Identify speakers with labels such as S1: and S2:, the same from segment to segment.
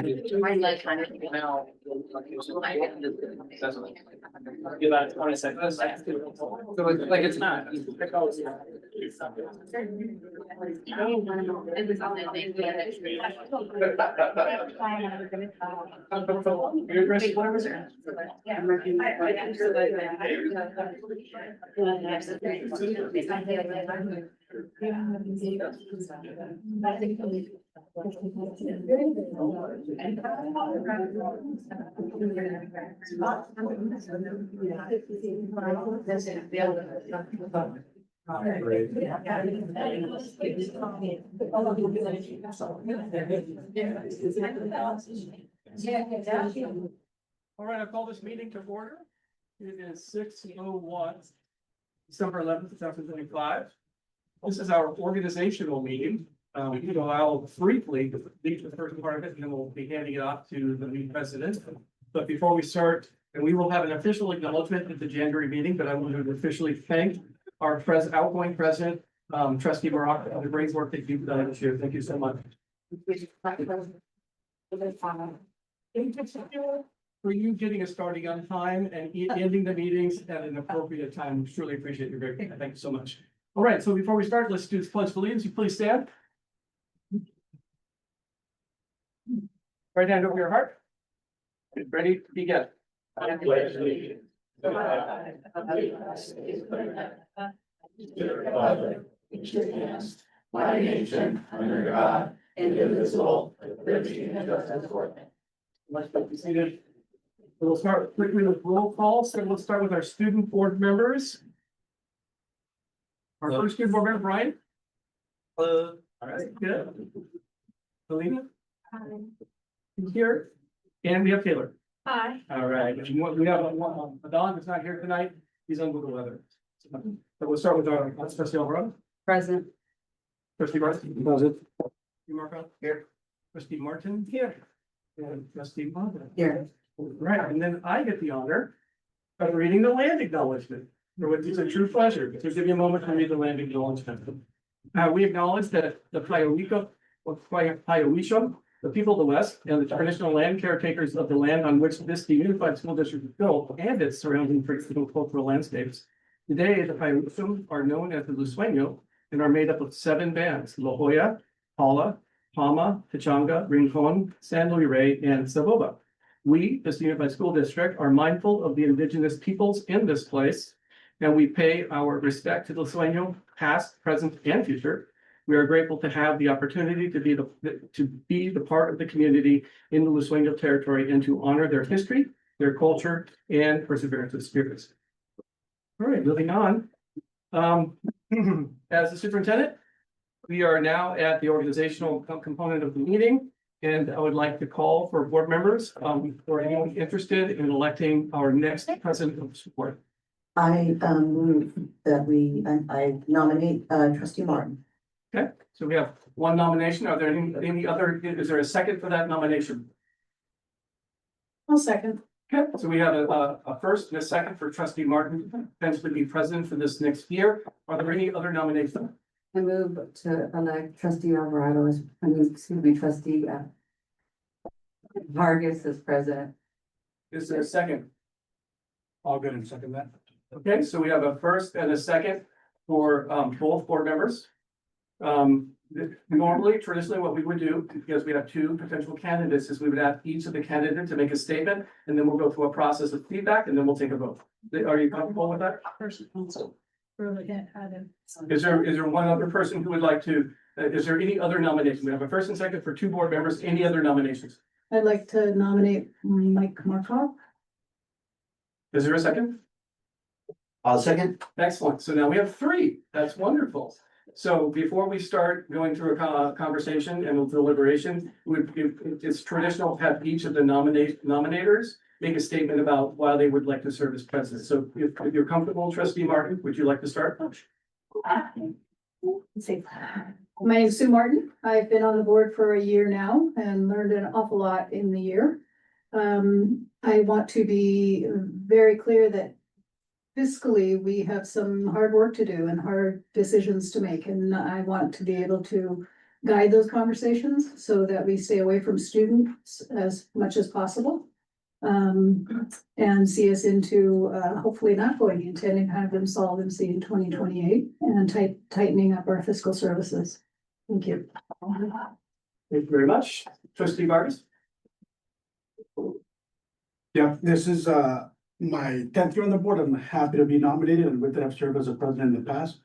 S1: Like kind of now.
S2: About 20 seconds. So it's like it's not. All right, I call this meeting to order. It is 6:01, December 11th, 2025. This is our organizational meeting. I'll briefly lead the first part of it, and then we'll be handing it off to the new president. But before we start, and we will have an official acknowledgement at the January meeting, but I want to officially thank our outgoing president, Trustee Barack, for the great work that you've done this year. Thank you so much. In particular, for you getting us starting on time and ending the meetings at an appropriate time. We truly appreciate your great. Thank you so much. All right, so before we start, let's do this pledge of allegiance. You please stand. Right hand over your heart. Ready? Begin. I pledge allegiance to the flag of the United States of America, to the republic which stands one nation under God, indivisible, with liberty and justice for all. Let's be seated. We'll start quickly with roll call. So let's start with our student board members. Our first student board member, Brian. Hello. All right, good. Selena.
S3: Hi.
S2: He's here. And we have Taylor.
S3: Hi.
S2: All right. We have a Don who's not here tonight. He's under the weather. So we'll start with our trustee Alvarado.
S3: Present.
S2: Trustee Martin. Present. Trustee Marco. Here. Trustee Martin. Here. And trustee Martin.
S3: Here.
S2: Right, and then I get the honor of reading the land acknowledgement, for which is a true pleasure. So give you a moment to read the land acknowledgement. We acknowledge that the Paiawisham, the people of the West, and the traditional land caretakers of the land on which Vista Unified School District is built and its surrounding cultural landscapes. Today, the Paiawisham are known as the Lusueño and are made up of 7 bands: La Jolla, Paula, Pama, Pachanga, Rincon, San Luis Rey, and Saboba. We, this Unified School District, are mindful of the indigenous peoples in this place, and we pay our respect to the Lusueño, past, present, and future. We are grateful to have the opportunity to be the part of the community in the Lusueño territory and to honor their history, their culture, and perseverance of spirits. All right, moving on. As the superintendent, we are now at the organizational component of the meeting. And I would like to call for board members, or anyone interested in electing our next president of the school board.
S4: I move that I nominate trustee Martin.
S2: Okay, so we have one nomination. Are there any other, is there a second for that nomination?
S3: I'll second.
S2: Okay, so we have a first and a second for trustee Martin to potentially be president for this next year. Are there any other nominations?
S5: I move to elect trustee Alvarado as, trustee Vargas as president.
S2: Is there a second?
S6: All good and second that.
S2: Okay, so we have a first and a second for both board members. Normally, traditionally, what we would do, because we have 2 potential candidates, is we would ask each of the candidates to make a statement, and then we'll go through a process of feedback, and then we'll take a vote. Are you comfortable with that?
S3: Person council. Really can't add in.
S2: Is there one other person who would like to, is there any other nomination? We have a first and second for 2 board members. Any other nominations?
S3: I'd like to nominate Mike Markov.
S2: Is there a second?
S6: I'll second.
S2: Excellent. So now we have 3. That's wonderful. So before we start going through a conversation and deliberation, it's traditional to have each of the nominators make a statement about why they would like to serve as president. So if you're comfortable, trustee Martin, would you like to start?
S3: My name is Sue Martin. I've been on the board for a year now and learned an awful lot in the year. I want to be very clear that fiscally, we have some hard work to do and hard decisions to make, and I want to be able to guide those conversations so that we stay away from students as much as possible. And see us into, hopefully not going into any kind of insolvency in 2028 and tightening up our fiscal services. Thank you.
S2: Thank you very much. Trustee Vargas?
S6: Yeah, this is my 10th year on the board. I'm happy to be nominated, and with that, I've served as a president in the past.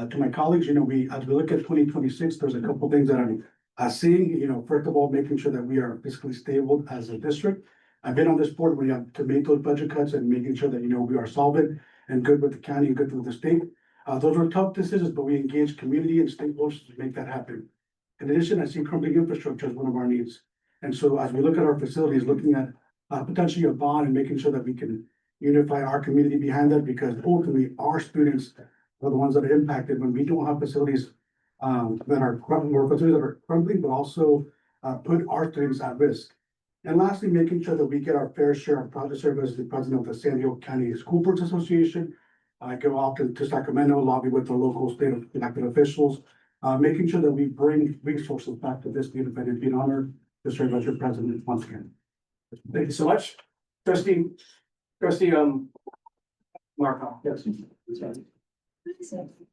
S6: To my colleagues, as we look at 2026, there's a couple things that I'm seeing, first of all, making sure that we are fiscally stable as a district. I've been on this board when you have to make those budget cuts and making sure that, we are solvent and good with the county and good with the state. Those were tough decisions, but we engaged community and stakeholders to make that happen. In addition, I see crumbling infrastructure as one of our needs. And so as we look at our facilities, looking at potentially a bond and making sure that we can unify our community behind that, because ultimately our students are the ones that are impacted when we don't have facilities that are crumbling, but also put our students at risk. And lastly, making sure that we get our fair share. I'm proud to serve as the president of the San Diego County School Boards Association. I go often to Sacramento, lobby with the local state elected officials, making sure that we bring resources back to this beautiful and be an honor to serve as your president once again.
S2: Thank you so much. Trustee, Markov, yes.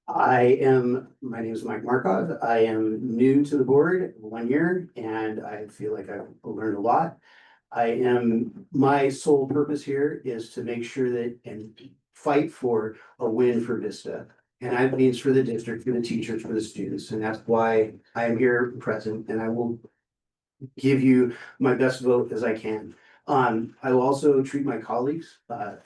S7: My name is Mike Markov. I am new to the board 1 year and I feel like I've learned a lot. My sole purpose here is to make sure that and fight for a win for Vista. And that means for the district, for the teachers, for the students. And that's why I am here present and I will give you my best vote as I can. I will also treat my colleagues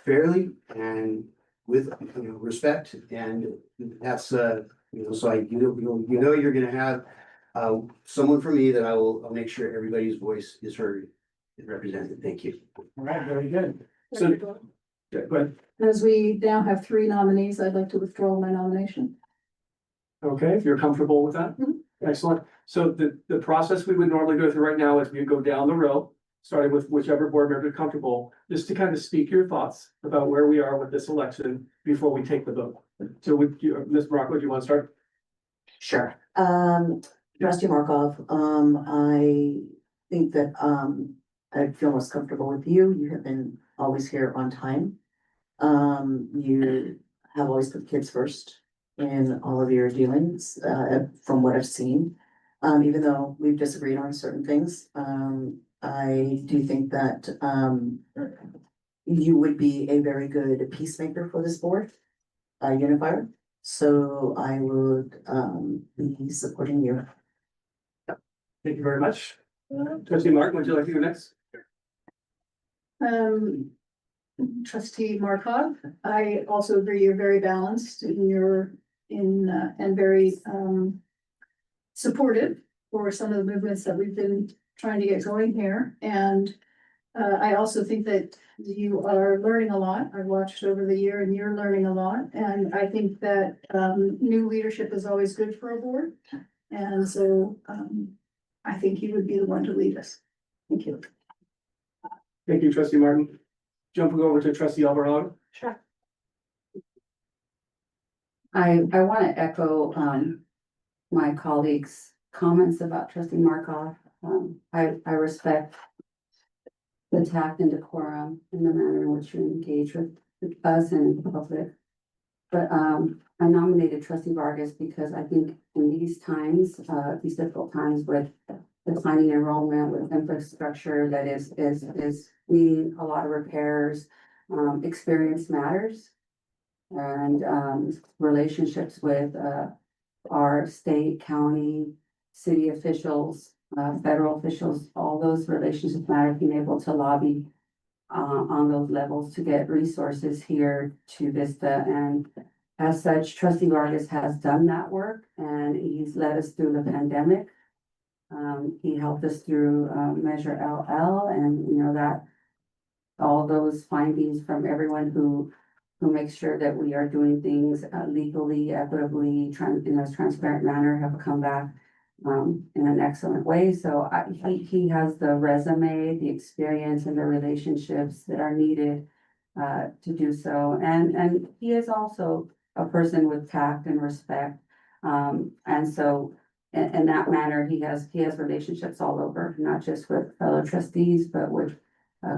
S7: fairly and with respect, and that's so you're gonna have someone from me that I'll make sure everybody's voice is heard and represented. Thank you.
S2: All right, very good. So, yeah, go ahead.
S3: As we now have 3 nominees, I'd like to withdraw my nomination.
S2: Okay, if you're comfortable with that.
S3: Mhm.
S2: Excellent. So the process we would normally go through right now is we go down the row, starting with whichever board member is comfortable, just to kind of speak your thoughts about where we are with this election before we take the vote. So would you, Ms. Morocco, do you want to start?
S4: Sure. Trustee Markov, I think that, I feel most comfortable with you. You have been always here on time. You have always put kids first in all of your dealings, from what I've seen. Even though we've disagreed on certain things, I do think that, you would be a very good peacemaker for this board, a unifier. So I would, be supporting you.
S2: Thank you very much. Trustee Martin, would you like to go next?
S3: Trustee Markov, I also agree you're very balanced in your, and very, supportive for some of the movements that we've been trying to get going here. And I also think that you are learning a lot. I've watched over the year and you're learning a lot. And I think that new leadership is always good for a board. And so I think you would be the one to lead us. Thank you.
S2: Thank you, Trustee Martin. Jumping over to Trustee Alvarado.
S3: Sure.
S5: I want to echo, my colleagues' comments about Trustee Markov. I respect the tact and decorum and the manner in which you engage with us and the public. But, I nominated Trustee Vargas because I think in these times, these difficult times with declining enrollment, with infrastructure that is needing a lot of repairs, experience matters. And, relationships with, our state, county, city officials, federal officials, all those relationships matter, being able to lobby on those levels to get resources here to Vista. And as such, Trustee Vargas has done that work and he's led us through the pandemic. He helped us through Measure LL, and that all those findings from everyone who makes sure that we are doing things legally, equitably, in a transparent manner, have come back in an excellent way. So he has the resume, the experience, and the relationships that are needed to do so. And he is also a person with tact and respect. And so in that manner, he has relationships all over, not just with fellow trustees, but with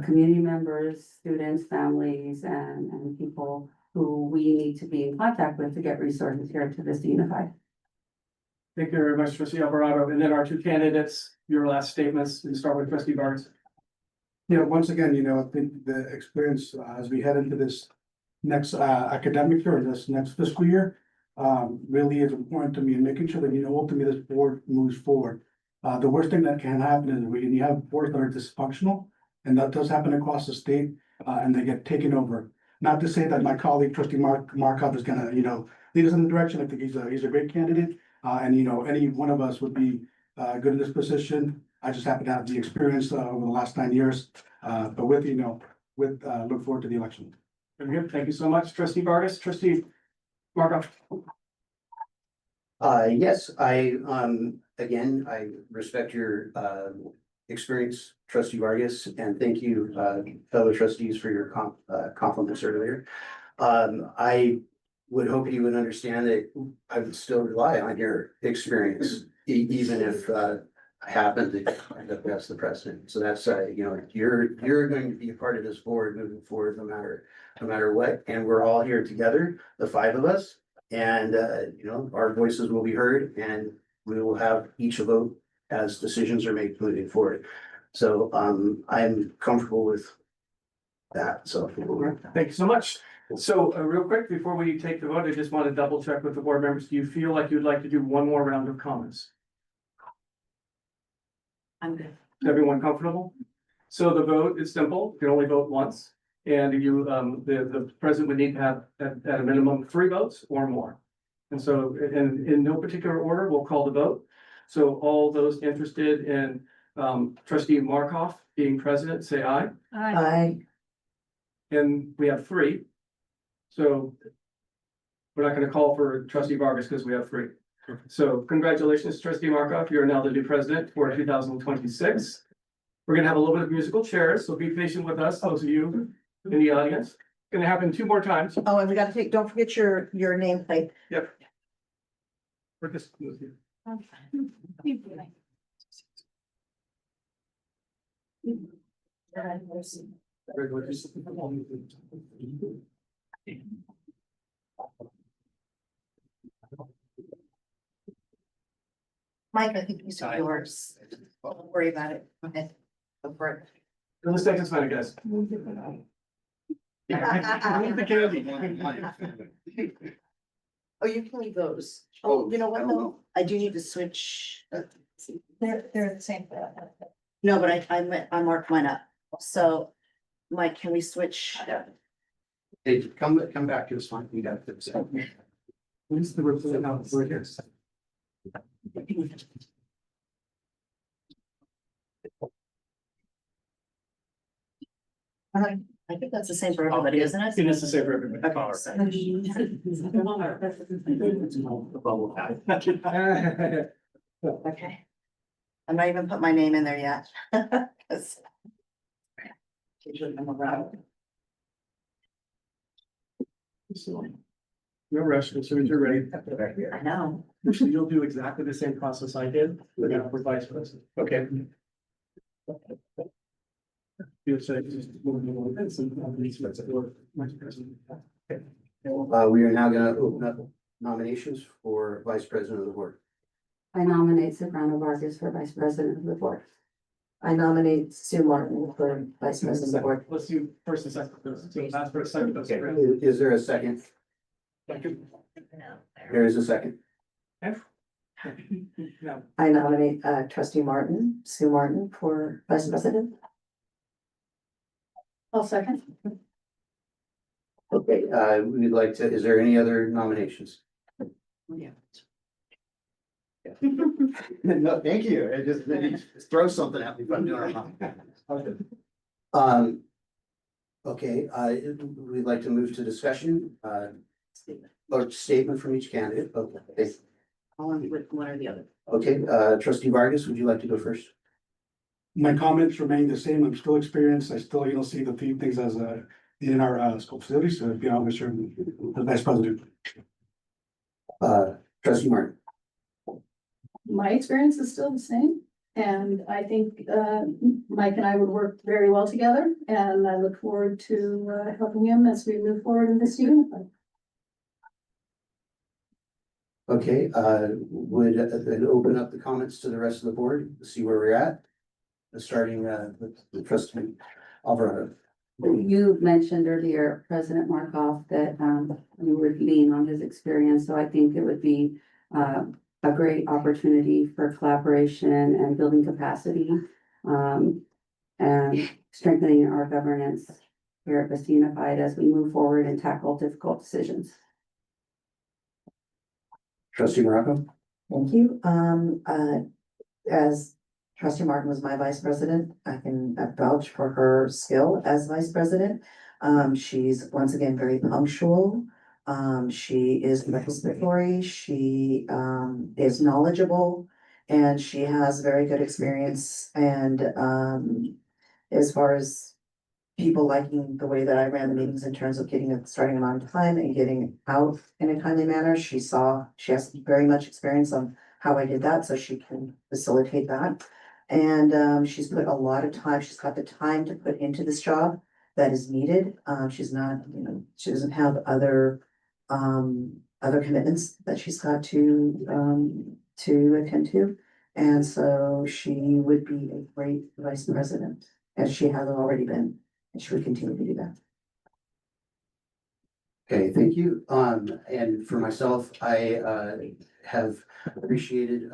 S5: community members, students, families, and people who we need to be in contact with to get resources here to Vista Unified.
S2: Thank you very much, trustee Alvarado. And then our two candidates, your last statements, we start with trustee Vargas.
S6: Yeah, once again, I think the experience as we head into this next academic year, or this next fiscal year. Really is important to me in making sure that, ultimately this board moves forward. The worst thing that can happen is when you have boards that are dysfunctional, and that does happen across the state, and they get taken over. Not to say that my colleague trustee Markov is gonna, lead us in the direction. I think he's a great candidate. And any one of us would be good in this position. I just happen to have the experience over the last 9 years. But look forward to the election.
S2: Very good. Thank you so much, trustee Vargas. Trustee Markov.
S7: Yes, again, I respect your, experience, trustee Vargas, and thank you, fellow trustees for your compliments earlier. I would hope you would understand that I would still rely on your experience, even if, I happen to end up as the president. So that's, you're going to be a part of this board moving forward, no matter what, and we're all here together, the 5 of us. And, our voices will be heard, and we will have each a vote as decisions are made moving forward. So, I'm comfortable with that, so.
S2: Thank you so much. So real quick, before we take the vote, I just want to double check with the board members. Do you feel like you'd like to do one more round of comments?
S1: I'm good.
S2: Is everyone comfortable? So the vote is simple. You can only vote once. And the president would need to have at a minimum 3 votes or more. And so in no particular order, we'll call the vote. So all those interested in trustee Markov being president, say aye.
S4: I,
S2: And we have 3. So we're not going to call for trustee Vargas because we have 3. So congratulations, trustee Markov. You are now the new president for 2026. We're going to have a little bit of musical chairs, so be patient with us, those of you in the audience. Going to happen 2 more times.
S4: oh, and we gotta don't forget your nameplate.
S2: Yep. We're just.
S8: Mike, I think these are yours. Don't worry about it. Go ahead. Go for it.
S2: Let's take this minute, guys. Move the candy.
S8: Oh, you can leave those. Oh, you know what, though? I do need to switch.
S3: They're the same.
S8: No, but I marked mine up. So, Mike, can we switch?
S7: Hey, come back to us, fine, you got this.
S2: Where's the representative? We're here.
S8: I think that's the same for everybody, isn't it?
S2: It is the same for everybody.
S8: Okay, so- Okay. I'm not even put my name in there yet. 'Cause- I'm around.
S2: No rush, as soon as you're ready.
S8: I know.
S2: You'll do exactly the same process I did, but now for vice president. Okay. You say just moving along this and these for vice president. Okay.
S7: We are now gonna open up nominations for vice president of the board.
S5: I nominate Soprano Vargas for vice president of the board.
S4: I nominate Sue Martin for vice president of the board.
S2: Let's do first and second. So last for a second. That's
S7: Okay,
S2: great.
S7: is there a second?
S2: Thank you.
S7: There is a second.
S2: Now,
S4: I nominate trustee Martin, Sue Martin for vice president.
S3: I'll second.
S7: Okay, we'd like to, is there any other nominations?
S8: Yeah.
S7: No, thank you. I just throw something at me if I'm doing it wrong. Okay, we'd like to move to discussion, or statement from each candidate. Okay,
S8: One with one or the other.
S7: okay, trustee Vargas, would you like to go first?
S6: My comments remain the same. I'm still experienced. I still, see the few things as in our school facilities, so be honest, the vice president.
S7: Trustee Martin.
S3: my experience is still the same. And I think, Mike and I would work very well together, and I look forward to, helping him as we move forward in this unified.
S7: Okay, would then open up the comments to the rest of the board, see where we're at. Starting with the trustee Alvarado.
S5: You mentioned earlier, President Markov, that you would lean on his experience, so I think it would be a great opportunity for collaboration and building capacity, and strengthening our governance here at Vista Unified as we move forward and tackle difficult decisions.
S7: Trustee Morocco?
S4: Thank you. As trustee Martin was my vice president, I can vouch for her skill as vice president. She's once again very punctual. She is participatory, she is knowledgeable, and she has very good experience. And as far as people liking the way that I ran the meetings in terms of getting it, starting them on time and getting out in a timely manner, she has very much experience on how I did that, so she can facilitate that. And she's put a lot of time, she's got the time to put into this job that is needed. She's not, she doesn't have other commitments that she's got to attend to. And so she would be a great vice president, as she has already been, and she would continue to do that.
S7: Okay, thank you. And for myself, I have appreciated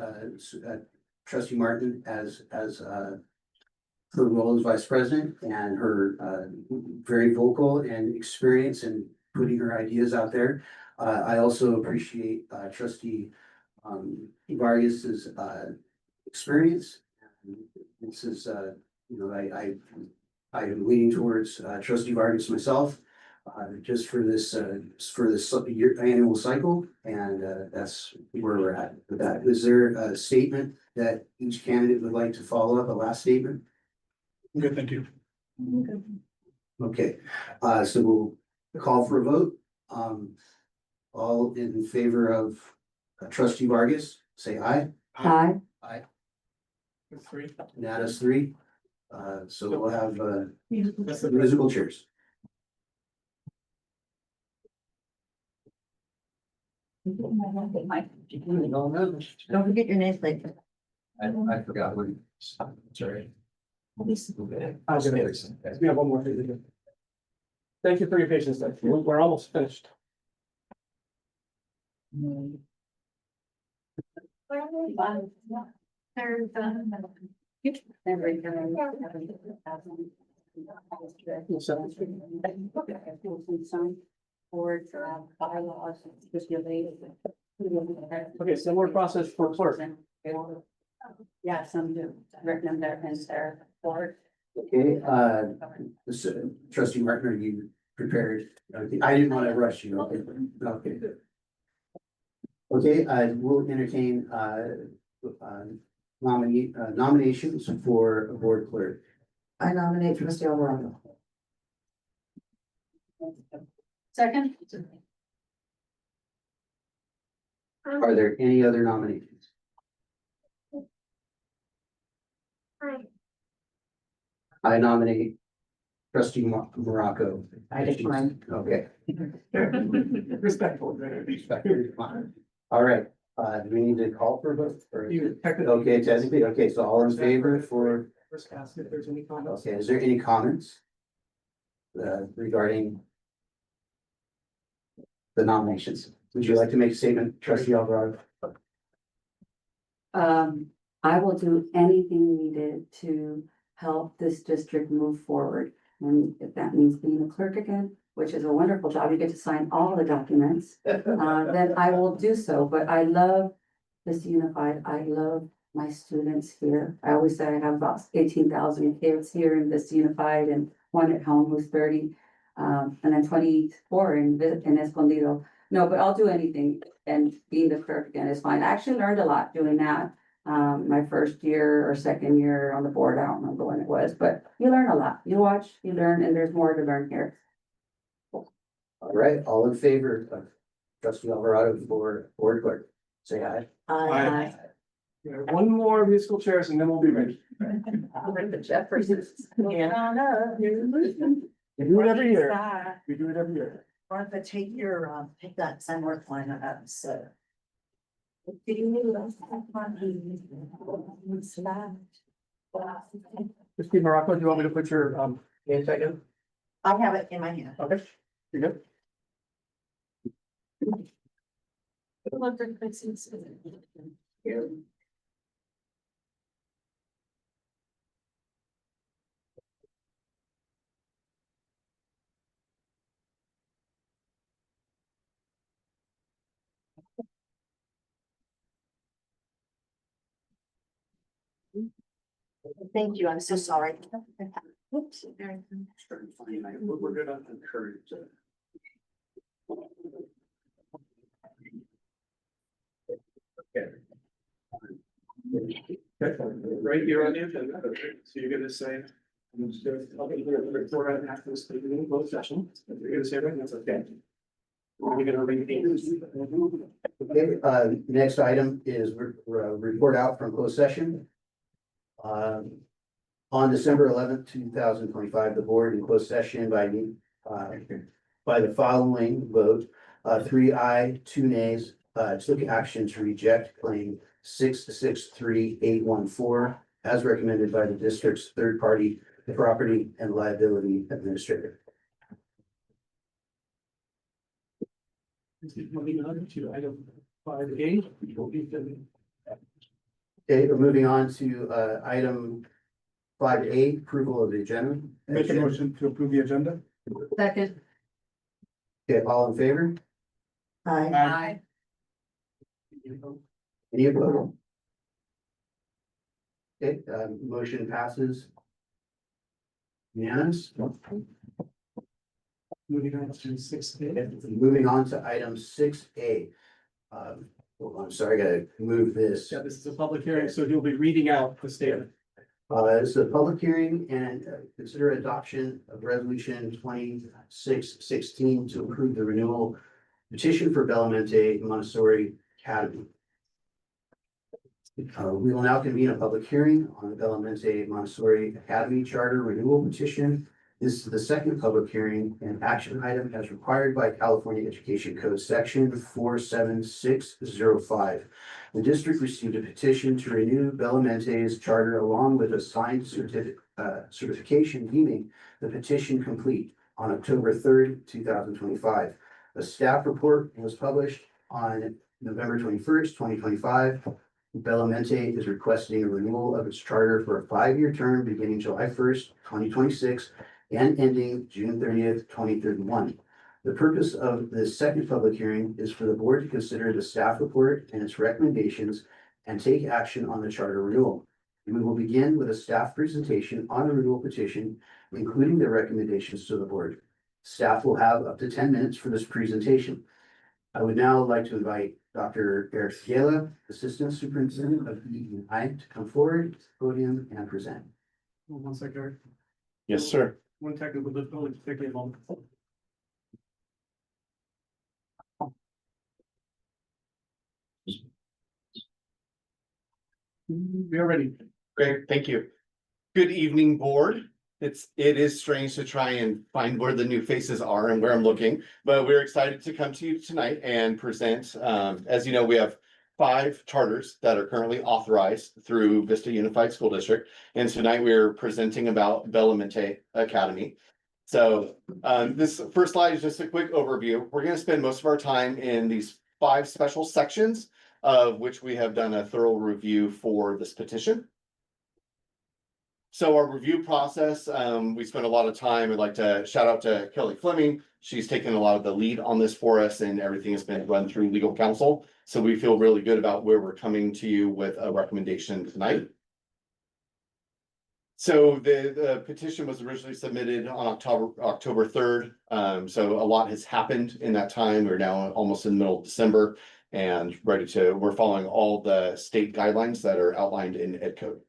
S7: trustee Martin as her role as vice president and her very vocal and experience in putting her ideas out there. I also appreciate trustee Vargas's experience. This is, I am leaning towards trustee Vargas myself. Just for this year annual cycle, and that's where we're at with that. Is there a statement that each candidate would like to follow up, a last statement?
S6: Good, thank you.
S7: Okay, so we'll call for a vote. All in favor of trustee Vargas, say aye.
S5: Aye.
S7: Aye.
S2: Three.
S7: Unanimous 3. So we'll have musical chairs.
S8: Don't forget your nameplate.
S7: I forgot when.
S2: Sorry. We have one more thing to do. Thank you for your patience, then. We're almost finished.
S5: Board bylaws,
S7: Okay,
S2: similar process for clerk.
S5: Yeah, some do, written in their board.
S7: Okay, trustee Martin, are you prepared? Okay, I didn't want to rush you. Okay, okay. Okay, I will entertain nominations for a board clerk.
S4: I nominate trustee Alvarado.
S3: Second?
S7: Are there any other nominations? I nominate trustee Morocco.
S4: I decline.
S7: Okay.
S2: Respectful.
S7: All right, do we need to call for a vote? Or-
S2: You technically.
S7: Okay, technically, okay, so all in favor for,
S2: First ask if there's any comments.
S7: okay, is there any comments? Regarding the nominations? Would you like to make a statement, trustee Alvarado?
S5: I will do anything needed to help this district move forward. And if that means being a clerk again, which is a wonderful job, you get to sign all the documents, then I will do so. But I love this unified. I love my students here. I always say I have about 18,000 kids here in this unified and one at home who's 30, and then 24 in Escondido. No, but I'll do anything, and being the clerk again is fine. I actually learned a lot doing that. My first year or second year on the board, I don't remember when it was, but you learn a lot. You watch, you learn, and there's more to learn here.
S7: All right, all in favor of trustee Alvarado for board clerk, say aye.
S4: Aye.
S2: One more musical chairs and then we'll be ready.
S1: The Jeffersons.
S2: We do it every year. We do it every year.
S8: Martha, take your, take that Sunworth line up, so.
S2: Christine Morocco, do you want me to put your, hand tag in?
S8: I have it in my hand.
S2: Okay, you good?
S8: Thank you, I'm so sorry. Oops.
S2: We're gonna encourage. Okay, right here on the agenda, so you're gonna say. I'm just gonna, I'll be here before and after this, in closed session, if you're gonna say right, that's okay. We're gonna read these.
S7: Okay, next item is report out from closed session. On December 11th, 2025, the board in closed session by the following vote, 3 ayes, 2 nays, took action to reject claim 663,814 as recommended by the district's third-party property and liability administrator.
S2: Moving on to item 5A.
S7: Okay, we're moving on to item 5A, approval of the agenda.
S6: Make a motion to approve the agenda.
S5: Second.
S7: Okay, all in favor?
S8: Hi.
S7: Any opposed? Okay, motion passes. Unanimous.
S2: Moving on to 6A.
S7: Moving on to item 6A. Hold on, sorry, I gotta move this.
S2: Yeah, this is a public hearing, so you'll be reading out the statement.
S7: This is a public hearing and consider adoption of resolution 2616 to approve the renewal petition for Bellamente Montessori Academy. We will now convene a public hearing on the Bellamente Montessori Academy Charter Renewal Petition. This is the second public hearing and action item as required by California Education Code Section 47605. The district received a petition to renew Bellamente's charter along with a signed certification deeming the petition complete on October 3rd, 2025. A staff report was published on November 21st, 2025. Bellamente is requesting a renewal of its charter for a 5-year term beginning July 1st, 2026 and ending June 30th, 2031. The purpose of this second public hearing is for the board to consider the staff report and its recommendations and take action on the charter renewal. We will begin with a staff presentation on the renewal petition, including the recommendations to the board. Staff will have up to 10 minutes for this presentation. I would now like to invite Dr. Eric Fiala, Assistant Superintendent of EEI, to come forward to the podium and present.
S2: One second, Eric.
S9: Yes, sir.
S2: One technical difficulty, take a moment. We are ready.
S9: Great, thank you. Good evening, board. It is strange to try and find where the new faces are and where I'm looking, but we're excited to come to you tonight and present. As you know, we have 5 charters that are currently authorized through Vista Unified School District. And tonight we're presenting about Bellamente Academy. So this first slide is just a quick overview. We're going to spend most of our time in these 5 special sections, of which we have done a thorough review for this petition. So our review process, we spent a lot of time. I'd like to shout out to Kelly Fleming. She's taken a lot of the lead on this for us, and everything has been run through legal counsel. So we feel really good about where we're coming to you with a recommendation tonight. So the petition was originally submitted on October 3rd. So a lot has happened in that time. We're now almost in the middle of December and we're following all the state guidelines that are outlined in Ed Code.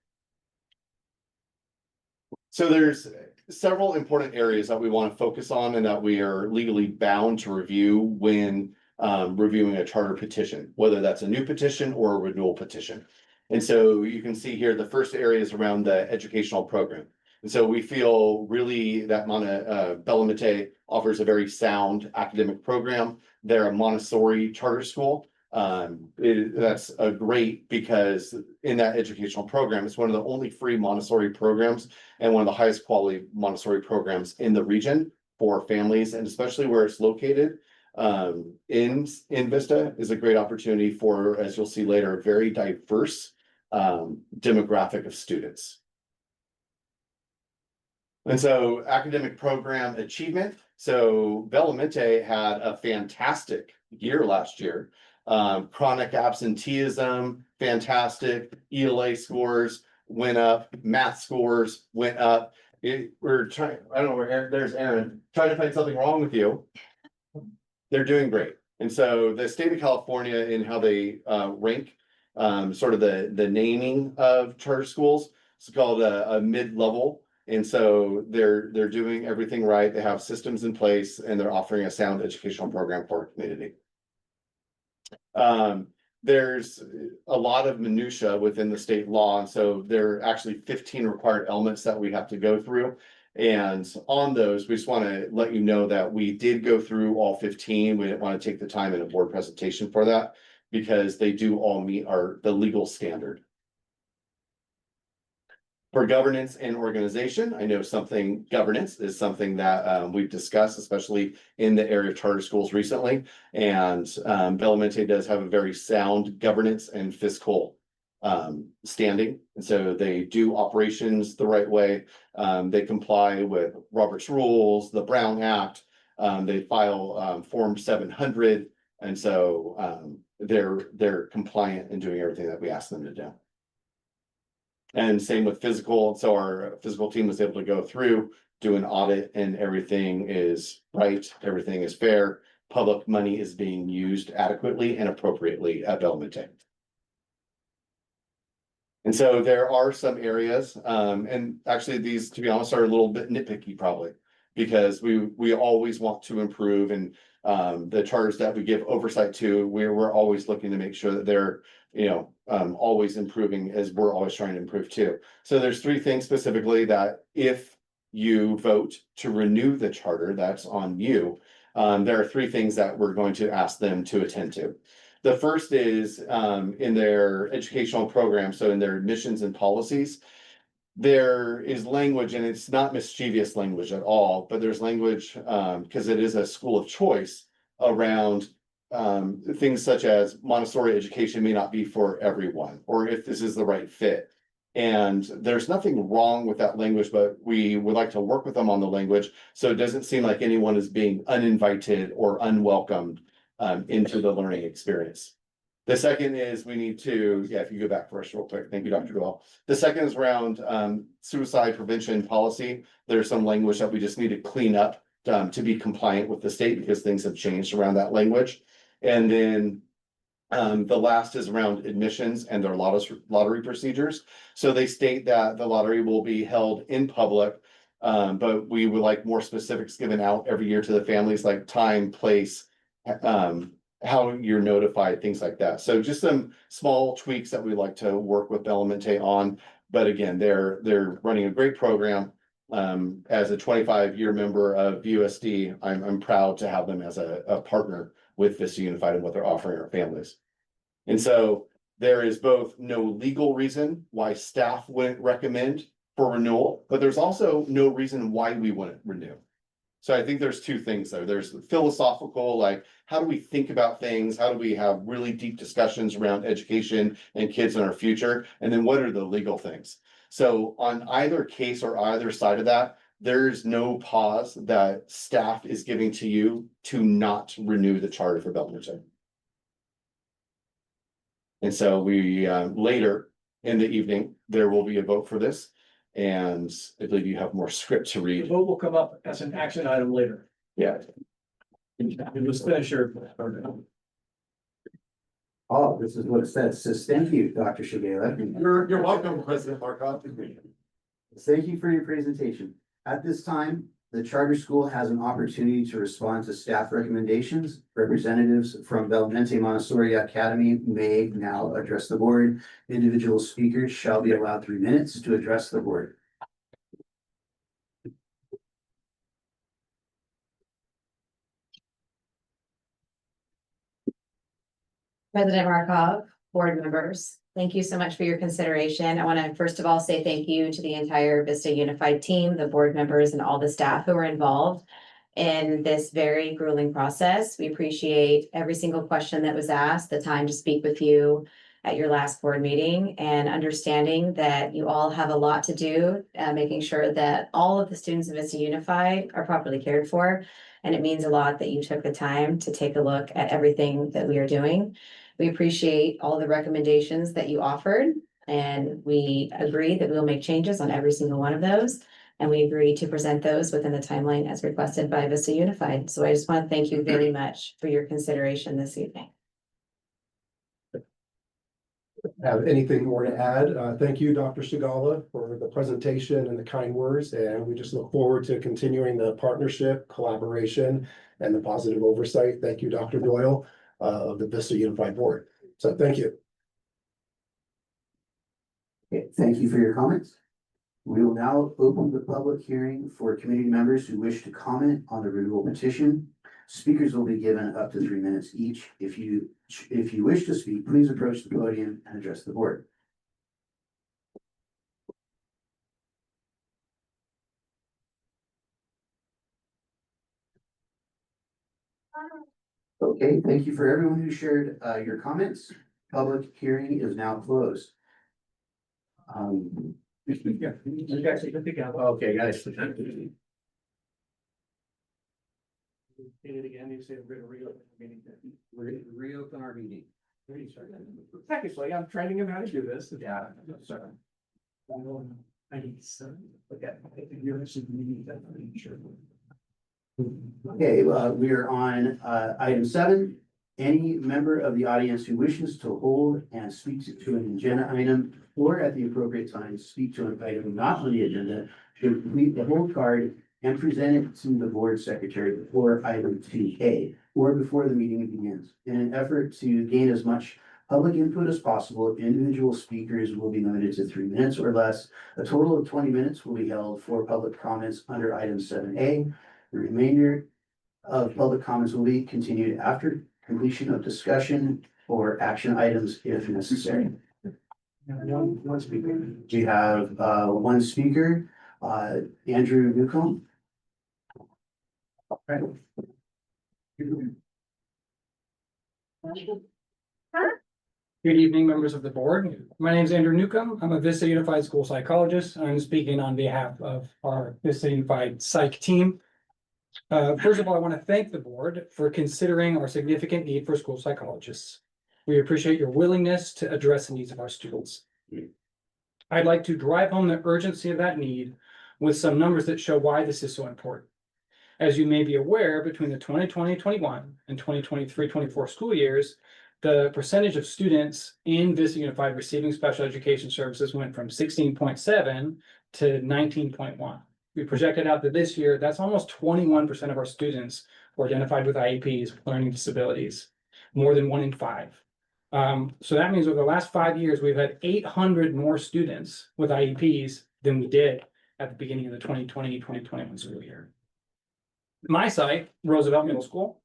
S9: So there's several important areas that we want to focus on and that we are legally bound to review when reviewing a charter petition, whether that's a new petition or a renewal petition. And so you can see here, the first area is around the educational program. And so we feel really that Bellemonte offers a very sound academic program. They're a Montessori charter school. That's a great because in that educational program, it's one of the only free Montessori programs and one of the highest quality Montessori programs in the region for families, and especially where it's located. In Vista is a great opportunity for, as you'll see later, a very diverse demographic of students. And so academic program achievement. So Bellemonte had a fantastic year last year. Chronic absenteeism, fantastic. ELA scores went up, math scores went up. We're trying, I don't know where, there's Aaron, trying to find something wrong with you. They're doing great. And so the state of California in how they rank sort of the naming of charter schools, it's called a mid-level. And so they're doing everything right. They have systems in place and they're offering a sound educational program for our community. There's a lot of minutia within the state law. And so there are actually 15 required elements that we have to go through. And on those, we just want to let you know that we did go through all 15. We didn't want to take the time in a board presentation for that because they do all meet the legal standard. For governance and organization, I know governance is something that we've discussed, especially in the area of charter schools recently. And Bellemonte does have a very sound governance and fiscal standing. And so they do operations the right way. They comply with Robert's Rules, the Brown Act. They file Form 700. And so they're compliant in doing everything that we ask them to do. And same with physical. So our physical team was able to go through, do an audit, and everything is right, everything is fair. Public money is being used adequately and appropriately at Bellemonte. And so there are some areas, and actually these, to be honest, are a little bit nitpicky probably, because we always want to improve, and the charters that we give oversight to, we're always looking to make sure that they're, always improving, as we're always trying to improve too. So there's 3 things specifically that if you vote to renew the charter, that's on you. There are 3 things that we're going to ask them to attend to. The first is in their educational program, so in their admissions and policies, there is language, and it's not mischievous language at all, but there's language because it is a school of choice around things such as Montessori education may not be for everyone, or if this is the right fit. And there's nothing wrong with that language, but we would like to work with them on the language so it doesn't seem like anyone is being uninvited or unwelcomed into the learning experience. The second is we need to, if you go back for us real quick, thank you, Dr. Dwell. The second is around suicide prevention policy. There's some language that we just need to clean up to be compliant with the state because things have changed around that language. And then the last is around admissions and their lottery procedures. So they state that the lottery will be held in public, but we would like more specifics given out every year to the families, like time, place, how you're notified, things like that. So just some small tweaks that we like to work with Bellemonte on. But again, they're running a great program. As a 25-year member of USD, I'm proud to have them as a partner with Vista Unified and what they're offering our families. And so there is both no legal reason why staff wouldn't recommend for renewal, but there's also no reason why we wouldn't renew. So I think there's 2 things there. There's the philosophical, like, how do we think about things? How do we have really deep discussions around education and kids in our future? And then what are the legal things? So on either case or either side of that, there's no pause that staff is giving to you to not renew the charter for Bellemonte. And so we, later in the evening, there will be a vote for this. And I believe you have more script to
S2: The
S9: read.
S2: vote will come up as an action item later.
S9: Yeah.
S2: Let's finish your.
S7: Oh, this is what it says. Thank you, Dr. Shigella.
S9: You're welcome, President Markov.
S7: Thank you for your presentation. At this time, The charter school has an opportunity to respond to staff recommendations. Representatives from Belmonte Montessori Academy may now address the board. Individual speakers shall be allowed 3 minutes to address the board.
S1: President Markov, board members, thank you so much for your consideration. I want to first of all say thank you to the entire Vista Unified team, the board members and all the staff who were involved in this very grueling process. We appreciate every single question that was asked, the time to speak with you at your last board meeting, and understanding that you all have a lot to do, making sure that all of the students of Vista Unified are properly cared for. And it means a lot that you took the time to take a look at everything that we are doing. We appreciate all the recommendations that you offered, and we agree that we'll make changes on every single one of those. And we agree to present those within the timeline as requested by Vista Unified. So I just want to thank you very much for your consideration this evening.
S10: Have anything more to add? Thank you, Dr. Shigala, for the presentation and the kind words, and we just look forward to continuing the partnership, collaboration, and the positive oversight. Thank you, Dr. Doyle, of the Vista Unified Board. So thank you.
S7: Okay, thank you for your comments. We will now open the public hearing for community members who wish to comment on the renewal petition. Speakers will be given up to 3 minutes each. If you wish to speak, please approach the podium and address the board. Okay, thank you for everyone who shared your comments. Public hearing is now closed.
S2: Yeah, you guys are good to go.
S7: Okay, guys.
S2: Say it again, you say we're gonna reopen the meeting.
S7: We're going to reopen our meeting.
S2: Technically, I'm training him how to do this. Yeah. Sorry. I need some, okay. You're actually meeting that, I'm sure.
S7: Okay, we are on item 7. Any member of the audience who wishes to hold and speak to an agenda item or at the appropriate time speak to an item not on the agenda should complete the hold card and present it to the board secretary before item 2A or before the meeting begins. In an effort to gain as much public input as possible, individual speakers will be limited to 3 minutes or less. A total of 20 minutes will be held for public comments under item 7A. The remainder of public comments will be continued after completion of discussion or action items if necessary.
S2: One speaker.
S7: We have one speaker, Andrew Newcomb. Right.
S11: Good evening, members of the board. My name is Andrew Newcomb. I'm a Vista Unified School Psychologist. I'm speaking on behalf of our Vista Unified Psych team. First of all, I want to thank the board for considering our significant need for school psychologists. We appreciate your willingness to address the needs of our students. I'd like to drive home the urgency of that need with some numbers that show why this is so important. As you may be aware, between the 2020-21 and 2023-24 school years, the percentage of students in Vista Unified receiving special education services went from 16.7 to 19.1. We projected out that this year, that's almost 21% of our students were identified with IEPs, learning disabilities, more than 1 in 5. So that means over the last 5 years, we've had 800 more students with IEPs than we did at the beginning of the 2020-2021 school year. My site, Roosevelt Middle School,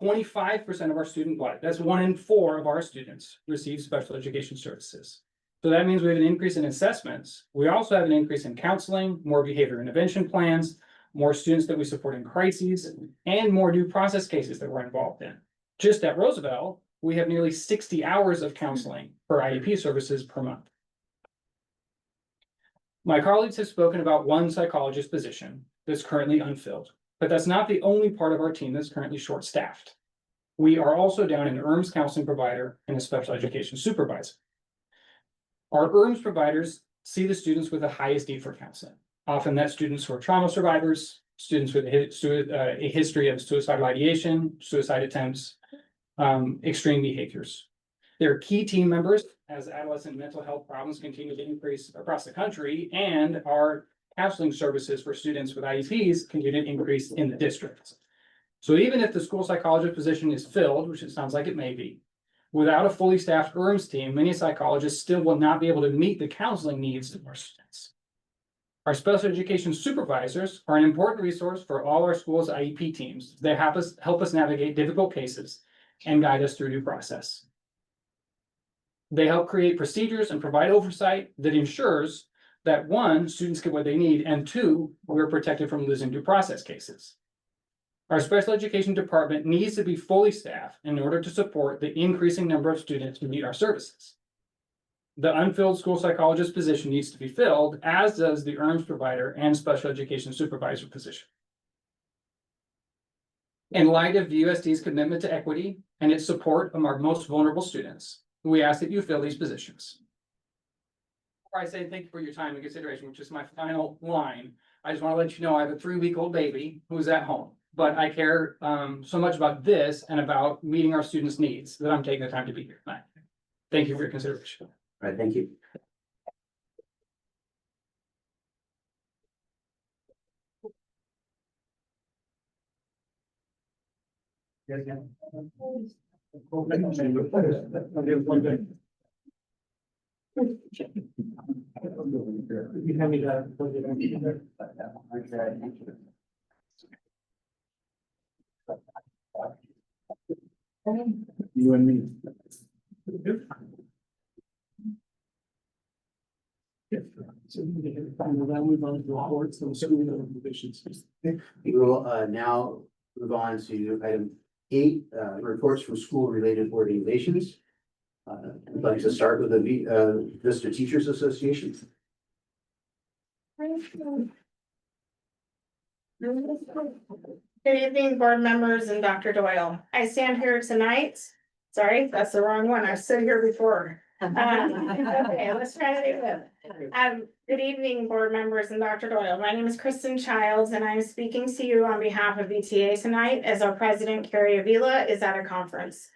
S11: 25% of our student body, that's 1 in 4 of our students receive special education services. So that means we have an increase in assessments. We also have an increase in counseling, more behavior intervention plans, more students that we support in crises, and more due process cases that we're involved in. Just at Roosevelt, we have nearly 60 hours of counseling for IEP services per month. My colleagues have spoken about one psychologist position that's currently unfilled, but that's not the only part of our team that's currently short-staffed. We are also down an ERMS counseling provider and a special education supervisor. Our ERMS providers see the students with the highest need for counseling. Often that's students who are trauma survivors, students with a history of suicidal ideation, suicide attempts, extreme behaviors. They're key team members as adolescent mental health problems continue to increase across the country, and our counseling services for students with IEPs continue to increase in the district. So even if the school psychologist position is filled, which it sounds like it may be, without a fully staffed ERMS team, many psychologists still will not be able to meet the counseling needs of our students. Our special education supervisors are an important resource for all our schools' IEP teams. They help us navigate difficult cases and guide us through due process. They help create procedures and provide oversight that ensures that one, students get what they need, and two, we're protected from losing due process cases. Our special education department needs to be fully staffed in order to support the increasing number of students who need our services. The unfilled school psychologist position needs to be filled, as does the ERMS provider and special education supervisor position. In light of the USD's commitment to equity and its support of our most vulnerable students, we ask that you fill these positions. Before I say thank you for your time and consideration, which is my final line, I just want to let you know I have a 3-week-old baby who's at home. But I care so much about this and about meeting our students' needs that I'm taking the time to be here tonight. Thank you for your consideration.
S7: All right, thank you.
S2: You and me. So we'll now move on to reports and school positions.
S7: We will now move on to item 8, reports from school-related organizations. I'd like to start with the Vista Teachers Association.
S12: Good evening, board members and Dr. Doyle. I stand here tonight. Sorry, that's the wrong one. I've stood here before. Okay, let's try to do it. Good evening, board members and Dr. Doyle. My name is Kristen Childs, and I'm speaking to you on behalf of VTA tonight as our president, Carrie Avila, is at a conference.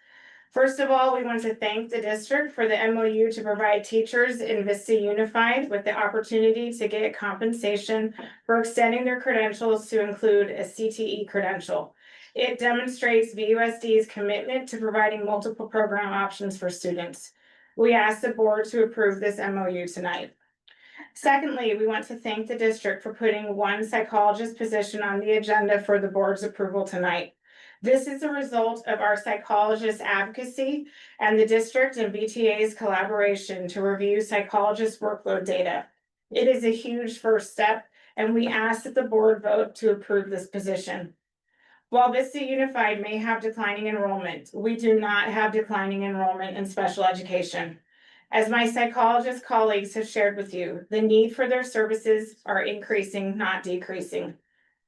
S12: First of all, we want to thank the district for the MOU to provide teachers in Vista Unified with the opportunity to get compensation for extending their credentials to include a CTE credential. It demonstrates VUSD's commitment to providing multiple program options for students. We ask the board to approve this MOU tonight. Secondly, we want to thank the district for putting one psychologist position on the agenda for the board's approval tonight. This is a result of our psychologist advocacy and the district and VTA's collaboration to review psychologist workload data. It is a huge first step, and we ask that the board vote to approve this position. While Vista Unified may have declining enrollment, we do not have declining enrollment in special education. As my psychologist colleagues have shared with you, the need for their services are increasing, not decreasing.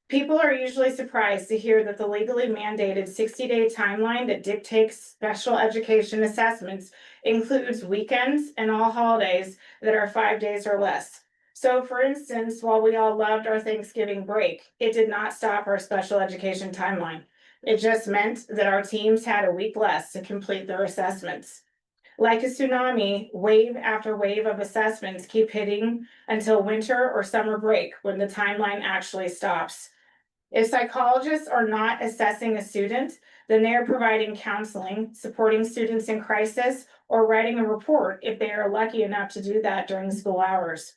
S12: People are usually surprised to hear that the legally mandated 60-day timeline that dictates special education assessments includes weekends and all holidays that are 5 days or less. So for instance, while we all loved our Thanksgiving break, it did not stop our special education timeline. It just meant that our teams had a week less to complete their assessments. Like a tsunami, wave after wave of assessments keep hitting until winter or summer break when the timeline actually stops. If psychologists are not assessing a student, then they are providing counseling, supporting students in crisis, or writing a report if they are lucky enough to do that during school hours.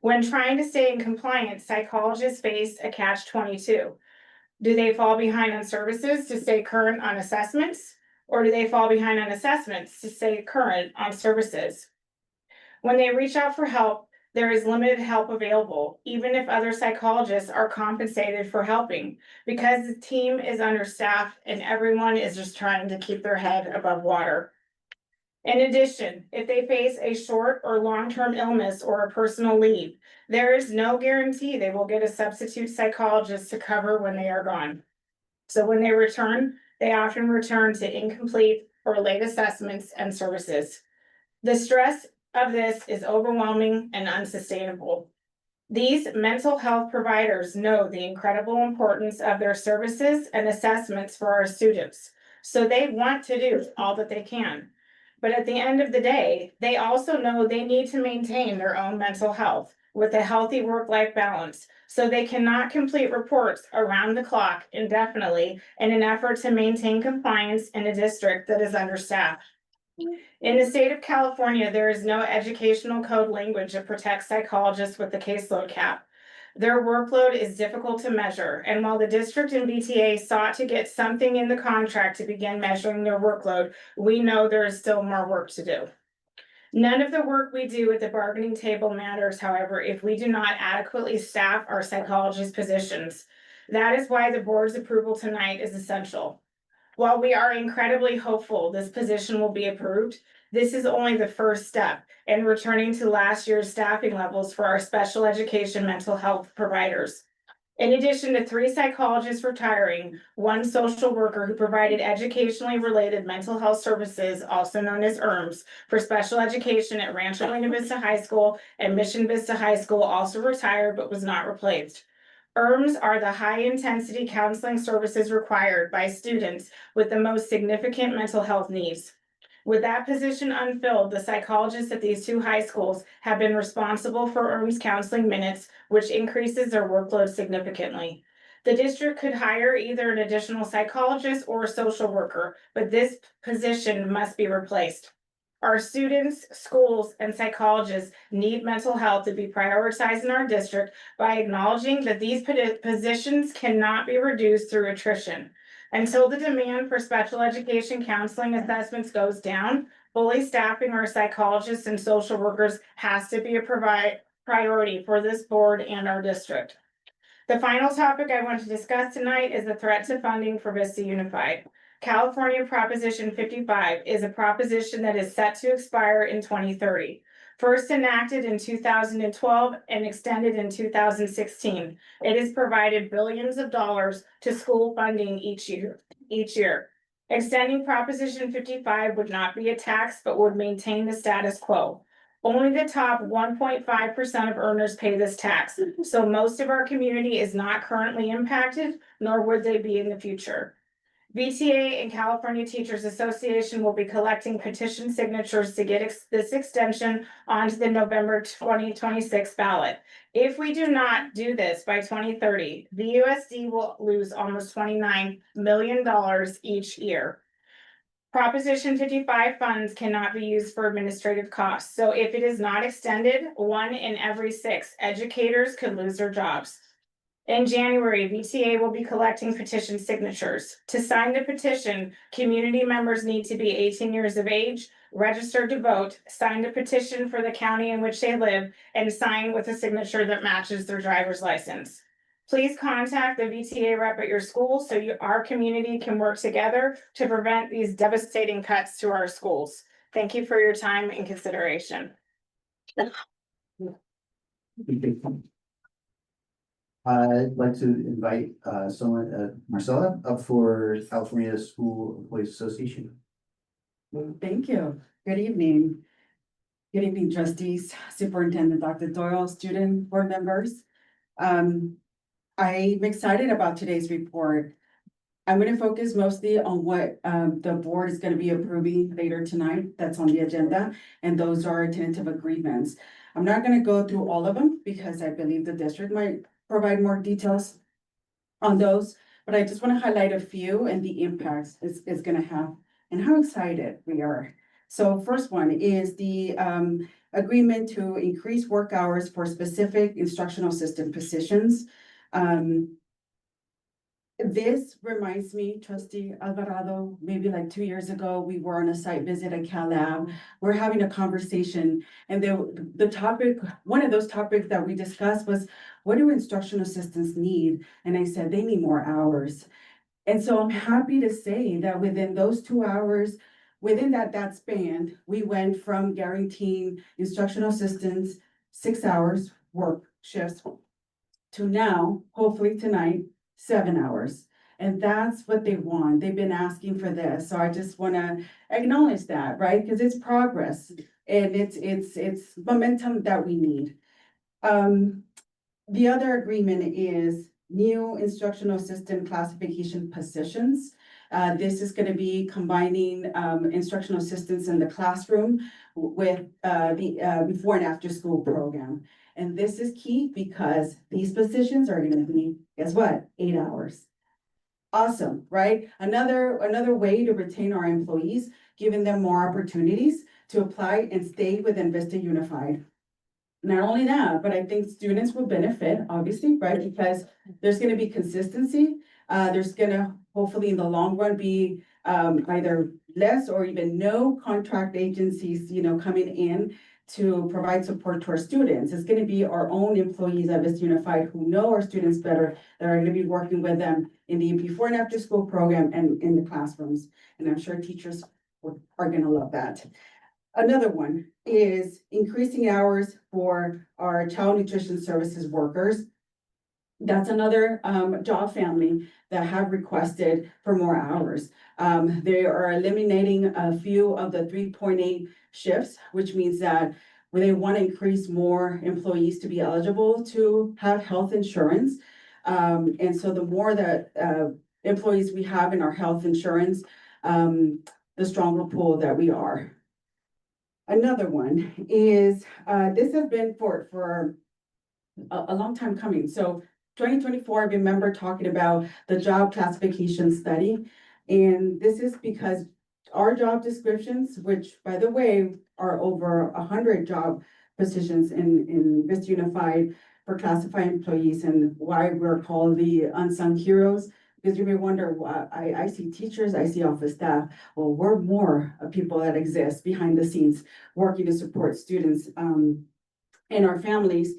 S12: When trying to stay in compliance, psychologists face a catch-22. Do they fall behind on services to stay current on assessments? Or do they fall behind on assessments to stay current on services? When they reach out for help, there is limited help available, even if other psychologists are compensated for helping, because the team is understaffed and everyone is just trying to keep their head above water. In addition, if they face a short or long-term illness or a personal leave, there is no guarantee they will get a substitute psychologist to cover when they are gone. So when they return, they often return to incomplete or late assessments and services. The stress of this is overwhelming and unsustainable. These mental health providers know the incredible importance of their services and assessments for our students, so they want to do all that they can. But at the end of the day, they also know they need to maintain their own mental health, with a healthy work-life balance, so they cannot complete reports around the clock indefinitely in an effort to maintain compliance in a district that is understaffed. In the state of California, there is no educational code language that protects psychologists with the caseload cap. Their workload is difficult to measure, and while the district and BTA sought to get something in the contract to begin measuring their workload, we know there is still more work to do. None of the work we do at the bargaining table matters, however, if we do not adequately staff our psychologist positions. That is why the board's approval tonight is essential. While we are incredibly hopeful this position will be approved, this is only the first step in returning to last year's staffing levels for our special education mental health providers. In addition to 3 psychologists retiring, 1 social worker who provided educationally related mental health services, also known as ERMS, for special education at Rancho Buena Vista High School and Mission Vista High School also retired but was not replaced. ERMS are the high-intensity counseling services required by students with the most significant mental health needs. With that position unfilled, the psychologists at these 2 high schools have been responsible for ERMS counseling minutes, which increases their workload significantly. The district could hire either an additional psychologist or a social worker, but this position must be replaced. Our students, schools, and psychologists need mental health to be prioritized in our district by acknowledging that these positions cannot be reduced through attrition. Until the demand for special education counseling assessments goes down, fully staffing our psychologists and social workers has to be a priority for this board and our district. The final topic I want to discuss tonight is the threat to funding for Vista Unified. California Proposition 55 is a proposition that is set to expire in 2030. First enacted in 2012 and extended in 2016, it has provided billions of dollars to school funding each year. Extending Proposition 55 would not be a tax, but would maintain the status quo. Only the top 1.5% of earners pay this tax, so most of our community is not currently impacted, nor would they be in the future. VTA and California Teachers Association will be collecting petition signatures to get this extension onto the November 2026 ballot. If we do not do this by 2030, the USD will lose almost $29 million each year. Proposition 55 funds cannot be used for administrative costs, so if it is not extended, 1 in every 6 educators could lose their jobs. In January, VTA will be collecting petition signatures. To sign the petition, community members need to be 18 years of age, registered to vote, sign a petition for the county in which they live, and sign with a signature that matches their driver's license. Please contact the VTA rep at your school so our community can work together to prevent these devastating cuts to our schools. Thank you for your time and consideration.
S7: I'd like to invite Marcella up for California School Employees Association.
S13: Thank you. Good evening. Good evening, trustees, Superintendent Dr. Doyle, student board members. I'm excited about today's report. I'm going to focus mostly on what the board is going to be approving later tonight. That's on the agenda, and those are tentative agreements. I'm not going to go through all of them because I believe the district might provide more details on those, but I just want to highlight a few and the impacts it's going to have and how excited we are. So first one is the agreement to increase work hours for specific instructional assistant positions. This reminds me, Trustee Alvarado, maybe like 2 years ago, we were on a site visit at Cal Lab. We're having a conversation, and the topic, one of those topics that we discussed was, what do instructional assistants need? And I said, they need more hours. And so I'm happy to say that within those 2 hours, within that span, we went from guaranteeing instructional assistants 6 hours work shifts to now, hopefully tonight, 7 hours. And that's what they want. They've been asking for this. So I just want to acknowledge that, right? Because it's progress and it's momentum that we need. The other agreement is new instructional assistant classification positions. This is going to be combining instructional assistants in the classroom with the before and after school program. And this is key because these positions are gonna be, guess what, 8 hours. Awesome, right? Another way to retain our employees, giving them more opportunities to apply and stay within Vista Unified. Not only that, but I think students will benefit, obviously, right? Because there's gonna be consistency. There's gonna hopefully in the long run be either less or even no contract agencies, coming in to provide support to our students. It's gonna be our own employees at Vista Unified who know our students better, that are gonna be working with them in the before and after school program and in the classrooms. And I'm sure teachers are gonna love that. Another one is increasing hours for our child nutrition services workers. That's another job family that have requested for more hours. They are eliminating a few of the 3.8 shifts, which means that they want to increase more employees to be eligible to have health insurance. And so the more that employees we have in our health insurance, the stronger pool that we are. Another one is, this has been for a long time coming. So 2024, I remember talking about the job classification study. And this is because our job descriptions, which by the way, are over 100 job positions in Vista Unified for classified employees, and why we're called the unsung heroes. Because you may wonder, why I see teachers, I see office staff. Well, we're more people that exist behind the scenes, working to support students and our families.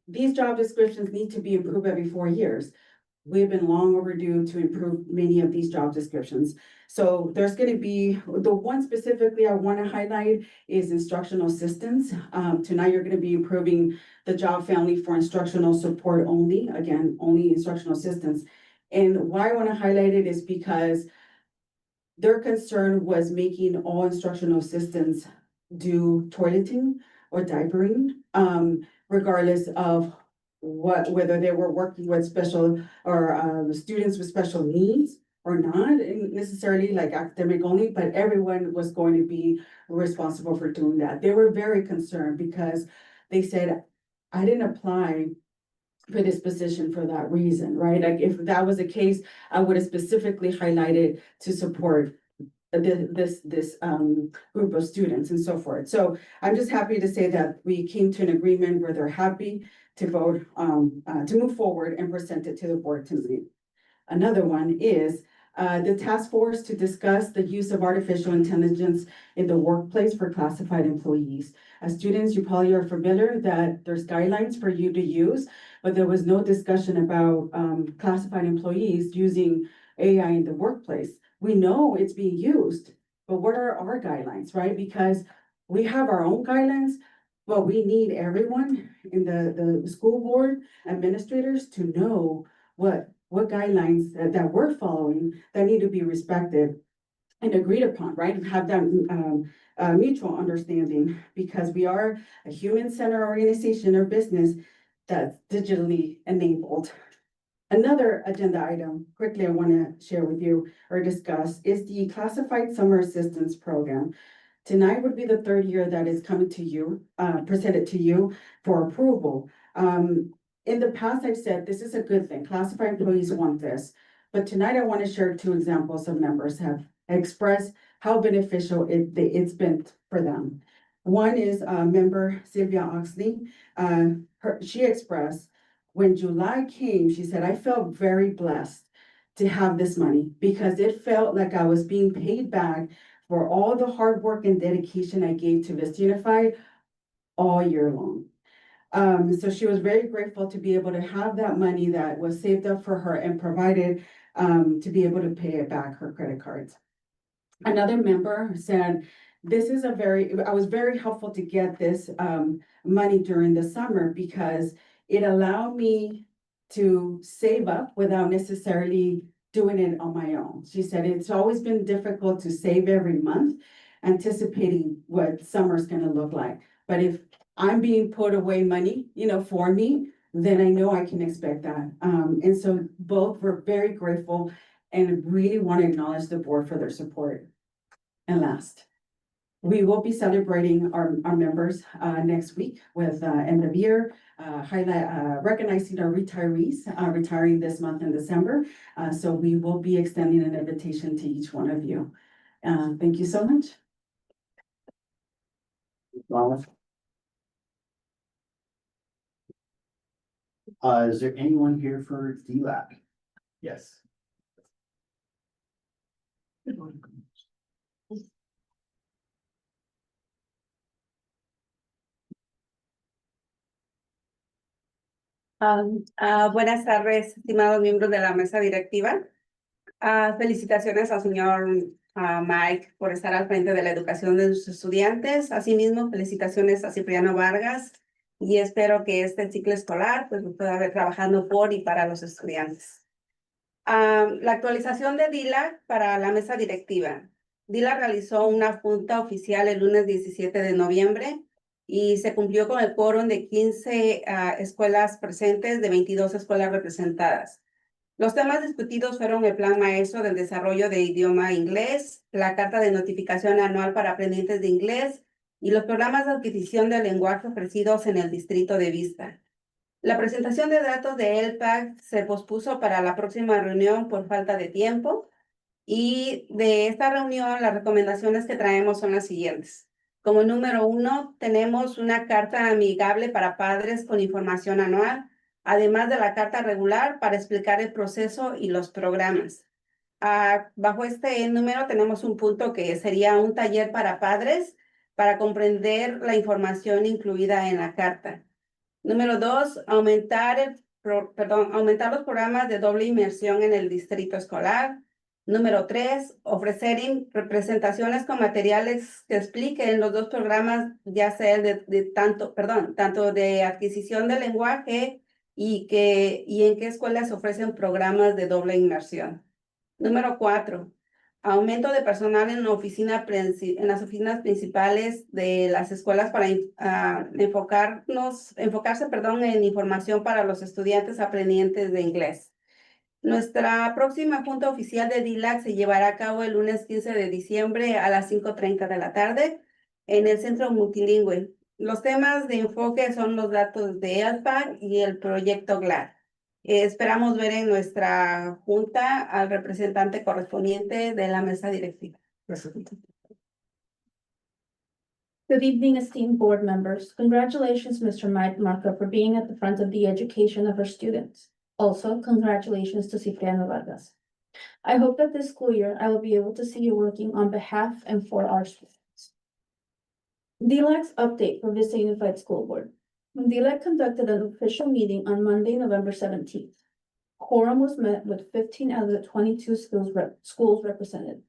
S13: These job descriptions need to be improved every 4 years. We've been long overdue to improve many of these job descriptions. So there's gonna be, the one specifically I wanna highlight is instructional assistants. Tonight you're gonna be improving the job family for instructional support only, again, only instructional assistants. And why I wanna highlight it is because their concern was making all instructional assistants do toileting or diapering, regardless of whether they were working with special or students with special needs or not necessarily like academic only, but everyone was going to be responsible for doing that. They were very concerned because they said, I didn't apply for this position for that reason, right? Like if that was the case, I would have specifically highlighted to support this group of students and so forth. So I'm just happy to say that we came to an agreement where they're happy to vote to move forward and present it to the board tonight. Another one is the task force to discuss the use of artificial intelligence in the workplace for classified employees. As students, you probably are familiar that there's guidelines for you to use, but there was no discussion about classified employees using AI in the workplace. We know it's being used, but what are our guidelines, right? Because we have our own guidelines, but we need everyone in the school board administrators to know what guidelines that we're following that need to be respected and agreed upon, right? And have that mutual understanding, because we are a human-centered organization or business that's digitally enabled. Another agenda item quickly I want to share with you or discuss is the Classified Summer Assistance Program. Tonight would be the third year that is coming to you, presented to you for approval. In the past, I've said this is a good thing. Classified employees want this. But tonight I want to share 2 examples of members have expressed how beneficial it's been for them. One is member Sylvia Oxley. She expressed, when July came, she said, I felt very blessed to have this money because it felt like I was being paid back for all the hard work and dedication I gave to Vista Unified all year long. So she was very grateful to be able to have that money that was saved up for her and provided to be able to pay it back her credit cards. Another member said, I was very helpful to get this money during the summer because it allowed me to save up without necessarily doing it on my own. She said, it's always been difficult to save every month, anticipating what summer's gonna look like. But if I'm being put away money, for me, then I know I can expect that. And so both were very grateful and really want to acknowledge the board for their support. And last, we will be celebrating our members, next week with, end of year, recognizing our retirees, retiring this month in December. So we will be extending an invitation to each one of you. Thank you so much.
S7: Is there anyone here for DLAP?
S2: Yes.
S5: Buenas tardes, estimados miembros de la mesa directiva. Felicitaciones al señor Mike por estar al frente de la educación de sus estudiantes. Asimismo, felicitaciones a Cipriano Vargas y espero que este ciclo escolar pues, lo pueda ver trabajando por y para los estudiantes. La actualización de DILA para la mesa directiva. DILA realizó una junta oficial el lunes 17 de noviembre y se cumplió con el quórum de 15 escuelas presentes de 22 escuelas representadas. Los temas discutidos fueron el plan maestro del desarrollo de idioma inglés, la carta de notificación anual para aprendientes de inglés y los programas de adquisición de lenguaje ofrecidos en el distrito de Vista. La presentación de datos de LPAC se pospuso para la próxima reunión por falta de tiempo y de esta reunión las recomendaciones que traemos son las siguientes. Como número 1, tenemos una carta amigable para padres con información anual, además de la carta regular para explicar el proceso y los programas. Bajo este número tenemos un punto que sería un taller para padres para comprender la información incluida en la carta. Número 2, aumentar los programas de doble inmersión en el distrito escolar. Número 3, ofrecer presentaciones con materiales que expliquen los dos programas, ya sea el tanto de adquisición de lenguaje y en qué escuelas se ofrecen programas de doble inmersión. Número 4, aumento de personal en las oficinas principales de las escuelas para enfocarse en información para los estudiantes aprendientes de inglés. Nuestra próxima junta oficial de DILAC se llevará a cabo el lunes 15 de diciembre a las 5:30 de la tarde en el Centro Multilingüe. Los temas de enfoque son los datos de LPAC y el proyecto GLAD. Esperamos ver en nuestra junta al representante correspondiente de la mesa directiva.
S14: Good evening, esteemed board members. Congratulations, Mr. Mike Marco, for being at the front of the education of our students. Also, congratulations to Cipriano Vargas. I hope that this school year I will be able to see you working on behalf and for our students. DLAC's update for Vista Unified School Board. DLAC conducted an official meeting on Monday, November 17th. Quorum was met with 15 out of the 22 schools represented.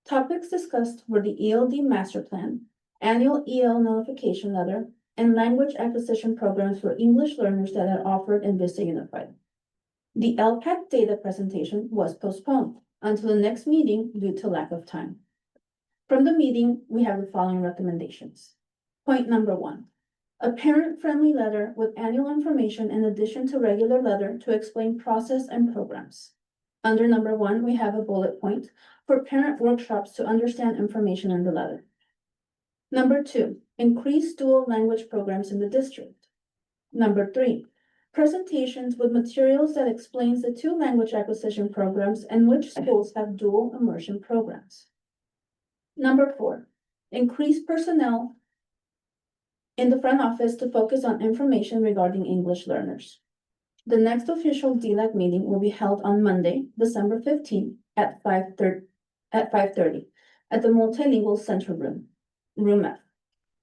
S14: Topics discussed were the ELD master plan, annual EL notification letter, and language acquisition programs for English learners that are offered in Vista Unified. The LPAC data presentation was postponed until the next meeting due to lack of time. From the meeting, we have the following recommendations. Point number 1, a parent-friendly letter with annual information in addition to regular letter to explain process and programs. Under number 1, we have a bullet point for parent workshops to understand information in the letter. Number 2, increase dual language programs in the district. Number 3, presentations with materials that explains the 2 language acquisition programs and which schools have dual immersion programs. Number 4, increase personnel in the front office to focus on information regarding English learners. The next official DLAC meeting will be held on Monday, December 15th at 5:30 at the Multilingual Center Room F.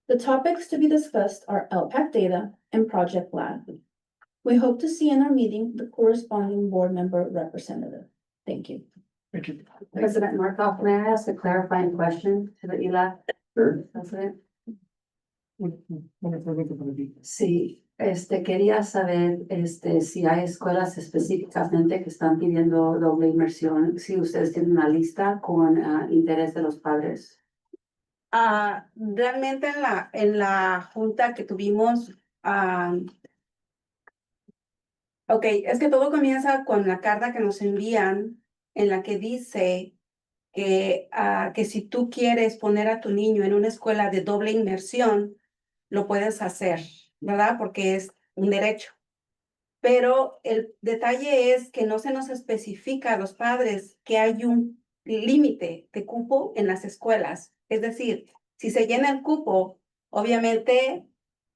S14: The topics to be discussed are LPAC data and Project Lab. We hope to see in our meeting the corresponding board member representative. Thank you.
S2: Thank you.
S5: President Markov, may I ask a clarifying question to the ELAC?
S7: Sure.
S5: President? Sí, quería saber, si hay escuelas específicamente que están pidiendo doble inmersión, si ustedes tienen una lista con interés de los padres. Realmente en la junta que tuvimos, es que todo comienza con la carta que nos envían en la que dice
S13: que si tú quieres poner a tu niño en una escuela de doble inmersión, lo puedes hacer, ¿verdad? Porque es un derecho. Pero el detalle es que no se nos especifica a los padres que hay un límite de cupo en las escuelas. Es decir, si se llena el cupo, obviamente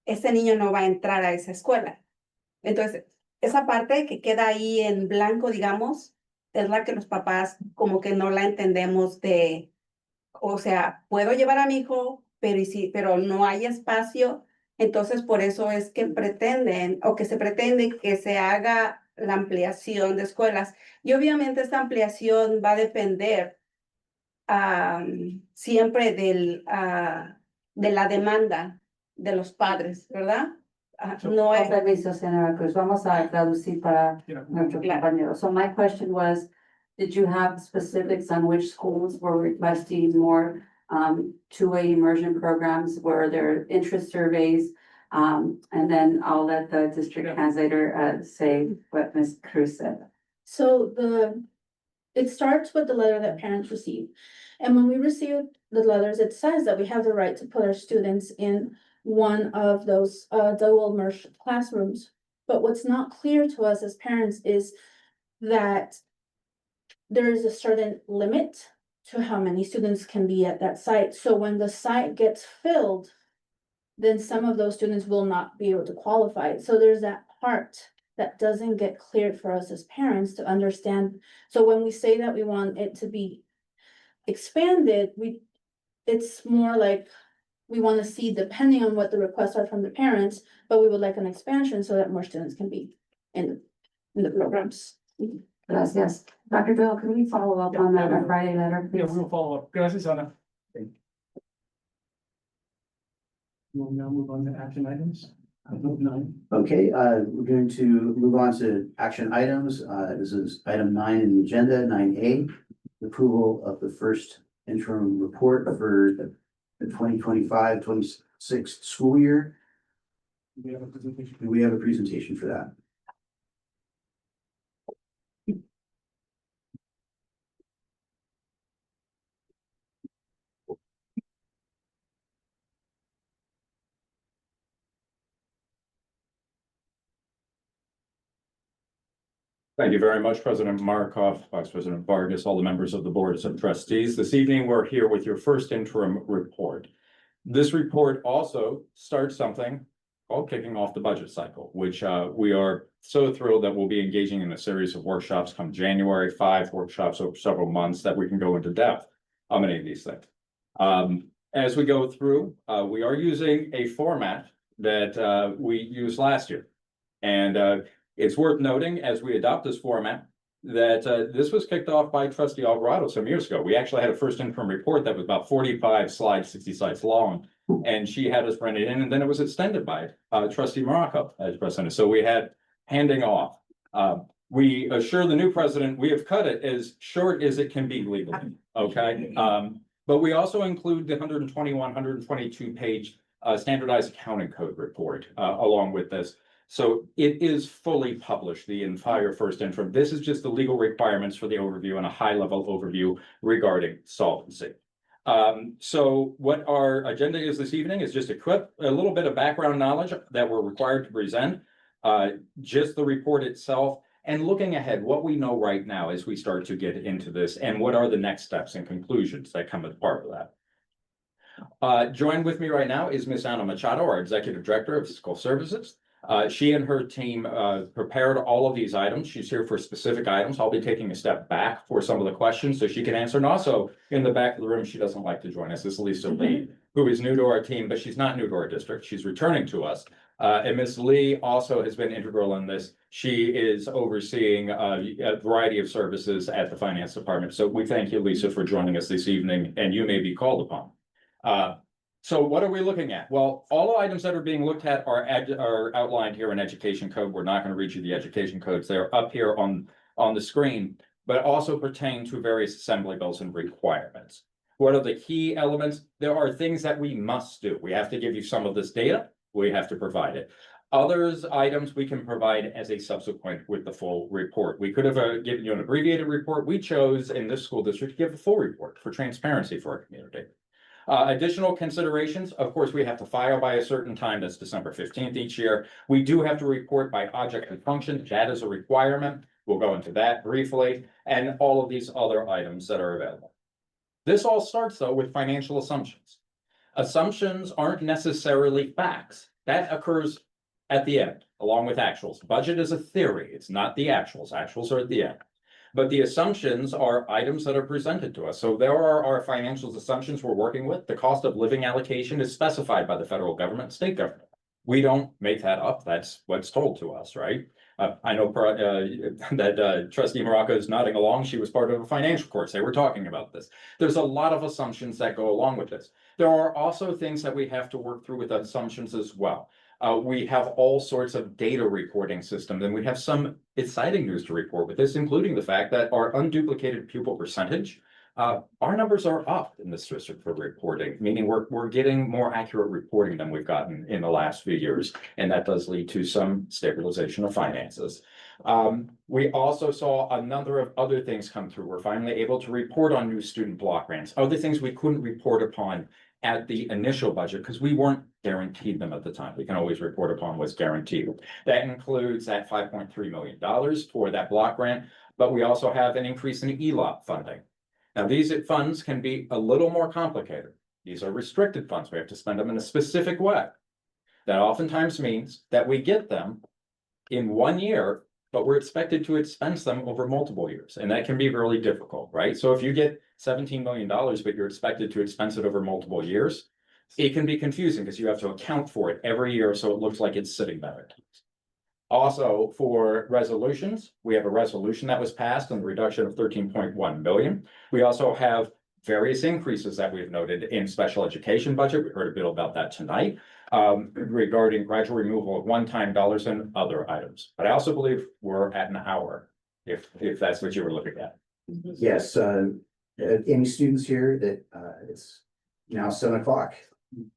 S13: ese niño no va a entrar a esa escuela. Entonces, esa parte que queda ahí en blanco, digamos, es la que los papás como que no la entendemos de, o sea, puedo llevar a mi hijo, pero no hay espacio, entonces por eso es que pretenden o que se pretende que se haga la ampliación de escuelas. Y obviamente esta ampliación va a depender siempre de la demanda de los padres, ¿verdad? No
S5: Con
S13: es,
S5: permiso, señora Cruz, vamos a traducir para
S2: Yeah.
S5: nuestro
S13: Claro.
S5: compañero. So my question was, did you have specifics on which schools were requesting more two-way immersion programs? Were there interest surveys? And then I'll let the district
S2: Yeah.
S5: translator say what Ms. Cruz said.
S14: So it starts with the letter that parents receive. And when we receive the letters, it says that we have the right to put our students in one of those dual immersion classrooms. But what's not clear to us as parents is that there is a certain limit to how many students can be at that site. So when the site gets filled, then some of those students will not be able to qualify. So there's that part that doesn't get cleared for us as parents to understand. So when we say that we want it to be expanded, it's more like we want to see, depending on what the requests are from the parents, but we would like an expansion so that more students can be in the programs.
S5: Gracias. Dr. Doyle, can we follow up on that Friday letter,
S2: Yeah,
S5: please?
S2: we'll follow up. Gracias, Ana. We'll now move on to action items.
S7: Okay, we're going to move on to action items. This is item 9 in the agenda, 9A. Approval of the first interim report for the 2025-26 school year.
S2: We have a presentation.
S7: We have a presentation for that.
S15: Thank you very much, President Markov, Vice President Vargas, all the members of the Board of Trustees. This evening, we're here with your first interim report. This report also starts something called kicking off the budget cycle, which we are so thrilled that we'll be engaging in a series of workshops come January, 5 workshops over several months that we can go into depth on many of these things. As we go through, we are using a format that we used last year. And it's worth noting, as we adopt this format, that this was kicked off by Trustee Alvarado some years ago. We actually had a first interim report that was about 45 slides, 60 slides long, and she had us run it in, and then it was extended by Trustee Morocco as president. So we had handing off. We assure the new president, we have cut it as short as it can be legally, okay? But we also include the 121, 122 page standardized accounting code report along with this. So it is fully published, the entire first interim. This is just the legal requirements for the overview and a high level overview regarding solvency. So what our agenda is this evening is just a little bit of background knowledge that we're required to present, just the report itself, and looking ahead, what we know right now as we start to get into this, and what are the next steps and conclusions that come as part of that. Joined with me right now is Ms. Ana Machado, our Executive Director of Fiscal Services. She and her team prepared all of these items. She's here for specific items. I'll be taking a step back for some of the questions so she can answer. And also in the back of the room, she doesn't like to join us, is Lisa Lee, who is new to our team, but she's not new to our district. She's returning to us. And Ms. Lee also has been integral in this. She is overseeing a variety of services at the finance department. So we thank you, Lisa, for joining us this evening, and you may be called upon. So what are we looking at? Well, all the items that are being looked at are outlined here in education code. We're not going to read you the education codes. They're up here on the screen, but also pertain to various assembly bills and requirements. What are the key elements? There are things that we must do. We have to give you some of this data. We have to provide it. Others items we can provide as a subsequent with the full report. We could have given you an abbreviated report. We chose in this school district to give a full report for transparency for our community. Additional considerations, of course, we have to file by a certain time, that's December 15th each year. We do have to report by object and function, that is a requirement. We'll go into that briefly, and all of these other items that are available. This all starts though with financial assumptions. Assumptions aren't necessarily facts. That occurs at the end, along with actuals. Budget is a theory, it's not the actuals. Actuals are at the end. But the assumptions are items that are presented to us. So there are our financial assumptions we're working with. The cost of living allocation is specified by the federal government, state government. We don't make that up. That's what's told to us, right? I know that Trustee Morocco is nodding along. She was part of a financial course. They were talking about this. There's a lot of assumptions that go along with this. There are also things that we have to work through with assumptions as well. We have all sorts of data reporting systems, and we have some exciting news to report with this, including the fact that our unduplicated pupil percentage, our numbers are up in this district for reporting, meaning we're getting more accurate reporting than we've gotten in the last few years, and that does lead to some stabilization of finances. We also saw a number of other things come through. We're finally able to report on new student block grants, other things we couldn't report upon at the initial budget because we weren't guaranteed them at the time. We can always report upon what's guaranteed. That includes that $5.3 million for that block grant, but we also have an increase in ELOP funding. Now, these funds can be a little more complicated. These are restricted funds. We have to spend them in a specific way. That oftentimes means that we get them in 1 year, but we're expected to expense them over multiple years. And that can be really difficult, right? So if you get $17 million, but you're expected to expense it over multiple years, it can be confusing because you have to account for it every year. So it looks like it's sitting there. Also, for resolutions, we have a resolution that was passed on the reduction of 13.1 million. We also have various increases that we've noted in special education budget. We heard a bit about that tonight, regarding gradual removal of one-time dollars and other items. But I also believe we're at an hour, if that's what you were looking at.
S7: Yes, any students here that, it's now 7 o'clock,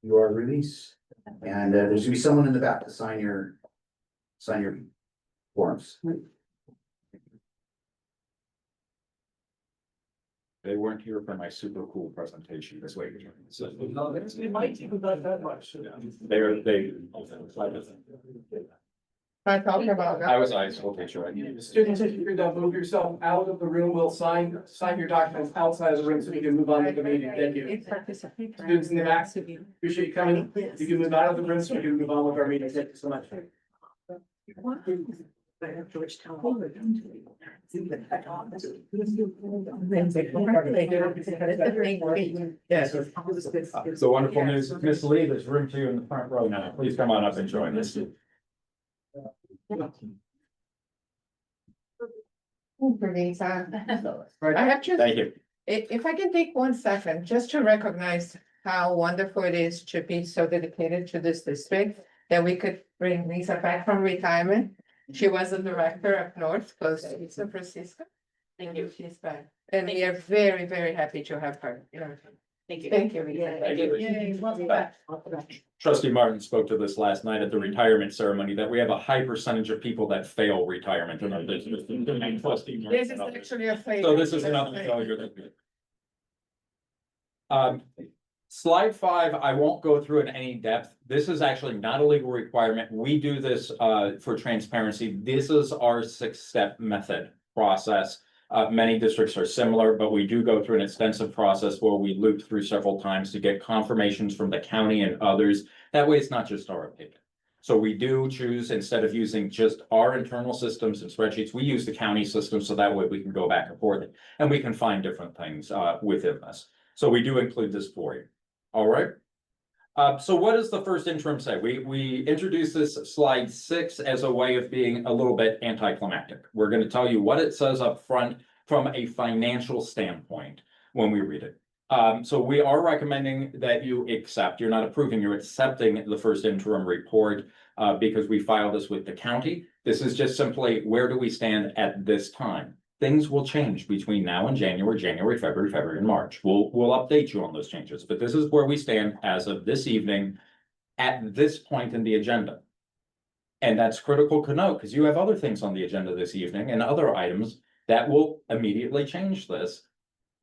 S7: you are released. And there's gonna be someone in the back to sign your forms.
S15: They weren't here for my super cool presentation this week. So
S2: It might even not that much.
S12: I talked about
S15: I was ice, okay, sure.
S2: Students, if you could move yourself out of the room, we'll sign your documents outside of the room so we can move on with the meeting. Thank you. Students in the back, appreciate you coming. You can move out of the room so we can move on with our meeting. Thank you so much.
S15: The wonderful news, Miss Lee, there's room for you in the front row now. Please come on up and join us.
S12: I have just,
S15: Thank you.
S12: if I can take 1 second, just to recognize how wonderful it is to be so dedicated to this district, that we could bring Lisa back from retirement. She was the director of North, close to San Francisco. Thank you, she's back. And we are very, very happy to have her. Thank you. Thank you, Lisa.
S15: Thank you.
S12: Yay, welcome back.
S15: Trustee Martin spoke to this last night at the retirement ceremony, that we have a high percentage of people that fail retirement in our business.
S12: This is actually a favor.
S15: So this is another failure. Slide 5, I won't go through in any depth. This is actually not a legal requirement. We do this for transparency. This is our 6-step method process. Many districts are similar, but we do go through an extensive process where we loop through several times to get confirmations from the county and others. That way, it's not just our opinion. So we do choose, instead of using just our internal systems and spreadsheets, we use the county system, so that way we can go back and forth and we can find different things within this. So we do include this for you. All right. So what does the first interim say? We introduced this slide 6 as a way of being a little bit anticlimactic. We're going to tell you what it says up front from a financial standpoint when we read it. So we are recommending that you accept. You're not approving, you're accepting the first interim report because we filed this with the county. This is just simply, where do we stand at this time? Things will change between now and January, February, and March. We'll update you on those changes, but this is where we stand as of this evening at this point in the agenda. And that's critical to note because you have other things on the agenda this evening and other items that will immediately change this.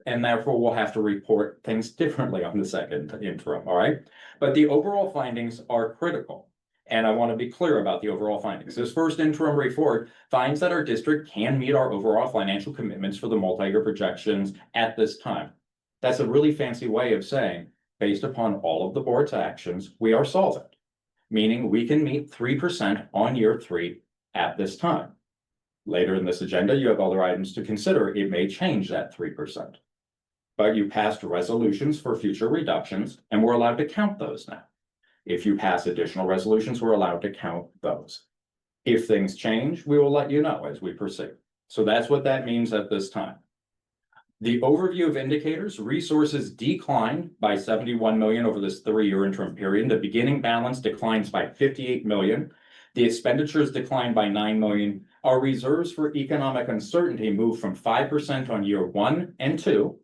S15: And therefore we'll have to report things differently on the second interim, all right? But the overall findings are critical. And I want to be clear about the overall findings. This first interim report finds that our district can meet our overall financial commitments for the multi-year projections at this time. That's a really fancy way of saying, based upon all of the board's actions, we are solvent, meaning we can meet 3% on year 3 at this time. Later in this agenda, you have other items to consider. It may change that 3%. But you passed resolutions for future reductions, and we're allowed to count those now. If you pass additional resolutions, we're allowed to count those. If things change, we will let you know as we proceed. So that's what that means at this time. The overview of indicators, resources declined by 71 million over this 3-year interim period. The beginning balance declines by 58 million. The expenditures declined by 9 million. Our reserves for economic uncertainty moved from 5% on year 1 and 2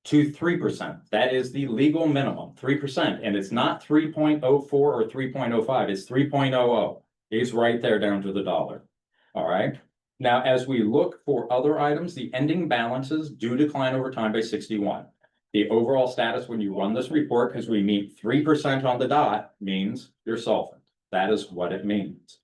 S15: to 3%. That is the legal minimum, 3%. And it's not 3.04 or 3.05, it's 3.00. It's right there down to the dollar. All right. Now, as we look for other items, the ending balances do decline over time by 61. The overall status when you run this report, because we meet 3% on the dot, means you're solvent. That is what it means.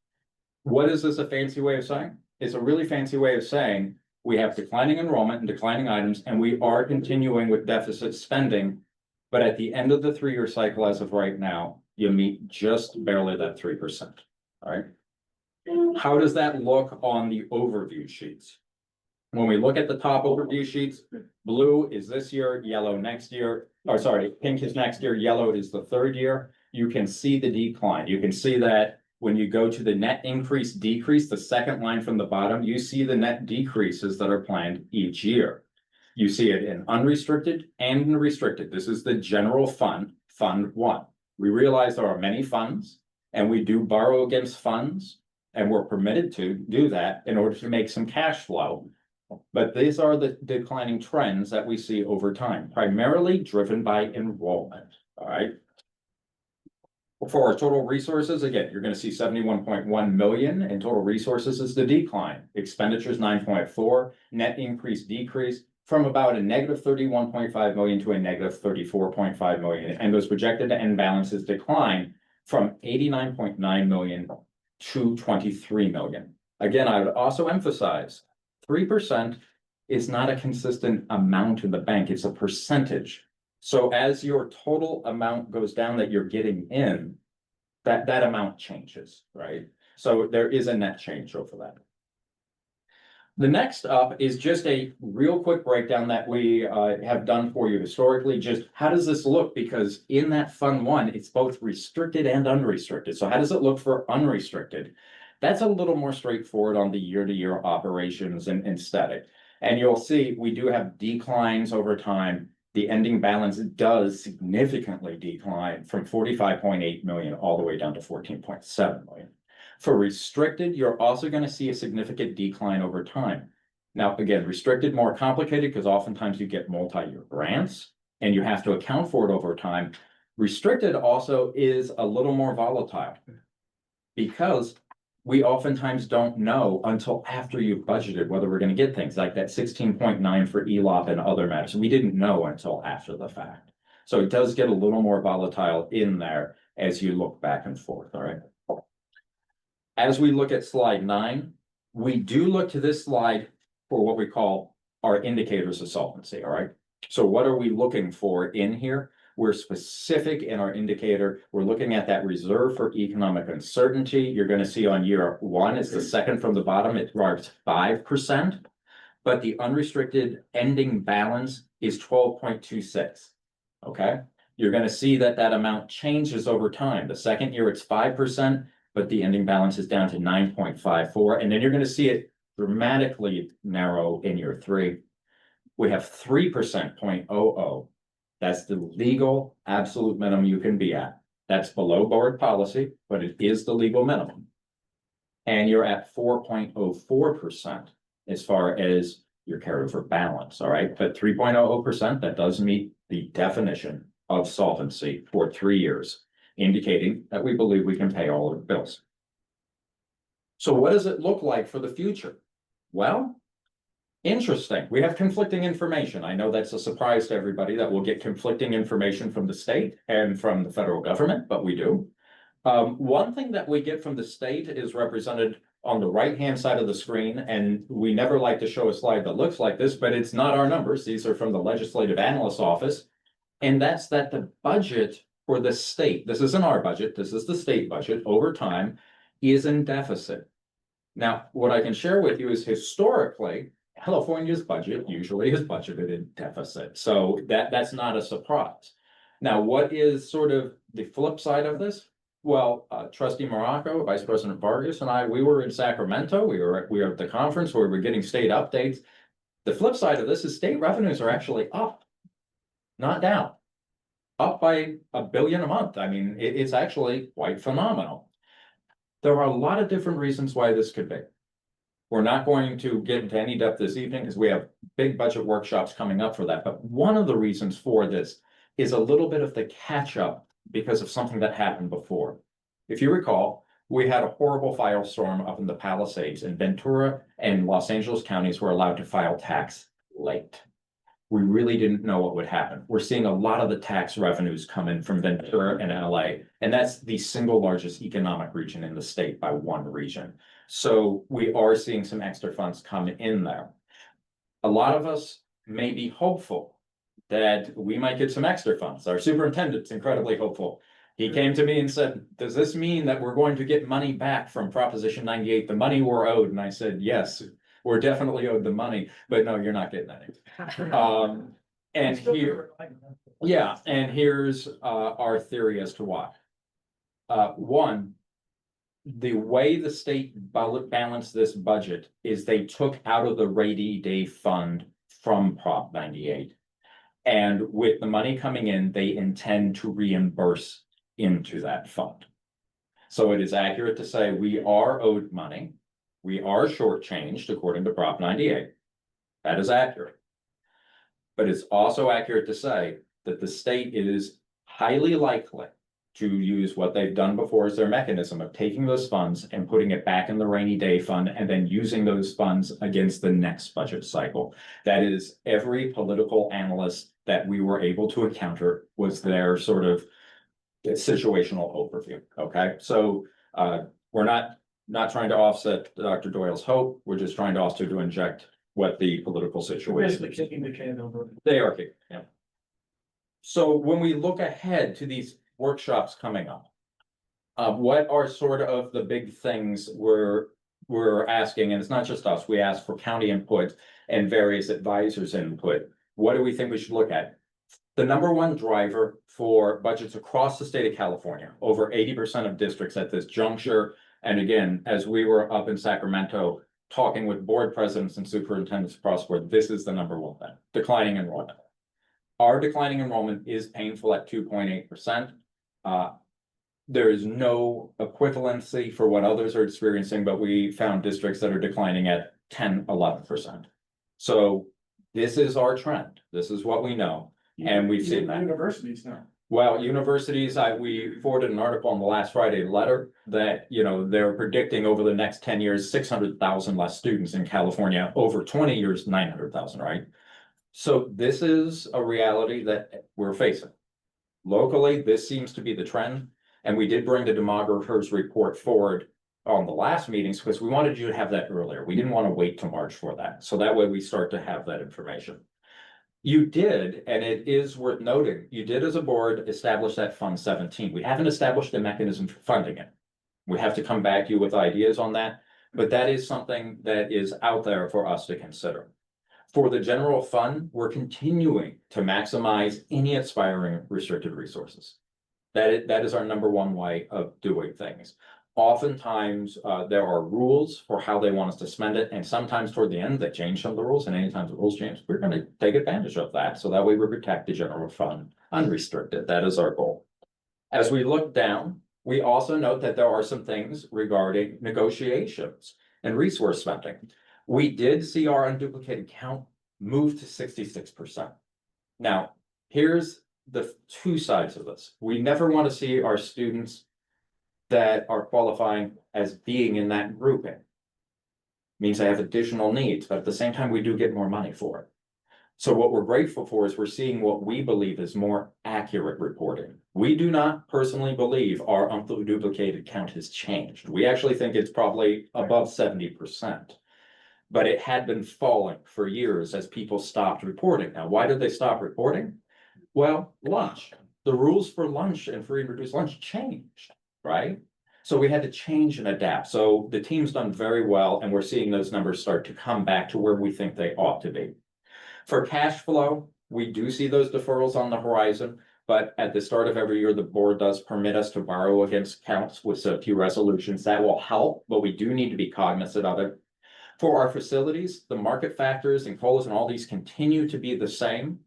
S15: What is this a fancy way of saying? It's a really fancy way of saying we have declining enrollment and declining items, and we are continuing with deficit spending. But at the end of the 3-year cycle, as of right now, you meet just barely that 3%. All right. How does that look on the overview sheets? When we look at the top overview sheets, blue is this year, yellow next year, or sorry, pink is next year, yellow is the 3rd year. You can see the decline. You can see that when you go to the net increase decrease, the second line from the bottom, you see the net decreases that are planned each year. You see it in unrestricted and in restricted. This is the general fund, Fund 1. We realize there are many funds and we do borrow against funds, and we're permitted to do that in order to make some cash flow. But these are the declining trends that we see over time, primarily driven by enrollment. All right. For our total resources, again, you're going to see 71.1 million in total resources is the decline. Expenditures 9.4, net increase decrease from about a negative 31.5 million to a negative 34.5 million. And those projected to end balances decline from 89.9 million to 23 million. Again, I would also emphasize 3% is not a consistent amount in the bank. It's a percentage. So as your total amount goes down that you're getting in, that amount changes, right? So there is a net change over that. The next up is just a real quick breakdown that we have done for you historically. Just how does this look? Because in that Fund 1, it's both restricted and unrestricted. So how does it look for unrestricted? That's a little more straightforward on the year-to-year operations and static. And you'll see we do have declines over time. The ending balance does significantly decline from 45.8 million all the way down to 14.7 million. For restricted, you're also going to see a significant decline over time. Now, again, restricted more complicated because oftentimes you get multi-year grants and you have to account for it over time. Restricted also is a little more volatile because we oftentimes don't know until after you've budgeted whether we're going to get things like that 16.9 for ELOP and other matters. We didn't know until after the fact. So it does get a little more volatile in there as you look back and forth, all right? As we look at slide 9, we do look to this slide for what we call our indicators of solvency, all right? So what are we looking for in here? We're specific in our indicator. We're looking at that reserve for economic uncertainty. You're going to see on year 1, it's the second from the bottom, it marks 5%, but the unrestricted ending balance is 12.26. Okay. You're going to see that that amount changes over time. The second year it's 5%, but the ending balance is down to 9.54. And then you're going to see it dramatically narrow in year 3. We have 3%.00. That's the legal absolute minimum you can be at. That's below board policy, but it is the legal minimum. And you're at 4.04% as far as your carryover balance, all right? But 3.00%, that does meet the definition of solvency for 3 years, indicating that we believe we can pay all of the bills. So what does it look like for the future? Well, interesting. We have conflicting information. I know that's a surprise to everybody that we'll get conflicting information from the state and from the federal government, but we do. One thing that we get from the state is represented on the right-hand side of the screen, and we never like to show a slide that looks like this, but it's not our numbers. These are from the Legislative Analyst's Office. And that's that the budget for the state, this isn't our budget, this is the state budget over time, is in deficit. Now, what I can share with you is historically, California's budget usually is budgeted in deficit. So that's not a surprise. Now, what is sort of the flip side of this? Well, Trustee Morocco, Vice President Vargas and I, we were in Sacramento. We were at the conference where we were getting state updates. The flip side of this is state revenues are actually up, not down. Up by $1 billion a month. I mean, it's actually quite phenomenal. There are a lot of different reasons why this could be. We're not going to get into any depth this evening because we have big budget workshops coming up for that. But one of the reasons for this is a little bit of the catch up because of something that happened before. If you recall, we had a horrible firestorm up in the Palisades, and Ventura and Los Angeles counties were allowed to file tax late. We really didn't know what would happen. We're seeing a lot of the tax revenues come in from Ventura and LA, and that's the single largest economic region in the state by one region. So we are seeing some extra funds come in there. A lot of us may be hopeful that we might get some extra funds. Our superintendent's incredibly hopeful. He came to me and said, does this mean that we're going to get money back from Proposition 98, the money we're owed? And I said, yes, we're definitely owed the money, but no, you're not getting any. And here, yeah, and here's our theory as to why. One, the way the state balanced this budget is they took out of the rainy day fund from Prop 98. And with the money coming in, they intend to reimburse into that fund. So it is accurate to say we are owed money. We are shortchanged according to Prop 98. That is accurate. But it's also accurate to say that the state is highly likely to use what they've done before as their mechanism of taking those funds and putting it back in the rainy day fund and then using those funds against the next budget cycle. That is, every political analyst that we were able to encounter was their sort of situational overview. Okay, so we're not trying to offset Dr. Doyle's hope. We're just trying to also to inject what the political situation is.
S2: Kicking the can over.
S15: They are kicking, yeah. So when we look ahead to these workshops coming up, what are sort of the big things we're asking, and it's not just us, we ask for county input and various advisors input. What do we think we should look at? The number one driver for budgets across the state of California, over 80% of districts at this juncture. And again, as we were up in Sacramento, talking with board presidents and superintendents across the board, this is the number one thing, declining enrollment. Our declining enrollment is painful at 2.8%. There is no equivalency for what others are experiencing, but we found districts that are declining at 10, 11%. So this is our trend. This is what we know. And we've seen that.
S2: Universities now.
S15: Well, universities, we forwarded an article on the last Friday letter that, you know, they're predicting over the next 10 years, 600,000 less students in California, over 20 years, 900,000, right? So this is a reality that we're facing. Locally, this seems to be the trend. And we did bring the demographer's report forward on the last meetings because we wanted you to have that earlier. We didn't want to wait till March for that. So that way we start to have that information. You did, and it is worth noting, you did as a board establish that Fund 17. We haven't established a mechanism for funding it. We have to come back to you with ideas on that, but that is something that is out there for us to consider. For the general fund, we're continuing to maximize any aspiring restricted resources. That is our number one way of doing things. Oftentimes, there are rules for how they want us to spend it, and sometimes toward the end, they change some of the rules, and anytime the rules change, we're going to take advantage of that. So that way we protect the general fund unrestricted. That is our goal. As we look down, we also note that there are some things regarding negotiations and resource spending. We did see our unduplicated count move to 66%. Now, here's the two sides of this. We never want to see our students that are qualifying as being in that grouping. Means they have additional needs, but at the same time, we do get more money for it. So what we're grateful for is we're seeing what we believe is more accurate reporting. We do not personally believe our unduplicated count has changed. We actually think it's probably above 70%. But it had been falling for years as people stopped reporting. Now, why did they stop reporting? Well, lunch. The rules for lunch and free and reduced lunch changed, right? So we had to change and adapt. So the team's done very well, and we're seeing those numbers start to come back to where we think they ought to be. For cash flow, we do see those deferrals on the horizon, but at the start of every year, the board does permit us to borrow against accounts with a few resolutions. That will help, but we do need to be cognizant of it. For our facilities, the market factors and COLAs and all these continue to be the same.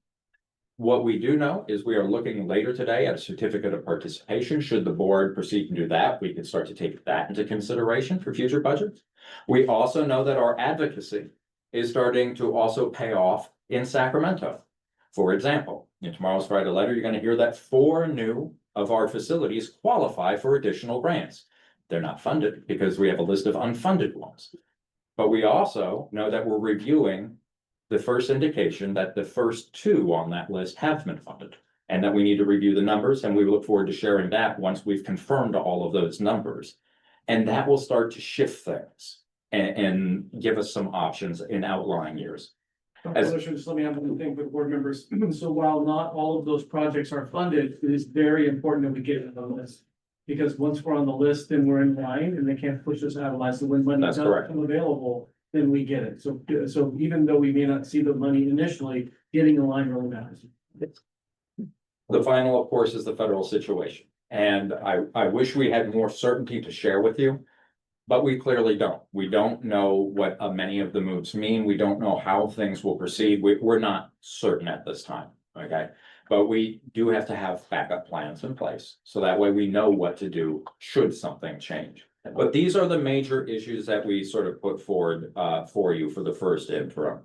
S15: What we do know is we are looking later today at a certificate of participation. Should the board proceed and do that, we can start to take that into consideration for future budgets. We also know that our advocacy is starting to also pay off in Sacramento. For example, in tomorrow's Friday letter, you're going to hear that 4 new of our facilities qualify for additional grants. They're not funded because we have a list of unfunded ones. But we also know that we're reviewing the first indication that the first 2 on that list have been funded, and that we need to review the numbers, and we look forward to sharing that once we've confirmed all of those numbers. And that will start to shift things and give us some options in outlying years.
S2: Just let me have one thing for the board members. So while not all of those projects are funded, it is very important that we get on the list. Because once we're on the list, then we're in line and they can't push us out of line. So when money does become available, then we get it. So even though we may not see the money initially, getting in line really matters.
S15: The final, of course, is the federal situation. And I wish we had more certainty to share with you, but we clearly don't. We don't know what many of the moves mean. We don't know how things will proceed. We're not certain at this time, okay? But we do have to have backup plans in place, so that way we know what to do should something change. But these are the major issues that we sort of put forward for you for the first interim.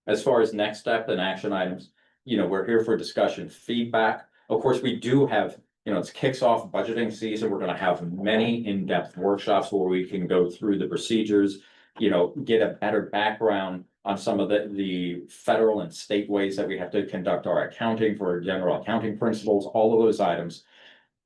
S15: As far as next step and action items, we're here for discussion, feedback. Of course, we do have, it kicks off budgeting season. We're going to have many in-depth workshops where we can go through the procedures, get a better background on some of the federal and state ways that we have to conduct our accounting for general accounting principles, all of those items.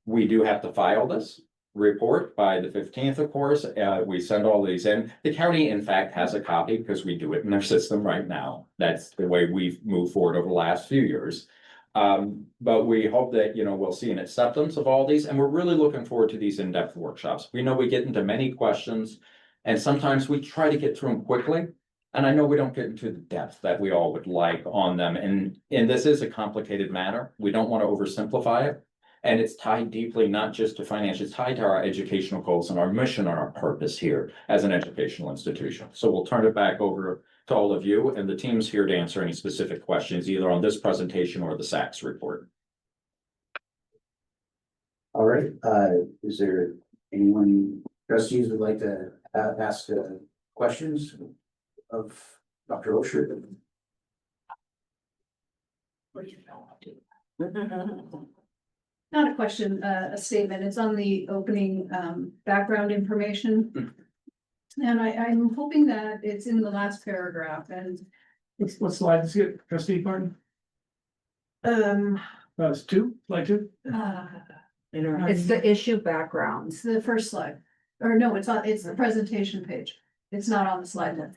S15: We do have to file this report by the 15th, of course. We send all these in. The county, in fact, has a copy because we do it in their system right now. That's the way we've moved forward over the last few years. But we hope that, we'll see an acceptance of all these, and we're really looking forward to these in-depth workshops. We know we get into many questions, and sometimes we try to get through them quickly. And I know we don't get into the depth that we all would like on them. And this is a complicated matter. We don't want to oversimplify it. And it's tied deeply, not just to finance, it's tied to our educational goals and our mission and our purpose here as an educational institution. So we'll turn it back over to all of you, and the team's here to answer any specific questions, either on this presentation or the SACS report.
S7: All right, is there anyone, trustees would like to ask questions of Dr. Osher?
S3: Not a question, a statement. It's on the opening background information. And I'm hoping that it's in the last paragraph and.
S2: What slide is it, trustee Martin? It's 2, slide 2.
S1: It's the issue background.
S3: It's the first slide, or no, it's the presentation page. It's not on the slide deck.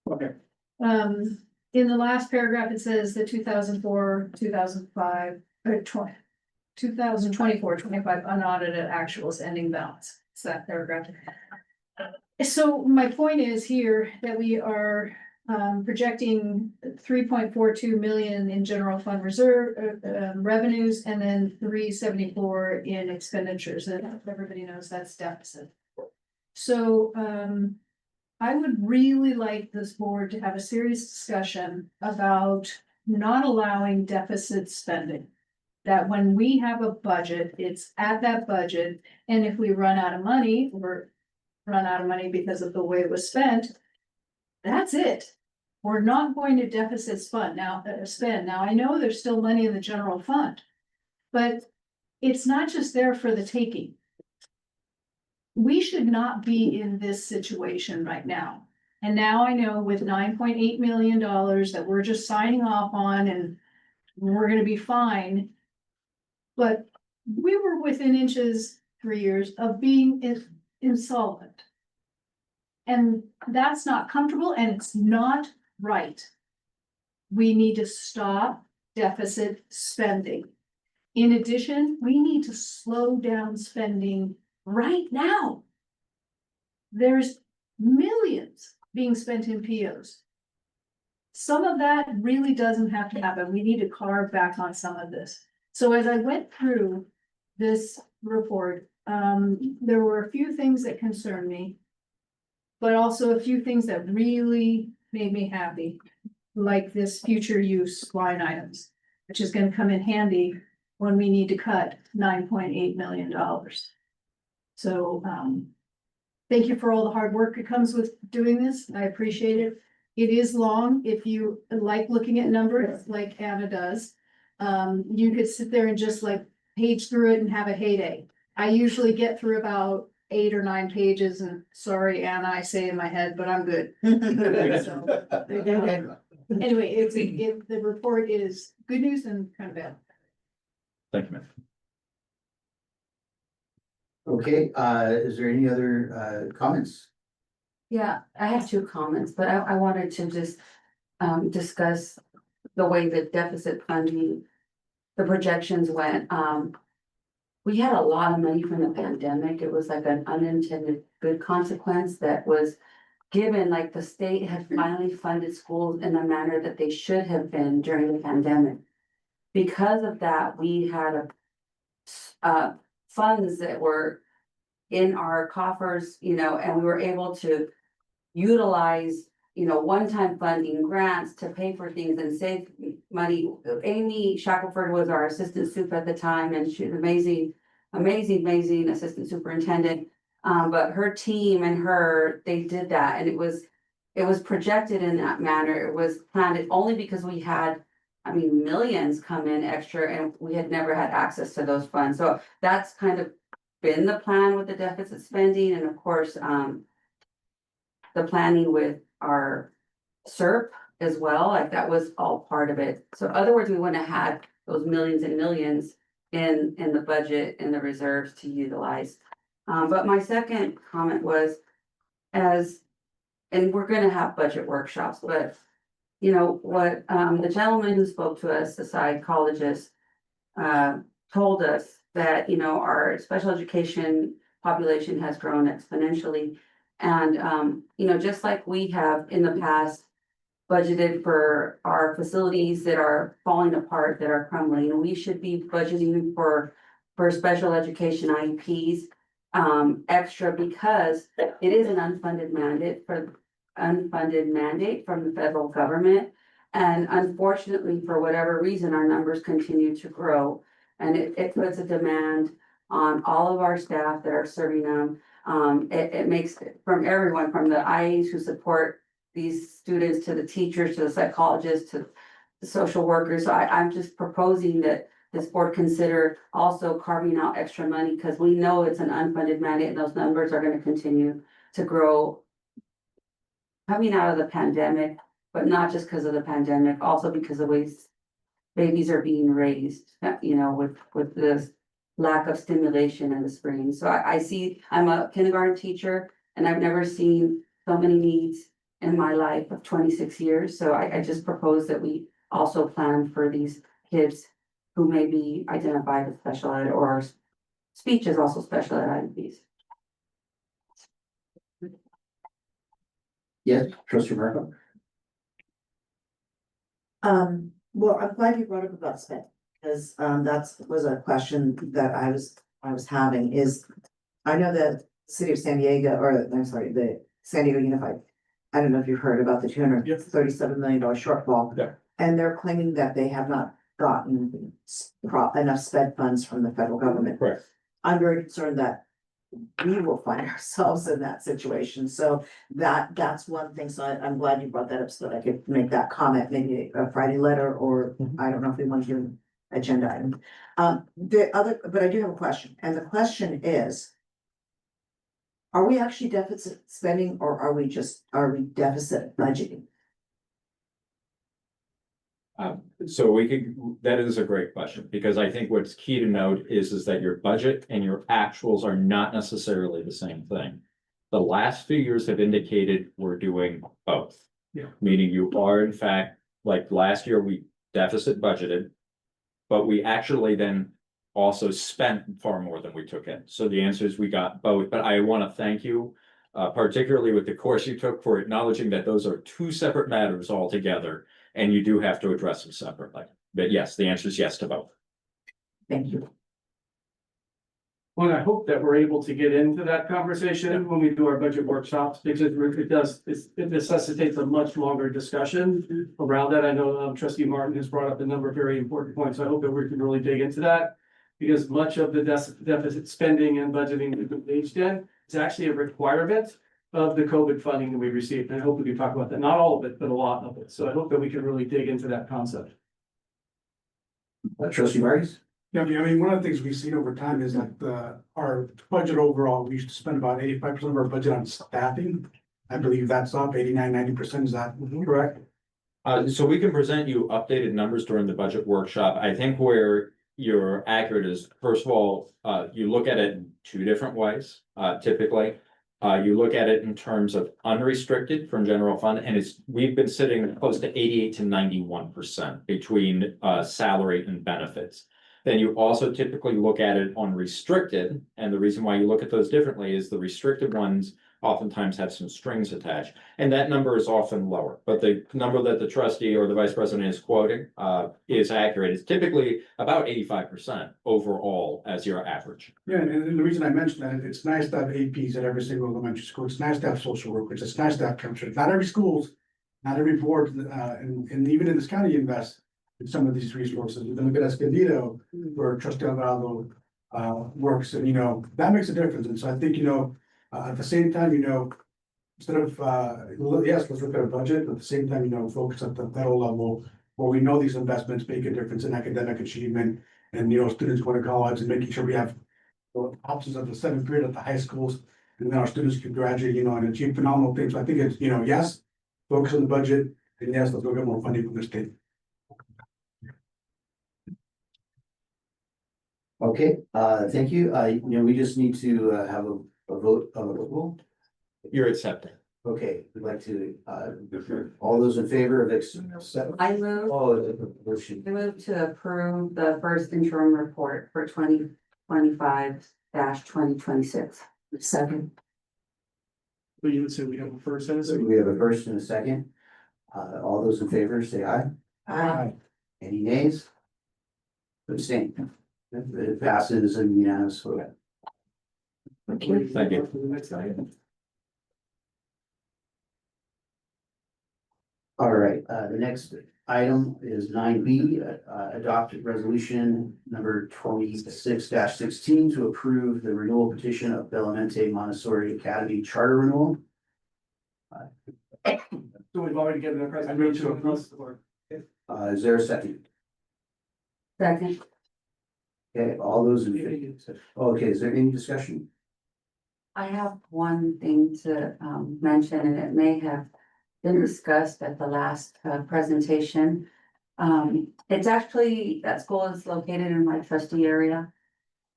S2: Okay.
S3: In the last paragraph, it says the 2004, 2005, or 2024-25 unaudited actuals ending balance. It's that paragraph. So my point is here that we are projecting 3.42 million in general fund reserve revenues, and then 374 in expenditures. And everybody knows that's deficit. So I would really like this board to have a serious discussion about not allowing deficit spending. That when we have a budget, it's at that budget, and if we run out of money or run out of money because of the way it was spent, that's it. We're not going to deficit spend. Now, I know there's still money in the general fund, but it's not just there for the taking. we should not be in this situation right now. And now I know with $9.8 million that we're just signing off on and we're gonna be fine. But we were within inches 3 years of being insolvent. And that's not comfortable and it's not right. We need to stop deficit spending. In addition, we need to slow down spending right now. There's millions being spent in POs. Some of that really doesn't have to happen. We need to carve back on some of this. So as I went through this report, there were a few things that concerned me, but also a few things that really made me happy, like this future use line items, which is gonna come in handy when we need to cut $9.8 million. So, thank you for all the hard work that comes with doing this. I appreciate it. It is long. If you like looking at numbers like Anna does, you could sit there and just like page through it and have a heyday. I usually get through about 8 or 9 pages and sorry, Anna, I say in my head, but I'm good. So, anyway, the report is good news and kind of bad.
S15: Thank you, ma'am.
S7: Okay, is there any other comments?
S5: Yeah, I have 2 comments, but I wanted to just discuss the way the deficit funding, the projections went. We had a lot of money from the pandemic. It was like an unintended good consequence that was given, like the state had finally funded schools in a manner that they should have been during the pandemic. Because of that, we had funds that were in our coffers, you know, and we were able to utilize, you know, one-time funding grants to pay for things and save money. Amy Shackelford was our assistant soup at the time, and she's amazing assistant superintendent. But her team and they did that, and it was projected in that manner. It was planned only because we had, I mean, millions come in extra and we had never had access to those funds. So that's kind of been the plan with the deficit spending, and of course, the planning with our SERP as well, like that was all part of it. So in other words, we wouldn't have had those millions and millions in the budget and the reserves to utilize. But my second comment was and we're gonna have budget workshops, but you know, what, the gentleman who spoke to us, the psychologist, told us that, you know, our special education population has grown exponentially. And, you know, just like we have in the past budgeted for our facilities that are falling apart, that are crumbling, we should be budgeting for special education IEPs, extra, because it is an unfunded mandate from the federal government. And unfortunately, for whatever reason, our numbers continue to grow. And it puts a demand on all of our staff that are serving them. It makes from everyone, from the IAs who support these students, to the teachers, to the psychologists, to the social workers. So I'm just proposing that this board consider also carving out extra money, because we know it's an unfunded mandate and those numbers are going to continue to grow coming out of the pandemic, but not just because of the pandemic, also because of the ways babies are being raised, you know, with this lack of stimulation in the spring. So I'm a kindergarten teacher, and I've never seen so many needs in my life of 26 years. So I just propose that we also plan for these kids who may be identified as special ed, or speech is also special ed IEPs.
S7: Yes, trustee Marco?
S4: Well, I'm glad you brought up about spend, because was a question that I was having is, I know that the city of San Diego, or I'm sorry, the San Diego Unified, I don't know if you've heard about the $237 million shortfall.
S15: Yeah.
S4: And they're claiming that they have not gotten enough sped funds from the federal government.
S15: Correct.
S4: I'm very concerned that we will find ourselves in that situation. So that's one thing. So I'm glad you brought that up so that I could make that comment, maybe a Friday letter, or I don't know if we want to do an agenda item. But I do have a question, and the question is, Are we actually deficit spending or are we deficit budgeting?
S15: So we could, that is a great question, because I think what's key to note is that your budget and your actuals are not necessarily the same thing. The last few years have indicated we're doing both.
S2: Yeah.
S15: Meaning you are in fact, like last year, we deficit budgeted. But we actually then also spent far more than we took in. So the answer is we got both, but I want to thank you. Particularly with the course you took, for acknowledging that those are two separate matters altogether. And you do have to address them separately. But yes, the answer is yes to both.
S4: Thank you.
S2: Well, I hope that we're able to get into that conversation when we do our budget workshops, because it necessitates a much longer discussion around that. I know trustee Martin has brought up a number of very important points. I hope that we can really dig into that. Because much of the deficit spending and budgeting we've engaged in is actually a requirement of the COVID funding that we received. And I hope we can talk about that, not all of it, but a lot of it. So I hope that we can really dig into that concept.
S7: Trustee Vargas?
S6: Yeah, I mean, one of the things we've seen over time is that our budget overall, we used to spend about 85% of our budget on staffing. I believe that's up 89-90%. Is that correct?
S15: So we can present you updated numbers during the budget workshop. I think where you're accurate is, first of all, you look at it in two different ways, typically. You look at it in terms of unrestricted from general fund, and we've been sitting close to 88 to 91% between salary and benefits. Then you also typically look at it on restricted, and the reason why you look at those differently is the restricted ones oftentimes have some strings attached, and that number is often lower. But the number that the trustee or the vice president is quoting is accurate. It's typically about 85% overall as your average.
S6: Yeah, and the reason I mentioned that, it's nice to have APs at every single elementary school. It's nice to have social workers. It's nice to have counselors. Not every schools, not every board, and even in this county invest in some of these resources. You can look at Escondido, where Trustee Alvarado works, and that makes a difference. And so I think, at the same time, instead of, yes, let's look at our budget, but at the same time, focus at the federal level where we know these investments make a difference in academic achievement and, students going to college, and making sure we have options of the 7th grade at the high schools, and then our students can graduate, and achieve phenomenal things. So I think it's, yes, focus on the budget, and yes, let's go get more funding from the state.
S7: Okay, thank you. We just need to have a vote of approval.
S15: You're accepting.
S7: Okay, we'd like to, all those in favor of accept.
S5: I move,
S7: Motion.
S5: I move to approve the first interim report for 2025-2026.
S4: Second.
S2: But you would say we have a first and a second.
S7: We have a first and a second. All those in favor say aye.
S4: Aye.
S7: Any nays? Abstain. It passes a unanimous vote.
S15: Thank you.
S2: For the next item.
S7: All right, the next item is 9B, adopted resolution number 26-16 to approve the renewal petition of Belamente Montessori Academy charter renewal.
S2: So we've already given a presentation across the board.
S7: Is there a second?
S5: Second.
S7: Okay, all those in favor? Okay, is there any discussion?
S5: I have one thing to mention, and it may have been discussed at the last presentation. It's actually, that school is located in my trustee area.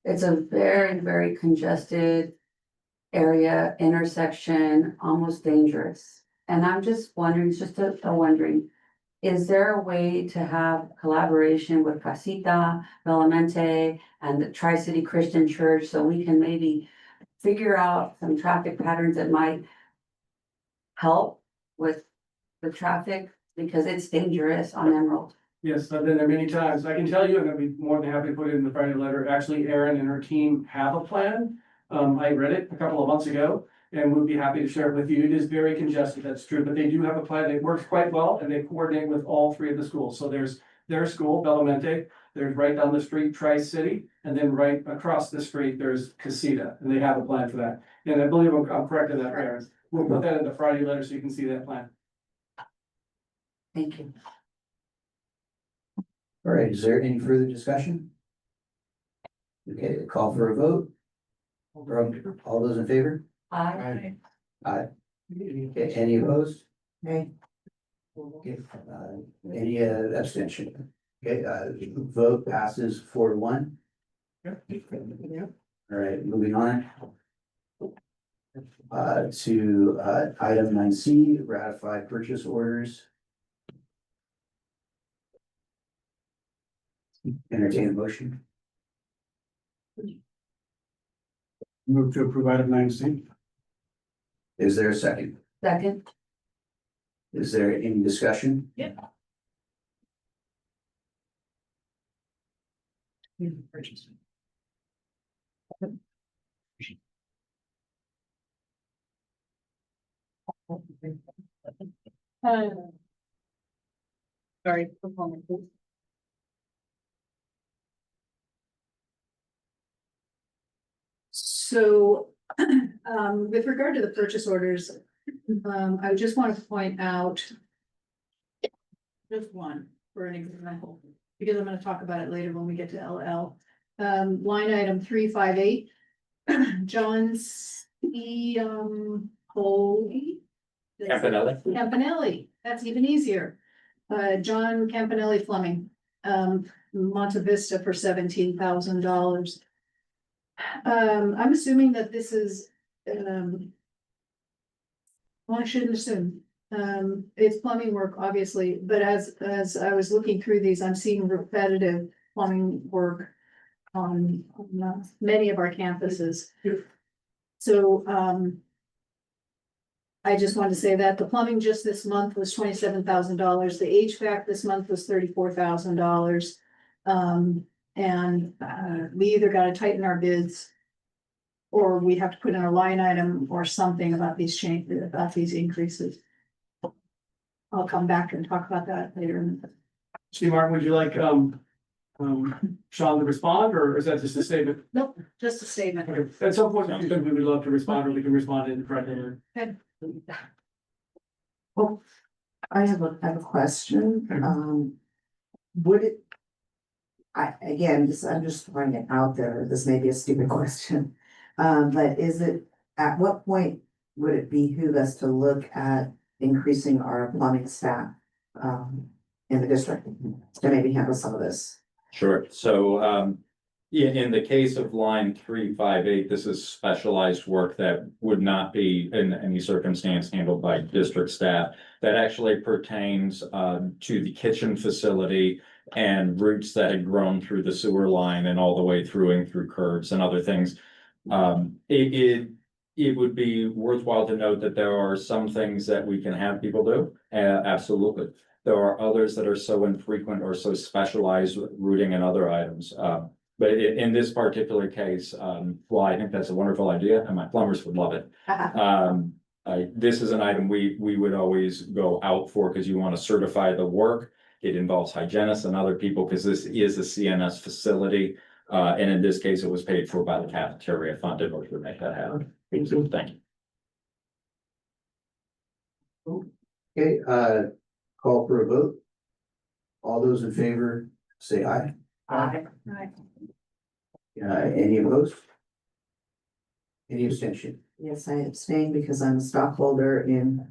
S5: It's a very, very congested area, intersection, almost dangerous. And I'm just wondering, it's just a wondering, is there a way to have collaboration with Casita, Belamente, and the Tri-City Christian Church, so we can maybe figure out some traffic patterns that might help with the traffic, because it's dangerous on Emerald?
S2: Yes, I've been there many times. I can tell you, and I'd be more than happy to put it in the Friday letter. Actually, Erin and her team have a plan. I read it a couple of months ago and would be happy to share it with you. It is very congested, that's true, but they do have a plan. It works quite well, and they coordinate with all three of the schools. So there's their school, Belamente. There's right down the street, Tri-City, and then right across the street, there's Casita, and they have a plan for that. And I believe I'm correct in that, Erin. We'll put that in the Friday letter so you can see that plan.
S5: Thank you.
S7: All right, is there any further discussion? Okay, call for a vote. All those in favor?
S5: Aye.
S7: Aye. Okay, any opposed?
S4: Okay,
S7: Okay, any abstention? Okay, vote passes 4-1. All right, moving on. To item 9C, ratify purchase orders. Entertain a motion.
S6: Move to approve item 9C.
S7: Is there a second?
S5: Second.
S7: Is there any discussion?
S12: Yeah.
S3: Sorry. performance. So, with regard to the purchase orders, I just want to point out just one for an example, because I'm gonna talk about it later when we get to LL. Line item 358, John C. Coley. Campanelli, that's even easier. John Campanelli Fleming, Monte Vista for $17,000. I'm assuming that this is, well, I shouldn't assume. It's plumbing work, obviously, but as I was looking through these, I'm seeing repetitive plumbing work on many of our campuses. So, I just wanted to say that the plumbing just this month was $27,000. The HVAC this month was $34,000. We either gotta tighten our bids, or we have to put in a line item or something about these changes, about these increases. I'll come back and talk about that later.
S2: Steve Martin, would you like, Sean to respond, or is that just a statement?
S3: Nope, just a statement.
S2: Okay, at some point, in the future, we would love to respond, or we can respond in the front.
S4: well, I have a question, would it? Again, I'm just throwing it out there, this may be a stupid question, but is it, at what point would it behoove us to look at increasing our plumbing staff? In the district, to maybe handle some of this?
S15: Sure, so, in the case of line 358, this is specialized work that would not be in any circumstance handled by district staff. That actually pertains, to the kitchen facility and roots that had grown through the sewer line and all the way through and through curbs and other things. It would be worthwhile to note that there are some things that we can have people do, absolutely. There are others that are so infrequent or so specialized, rooting and other items. But in this particular case, well, I think that's a wonderful idea and my plumbers would love it. This is an item we would always go out for because you want to certify the work. It involves hygienists and other people because this is a CNS facility. And in this case, it was paid for by the cafeteria fund in order to make that happen. Thank you.
S7: Okay, call for a vote. All those in favor, say aye.
S5: Aye.
S7: Any opposed? Any abstention?
S4: Yes, I abstain because I'm a stockholder in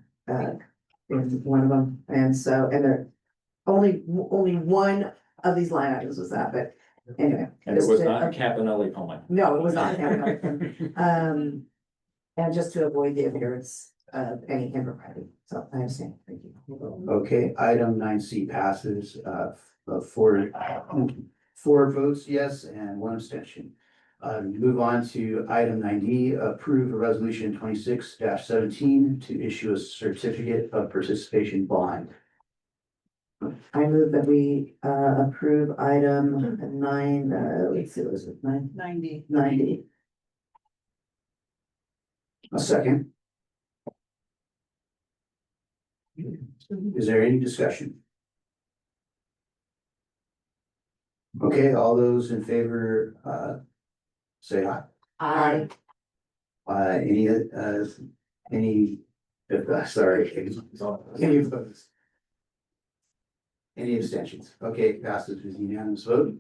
S4: one of them, and there, only one of these line items was that, but anyway.
S15: And it was not Campanelli plumbing.
S4: No, it was not Campanelli. And just to avoid the appearance of any impropriety, so I understand, thank you.
S7: Okay, item 9C passes, four votes yes and one abstention. Move on to item 9D, approve a resolution 26-17 to issue a certificate of participation bond.
S4: I move that we approve item 9, let's see, was it
S3: 90.
S4: 90?
S7: A second. Is there any discussion? Okay, all those in favor, say aye.
S5: Aye.
S7: Sorry, any opposed? Any abstentions? Okay, passes with unanimous vote.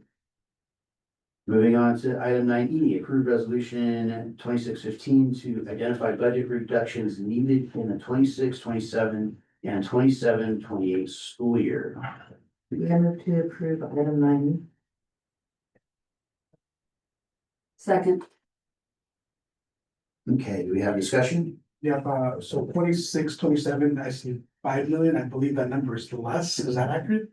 S7: Moving on to item 9E, approved resolution 2615 to identify budget reductions needed in the 26-27 and 27-28 school year.
S4: I move to approve item 9.
S5: Second.
S7: Okay, do we have discussion?
S6: Yeah, so 26, 27. I see 5 million, I believe that number is less, is that accurate?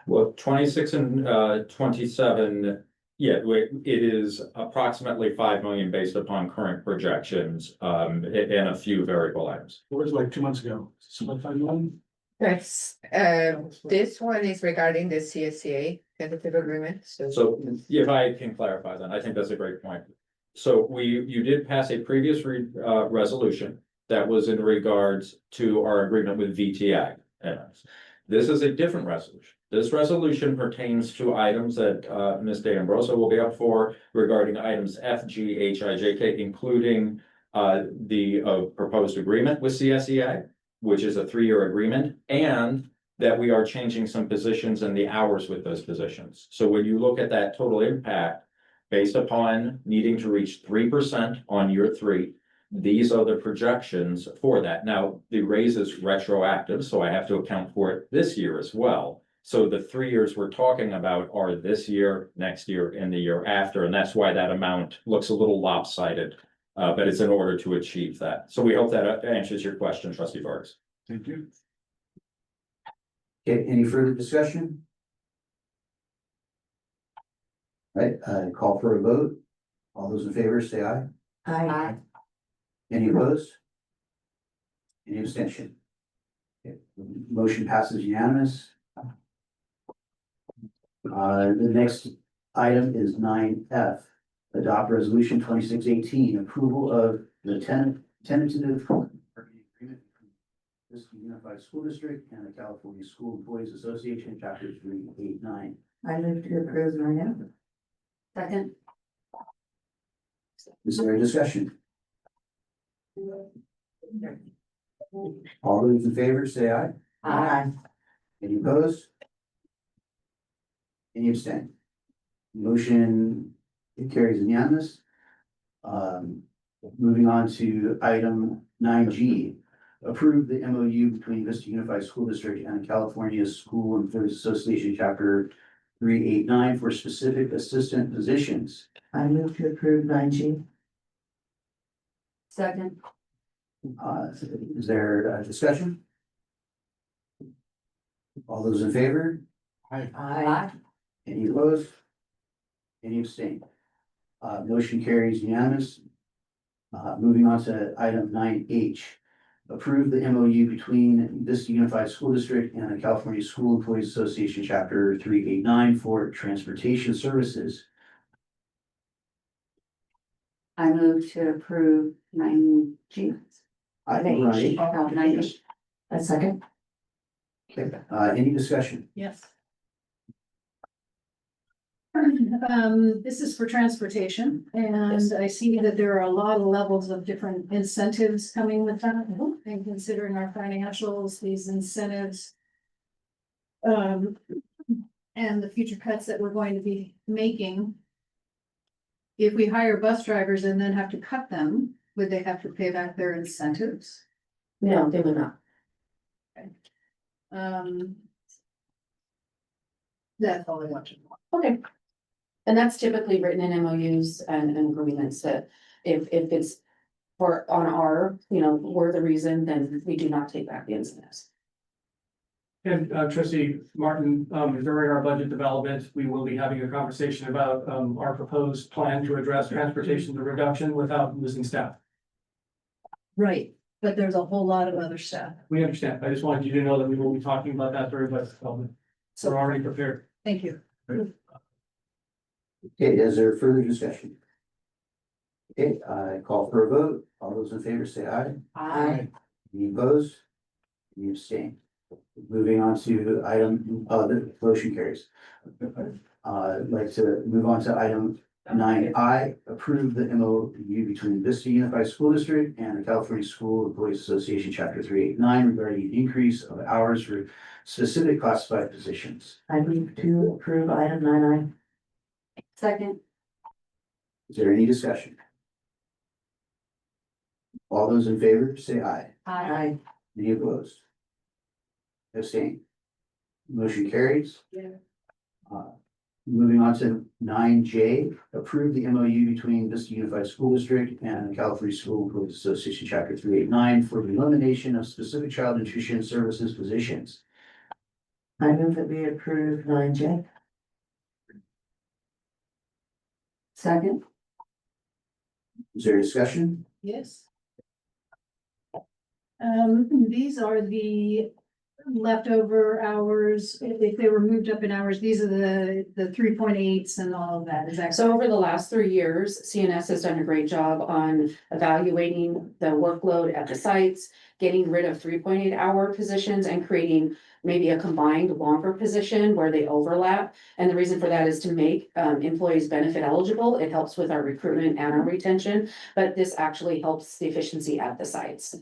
S15: Well, 26 and 27, yeah, it is approximately 5 million based upon current projections, and a few variable items.
S6: It was like 2 months ago, so about 5 million.
S16: Yes, this one is regarding the CSCA tentative agreement,
S15: So if I can clarify that, I think that's a great point. So you did pass a previous resolution that was in regards to our agreement with VTI. This is a different resolution. This resolution pertains to items that Ms. D'Ambrosa will be up for regarding items F, G, H, I, J, K, including the proposed agreement with CSEA, which is a 3-year agreement, and that we are changing some positions and the hours with those positions. So when you look at that total impact, based upon needing to reach 3% on year 3, these are the projections for that. Now, the raise is retroactive, so I have to account for it this year as well. So the 3 years we're talking about are this year, next year, and the year after, and that's why that amount looks a little lopsided. But it's in order to achieve that. So we hope that answers your question, Trustee Vargas.
S6: Thank you.
S7: Okay, any further discussion? Right, call for a vote. All those in favor, say aye.
S4: Aye.
S7: Any opposed? Any abstention? Okay, motion passes unanimous. The next item is 9F. Adopt resolution 2618, approval of the tentative agreement between Vista Unified School District and the California School Employees Association, chapter 389.
S4: I move to approve 9F.
S5: Second.
S7: Is there a discussion? All those in favor, say aye.
S4: Aye.
S7: Any opposed? Any abstain? Motion, it carries unanimous. Moving on to item 9G. Approve the MOU between Vista Unified School District and the California School Employees Association, chapter 389 for specific assistant positions.
S4: I move to approve 9G.
S5: Second.
S7: Is there a discussion? All those in favor?
S4: Aye.
S7: Any opposed? Any abstain? Motion carries unanimous. Moving on to item 9H. Approve the MOU between Vista Unified School District and the California School Employees Association, chapter 389 for transportation services.
S5: I move to approve 9G.
S7: Right.
S5: 9H.
S4: A second.
S7: Okay, any discussion?
S3: Yes. This is for transportation, and I see that there are a lot of levels of different incentives coming with that. And considering our financials, these incentives. And the future cuts that we're going to be making. If we hire bus drivers and then have to cut them, would they have to pay back their incentives?
S4: No, they would not.
S3: That's all I want to know.
S17: Okay. And that's typically written in MOUs and agreements that if it's for on our, we're the reason, then we do not take back the incentives.
S2: And trustee Martin, during our budget development, we will be having a conversation about our proposed plan to address transportation reduction without losing staff.
S3: Right, but there's a whole lot of other stuff.
S2: We understand. I just wanted you to know that we will be talking about that during budget development. So we're already prepared.
S3: Thank you.
S7: Okay, is there further discussion? Okay, I call for a vote. All those in favor say aye.
S4: Aye.
S7: Any opposed? Any abstain? Moving on to item, the motion carries. I'd like to move on to item 9I, approve the MOU between Vista Unified School District and the California School Employees Association, chapter 389 regarding an increase of hours for specific classified positions.
S4: I move to approve item 9I.
S5: Second.
S7: Is there any discussion? All those in favor, say aye.
S4: Aye.
S7: Any opposed? Abstain. Motion carries.
S3: Yeah.
S7: Moving on to 9J, approve the MOU between Vista Unified School District and the California School Employees Association, Chapter 389, for the elimination of specific child nutrition services positions.
S4: I move that we approve 9J.
S5: Second,
S7: Is there discussion?
S3: Yes. These are the leftover hours, if they were moved up in hours, these are the 3.8s and all of that, is that?
S17: So over the last 3 years, CNS has done a great job on evaluating the workload at the sites, getting rid of 3.8 hour positions and creating maybe a combined longer position where they overlap. And the reason for that is to make employees benefit eligible. It helps with our recruitment and our retention, but this actually helps the efficiency at the sites.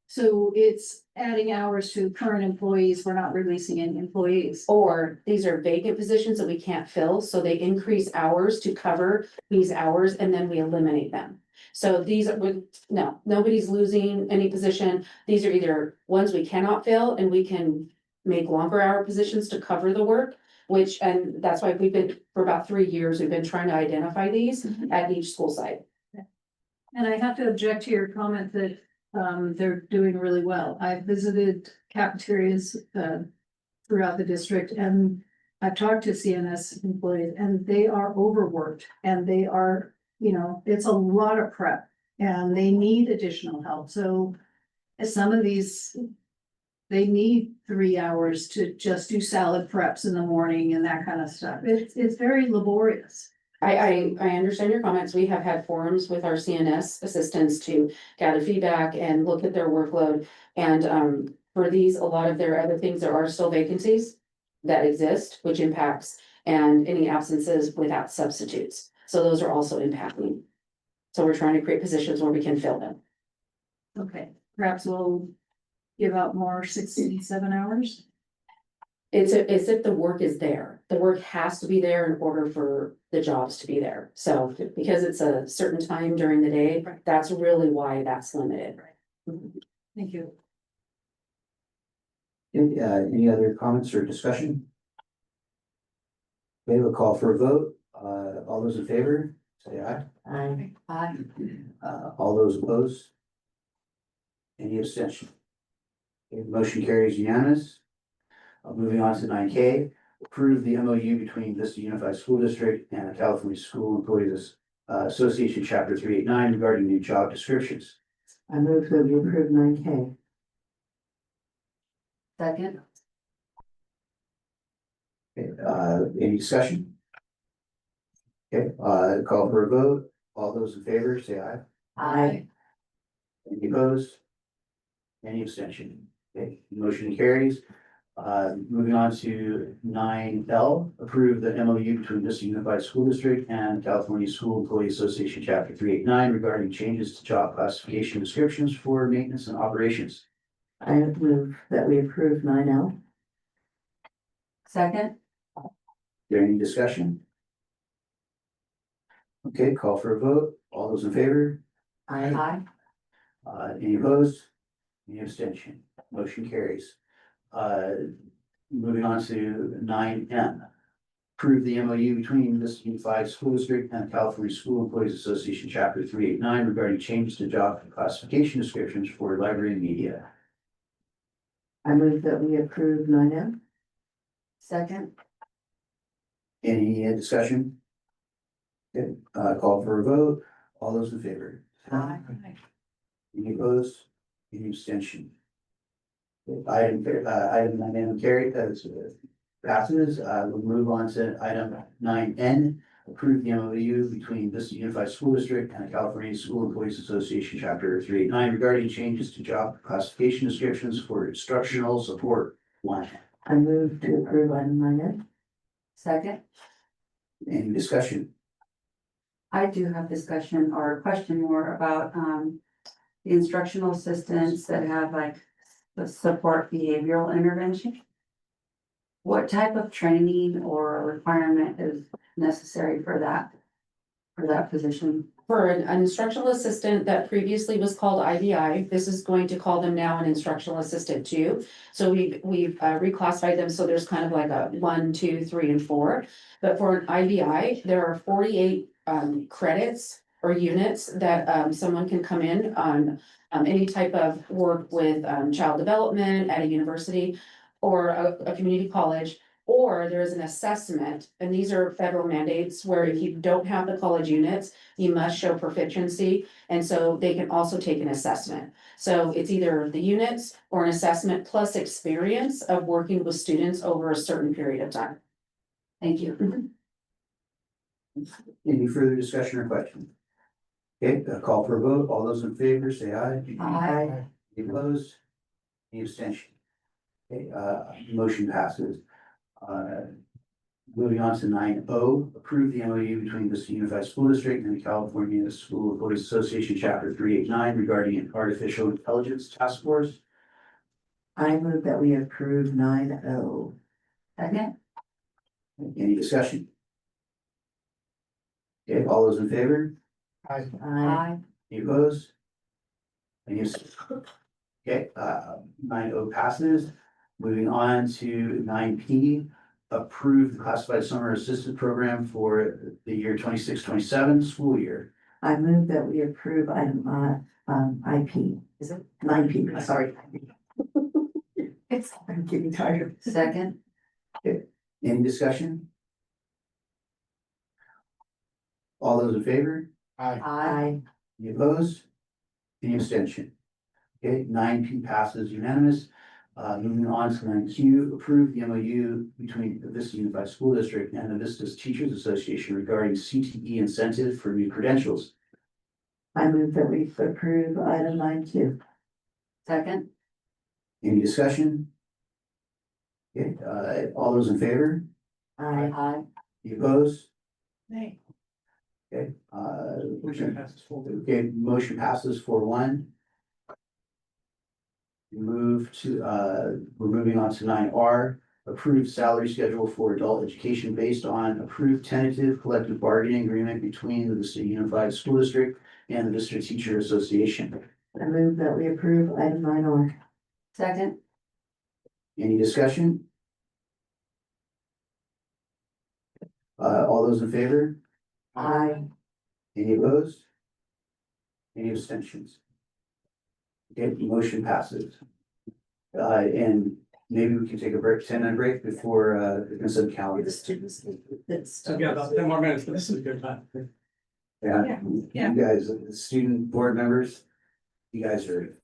S3: So it's adding hours to current employees, we're not releasing any employees.
S17: Or these are vacant positions that we can't fill, so they increase hours to cover these hours and then we eliminate them. So these are, no, nobody's losing any position. These are either ones we cannot fill and we can make longer hour positions to cover the work, which, and that's why we've been, for about 3 years, we've been trying to identify these at each school site.
S3: And I have to object to your comment that they're doing really well. I've visited cafeterias throughout the district and I've talked to CNS employees and they are overworked and they are, you know, it's a lot of prep and they need additional help. So some of these, they need 3 hours to just do salad preps in the morning and that kind of stuff. It's very laborious.
S17: I understand your comments. We have had forums with our CNS assistants to gather feedback and look at their workload. And for these, a lot of their other things, there are still vacancies that exist, which impacts, and any absences without substitutes. So those are also impacting. So we're trying to create positions where we can fill them.
S3: Okay, perhaps we'll give out more 67 hours.
S17: It's if the work is there. The work has to be there in order for the jobs to be there. So because it's a certain time during the day, that's really why that's limited.
S3: Thank you.
S7: Any other comments or discussion? Okay, we'll call for a vote. All those in favor, say aye.
S4: Aye.
S5: aye.
S7: All those opposed? Any abstention? Okay, motion carries unanimous. Moving on to 9K, approve the MOU between Vista Unified School District and the California School Employees Association, Chapter 389, regarding new job descriptions.
S4: I move that we approve 9K.
S5: Second,
S7: Okay, any discussion? Okay, call for a vote. All those in favor, say aye.
S5: aye.
S7: Any opposed? Any abstention? Okay, motion carries. Moving on to 9L, approve the MOU between Vista Unified School District and California School Employee Association, Chapter 389, regarding changes to job classification descriptions for maintenance and operations.
S4: I move that we approve 9L.
S5: Second,
S7: Is there any discussion? Okay, call for a vote. All those in favor?
S4: Aye.
S5: aye.
S7: Any opposed? Any abstention? Motion carries. Moving on to 9M. Approve the MOU between Vista Unified School District and California School Employees Association, Chapter 389, regarding changes to job classification descriptions for library and media.
S4: I move that we approve 9M.
S5: Second,
S7: Any discussion? Okay, call for a vote. All those in favor?
S5: aye.
S7: Any opposed? Any abstention? Item 9M carried, passes. We'll move on to item 9N. Approve the MOU between Vista Unified School District and the California School Employees Association, Chapter 389, regarding changes to job classification descriptions for instructional support line.
S4: I move to approve item 9N.
S5: Second,
S7: Any discussion?
S5: I do have discussion or a question more about, the instructional assistants that have like the support behavioral intervention. What type of training or requirement is necessary for that? for that position?
S17: For an instructional assistant that previously was called IBI, this is going to call them now an instructional assistant too. So we've reclassified them, so there's kind of like a 1, 2, 3, and 4. But for an IBI, there are 48 credits or units that someone can come in on any type of work with child development at a university or a community college. Or there is an assessment, and these are federal mandates where if you don't have the college units, you must show proficiency, and so they can also take an assessment. So it's either the units or an assessment plus experience of working with students over a certain period of time.
S5: Thank you.
S7: Any further discussion or question? Okay, a call for a vote. All those in favor, say aye.
S5: Aye.
S7: Any opposed? Any abstention? Okay, motion passes. Moving on to 9O, approve the MOU between Vista Unified School District and the California School Authorities Association, Chapter 389, regarding an artificial intelligence task force.
S4: I move that we approve 9O.
S5: Second?
S7: Any discussion? Okay, all those in favor?
S4: Aye.
S7: Any opposed? Any abstention? Okay, 9O passes. Moving on to 9P, approve the classified summer assistant program for the year 26-27 school year.
S4: I move that we approve item IP. Is it 9P? Sorry. I'm getting tired.
S5: Second?
S7: Any discussion? All those in favor?
S4: Aye.
S7: Any opposed? Any abstention? Okay, 9P passes unanimous. Moving on to 9Q, approve the MOU between the Vista Unified School District and the Vista's Teachers Association regarding CTE incentive for new credentials.
S4: I move that we approve item 9Q.
S5: Second?
S7: Any discussion? Okay, all those in favor?
S4: Aye.
S7: Any opposed?
S12: Nay.
S7: Okay,
S2: Motion passes 4-1.
S7: okay, motion passes 4-1. Move to, we're moving on to 9R, approved salary schedule for adult education based on approved tentative collective bargaining agreement between the Vista Unified School District and the Vista Teacher Association.
S4: I move that we approve item 9R.
S5: Second?
S7: Any discussion? All those in favor?
S4: Aye.
S7: Any opposed? Any abstentions? Okay, the motion passes. And maybe we can take a break, 10-minute break before the consent calendar.
S4: The students.
S2: So yeah, about 10 more minutes, but this is a good time.
S7: Yeah,
S12: Yeah.
S7: you guys, student board members, you guys are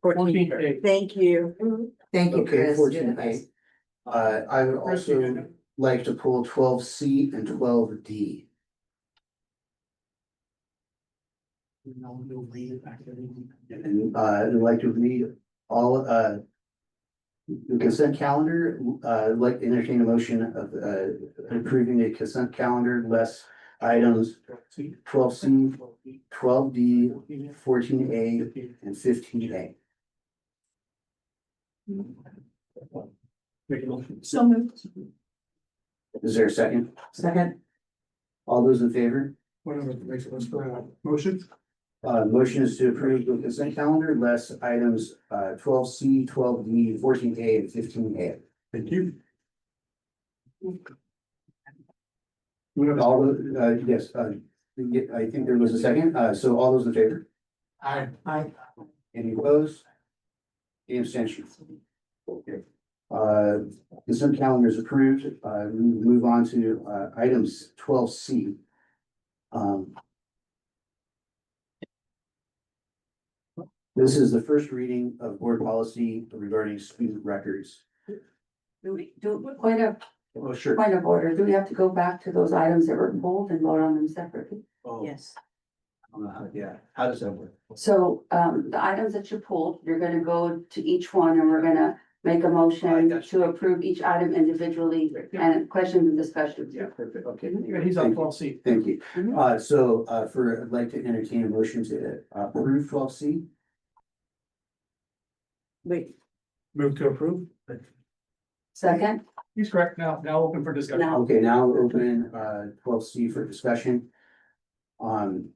S2: 14A.
S8: Thank you.
S4: Thank you,
S7: Okay,
S4: Chris.
S7: 14A. I would also like to pull 12C and 12D. And I'd like to read all the consent calendar, I'd like to entertain a motion of approving the consent calendar less items 12C, 12D, 14A, and 15A.
S2: Make a motion.
S3: So moved.
S7: Is there a second?
S4: Second,
S7: All those in favor?
S2: Whatever makes it, let's go. Motion.
S7: Motion is to approve the consent calendar less items 12C, 12D, 14A, and 15A.
S2: Thank you.
S7: All, yes, I think there was a second, so all those in favor?
S2: Aye.
S7: Any opposed? Any abstentions? Okay. Consent calendar is approved. We move on to items 12C. This is the first reading of board policy regarding student records.
S5: Point of,
S7: Oh, sure.
S5: point of order, do we have to go back to those items that were pulled and vote on them separately?
S7: Oh,
S8: Yes.
S7: yeah, how does that work?
S5: So, the items that you pulled, you're gonna go to each one and we're gonna make a
S7: I
S5: motion
S7: got
S5: to approve each item individually and questions and discussions.
S7: Yeah, perfect, okay.
S2: He's on 12C.
S7: Thank you. I'd like to entertain a motion to approve 12C.
S8: Wait,
S2: Move to approve.
S5: Second,
S2: He's correct. Now open for discussion.
S5: now,
S7: Okay, now we'll open 12C for discussion. And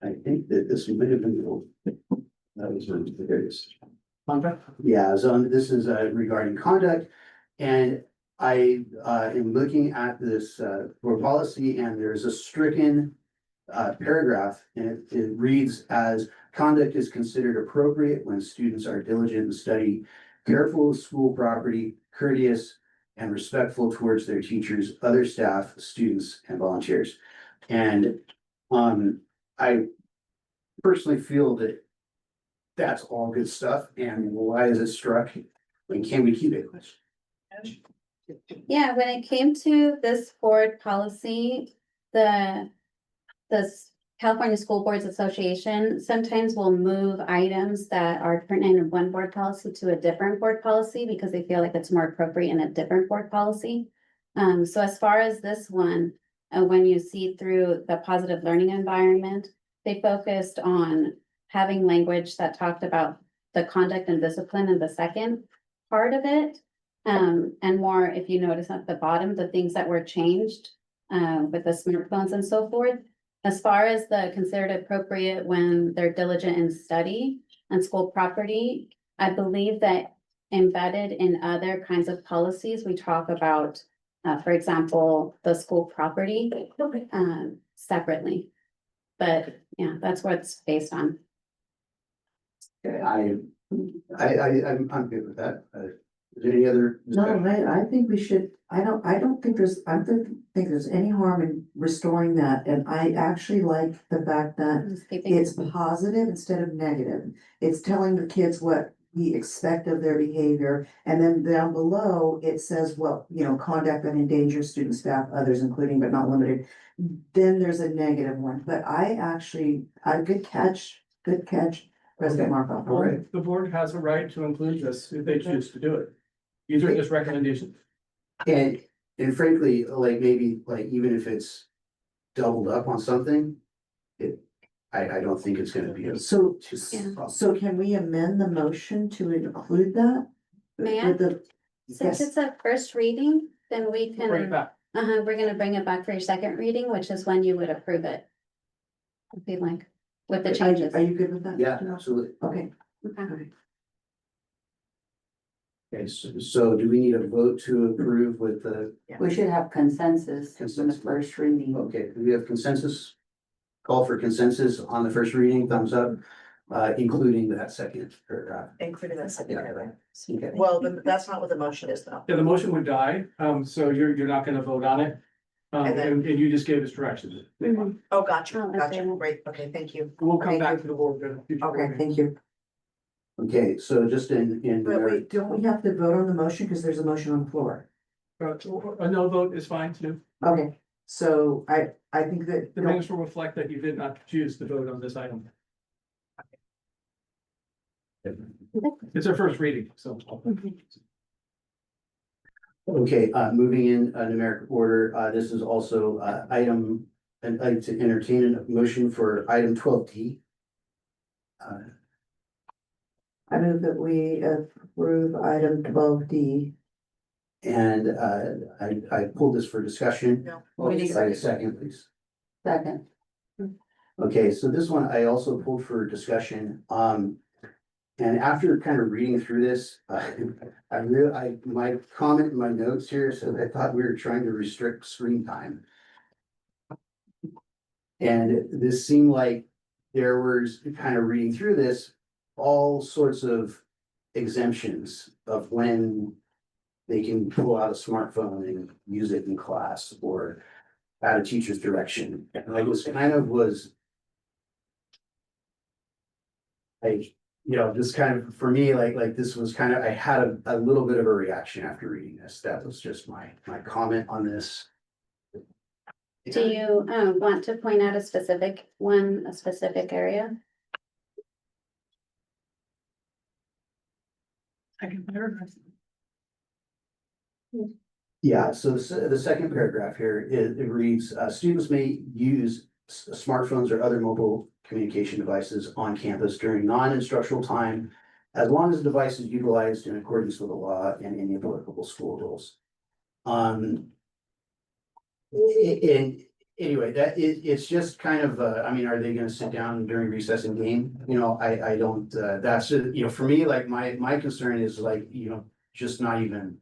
S7: I think that this might have been. That was one of the various.
S2: Contact.
S7: Yeah, so this is regarding conduct. And I am looking at this board policy and there's a stricken paragraph and it reads as conduct is considered appropriate when students are diligent in study, careful of school property, courteous and respectful towards their teachers, other staff, students and volunteers. And I personally feel that that's all good stuff. And why is it struck? And can we keep it?
S17: Yeah, when it came to this board policy, the California School Boards Association sometimes will move items that are pertinent in one board policy to a different board policy because they feel like it's more appropriate in a different board policy. So as far as this one, when you see through the positive learning environment, they focused on having language that talked about the conduct and discipline in the second part of it. And more, if you notice at the bottom, the things that were changed with the smartphones and so forth. As far as the considered appropriate when they're diligent in study and school property, I believe that embedded in other kinds of policies, we talk about, for example, the school property separately. But yeah, that's what it's based on.
S7: Okay, I'm good with that. Is there any other?
S4: no,
S7: discussion?
S4: I think we should, I don't think there's any harm in restoring that, and I actually like the fact that
S17: Just keeping-
S4: it's positive instead of negative. It's telling the kids what we expect of their behavior, and then down below, it says, well, conduct that endangers student, staff, others, including but not limited. Then there's a negative one, but good catch, President Markov.
S7: All right.
S2: The board has a right to include this if they choose to do it. These are just recommendations.
S7: And frankly, like maybe like even if it's doubled up on something, I don't think it's gonna be.
S4: So,
S17: Yeah.
S4: so can we amend the motion to include that?
S17: May I?
S4: With the-
S17: Since
S4: yes.
S17: it's a first reading, then we can,
S2: Bring it back.
S17: we're gonna bring it back for your second reading, which is when you would approve it. If you'd like, with the changes.
S4: Are you good with that?
S7: Yeah, absolutely.
S4: Okay.
S17: Okay.
S7: Okay, so do we need a vote to approve with the,
S5: we should have consensus in the
S7: Consensus.
S5: first reading.
S7: okay, do we have consensus? Call for consensus on the first reading, thumbs up, including that second paragraph.
S8: including that second paragraph.
S7: Okay.
S8: Well, that's not what the motion is though.
S2: Yeah, the motion would die, so you're not gonna vote on it.
S8: And then-
S2: and you just gave us directions.
S8: Oh, gotcha,
S17: Oh,
S8: gotcha,
S17: okay.
S8: great, okay, thank you.
S2: We'll come
S8: Thank
S2: back
S8: you.
S2: to the board. at a future board
S4: Okay,
S2: meeting.
S4: thank you.
S7: Okay, so just in.
S4: But wait, don't we have to vote on the motion, because there's a motion on the floor?
S2: A no vote is fine too.
S4: Okay, so I think that.
S2: The minutes will reflect that you did not choose to vote on this item. It's our first reading, so.
S7: Okay, moving in numeric order, this is also item, I'd like to entertain a motion for item 12D.
S4: I move that we approve item 12D.
S7: And I pulled this for discussion.
S8: No,
S7: Oh,
S8: we need a
S7: like a
S8: second.
S7: second, please.
S5: Second.
S7: Okay, so this one I also pulled for discussion. And after kind of reading through this, my comment in my notes here said I thought we were trying to restrict screen time. And this seemed like there was, kind of reading through this, all sorts of exemptions of when they can pull out a smartphone and use it in class or at a teacher's direction. And I was kind of this kind of, for me, like this was kind of, I had a little bit of a reaction after reading this. That was just my comment on this.
S17: Do you want to point out a specific area?
S7: Yeah, so the second paragraph here, it reads, students may use smartphones or other mobile communication devices on campus during non-instructional time, as long as the device is utilized in accordance with the law and any applicable school rules. Anyway, it's just kind of, I mean, are they gonna sit down during recess and game? You know, I don't, that's, for me, like, my concern is like, just not even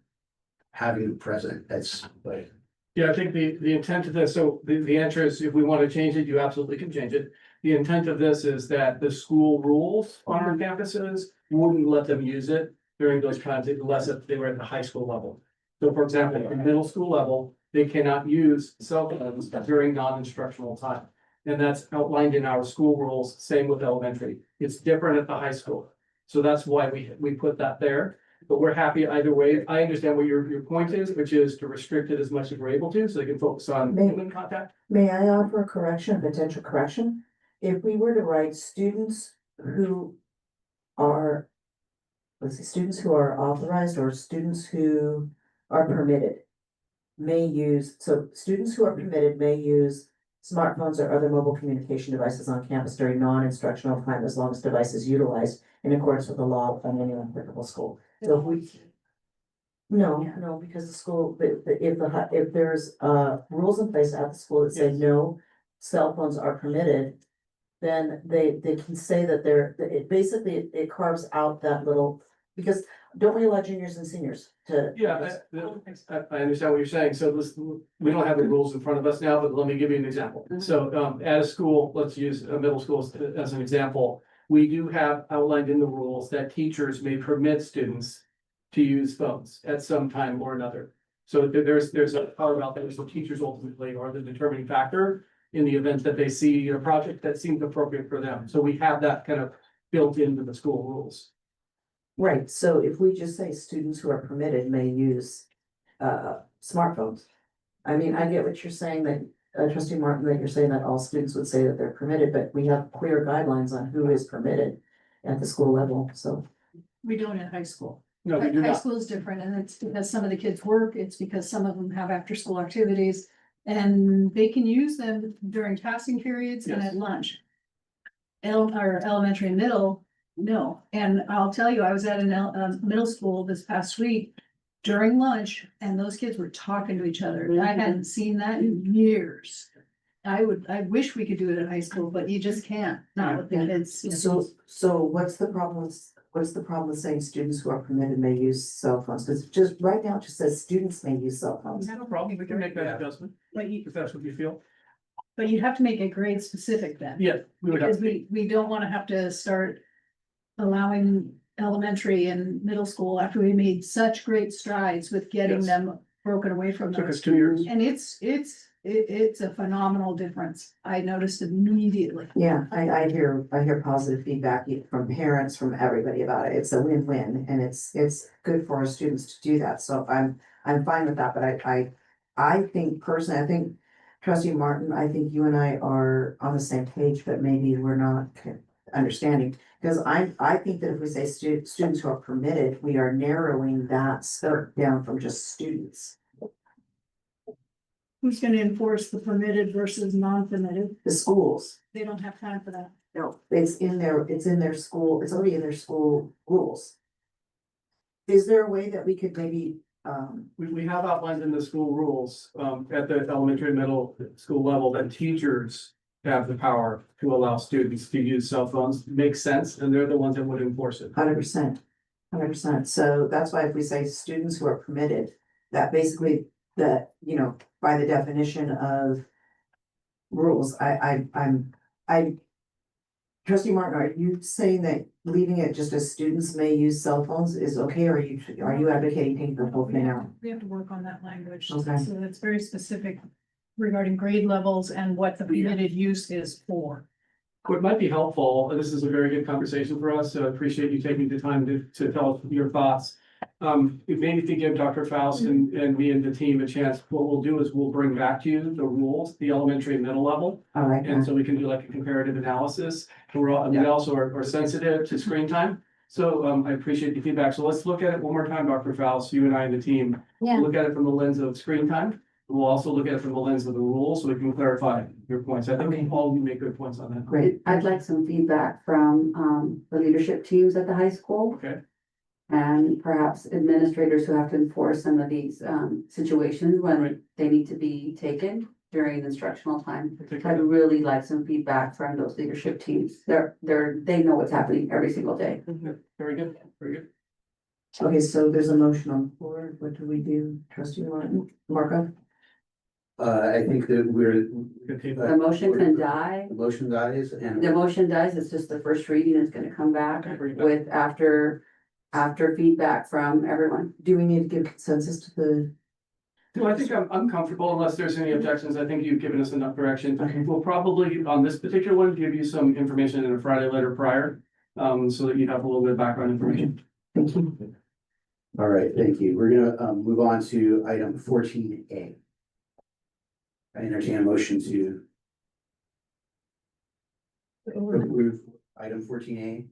S7: having it present. That's like.
S2: Yeah, I think the intent of this, so the answer is, if we want to change it, you absolutely can change it. The intent of this is that the school rules on our campuses wouldn't let them use it during those times unless they were at the high school level. So for example, at the middle school level, they cannot use cell phones during non-instructional time. And that's outlined in our school rules, same with elementary. It's different at the high school. So that's why we put that there. But we're happy either way. I understand what your point is, which is to restrict it as much as we're able to, so they can focus on human contact.
S4: May I offer a correction, a potential correction? If we were to write students who are, let's see, students who are authorized or students who are permitted may use, so students who are permitted may use smartphones or other mobile communication devices on campus during non-instructional time, as long as device is utilized in accordance with the law of any applicable school. So if we. No, because the school, if there's rules in place at the school that say no cell phones are permitted, then they can say that it carves out that little, because don't we allow juniors and seniors to?
S2: Yeah, I understand what you're saying. So we don't have the rules in front of us now, but let me give you an example. So at a school, let's use a middle school as an example. We do have outlined in the rules that teachers may permit students to use phones at some time or another. So there's a carve out there, so teachers ultimately are the determining factor in the event that they see a project that seems appropriate for them. So we have that kind of built into the school rules.
S4: Right, so if we just say students who are permitted may use smartphones. I mean, I get what you're saying, that trustee Martin, that you're saying that all students would say that they're permitted, but we have clear guidelines on who is permitted at the school level, so.
S3: We don't at high school.
S2: No, we do
S3: High
S2: not.
S3: school is different, and it's because some of the kids work, it's because some of them have after-school activities. And they can use them during passing periods and at lunch. Elementary and middle, no, and I'll tell you, I was at a middle school this past week during lunch, and those kids were talking to each other, and I hadn't seen that in years. I wish we could do it at high school, but you just can't, not with the kids.
S4: So what's the problem with saying students who are permitted may use cell phones? Because just right now, it just says students may use cell phones.
S2: No problem, we can make that adjustment, if that's what you feel.
S3: But you'd have to make it grade specific then.
S2: Yeah, we would have
S3: Because we don't wanna have to start allowing elementary and middle school after we made such great strides with getting
S2: Yes.
S3: them broken away from
S2: Took
S3: those.
S2: us 2 years.
S3: And it's it's a phenomenal difference. I noticed immediately.
S4: Yeah, I hear positive feedback from parents, from everybody about it. It's a win-win and it's good for our students to do that. So I'm fine with that, but I think personally, I think trustee Martin, I think you and I are on the same page, but maybe we're not understanding. Because I think that if we say students who are permitted, we are narrowing that scope down from just students.
S3: Who's gonna enforce the permitted versus non-permitted?
S4: The schools.
S3: They don't have time for that.
S4: No, it's in their school, it's already in their school rules. Is there a way that we could maybe,
S2: We have outlined in the school rules, at the elementary and middle school level, that teachers have the power to allow students to use cell phones, makes sense, and they're the ones that would enforce it.
S4: 100%. 100%, so that's why if we say students who are permitted, that basically, by the definition of rules, Trustee Martin, are you saying that leaving it just as students may use cell phones is okay, or are you advocating taking the whole thing out?
S3: We have to work on that language.
S4: Okay.
S3: So that's very specific regarding grade levels and what the permitted use is for.
S2: What might be helpful, and this is a very good conversation for us, so I appreciate you taking the time to tell us your thoughts. Maybe to give Dr. Faust and me and the team a chance, what we'll do is we'll bring back to you the rules, the elementary and middle level.
S4: All right.
S2: And so we can do like a comparative analysis. And we also are sensitive to screen time. So I appreciate the feedback. So let's look at it one more time, Dr. Faust, you and I and the team.
S17: Yeah.
S2: Look at it from the lens of screen time. We'll also look at it from the lens of the rules so we can clarify your points. I think all you make good points on that.
S4: Great.
S5: I'd like some feedback from the leadership teams at the high school.
S2: Okay.
S5: And perhaps administrators who have to enforce some of these situations
S2: Right.
S5: when they need to be taken during instructional time. I'd
S2: Particularly.
S5: really like some feedback from those leadership teams. They know what's happening every single day.
S2: Very good, very good.
S4: Okay, so there's a motion on the floor. What do we do? Trustee Martin, Marco?
S7: I think that
S5: The motion can die.
S7: the motion dies and.
S5: The motion dies. It's just the first reading is gonna come back with after feedback from everyone.
S4: Do we need to give consensus to the?
S2: No, I think I'm comfortable unless there's any objections. I think you've given us enough direction.
S4: Okay.
S2: We'll probably, on this particular one, give you some information in a Friday letter prior, so that you have a little bit of background information.
S4: Thank you.
S7: All right, thank you. We're gonna move on to item 14A. I entertain a motion to approve item 14A.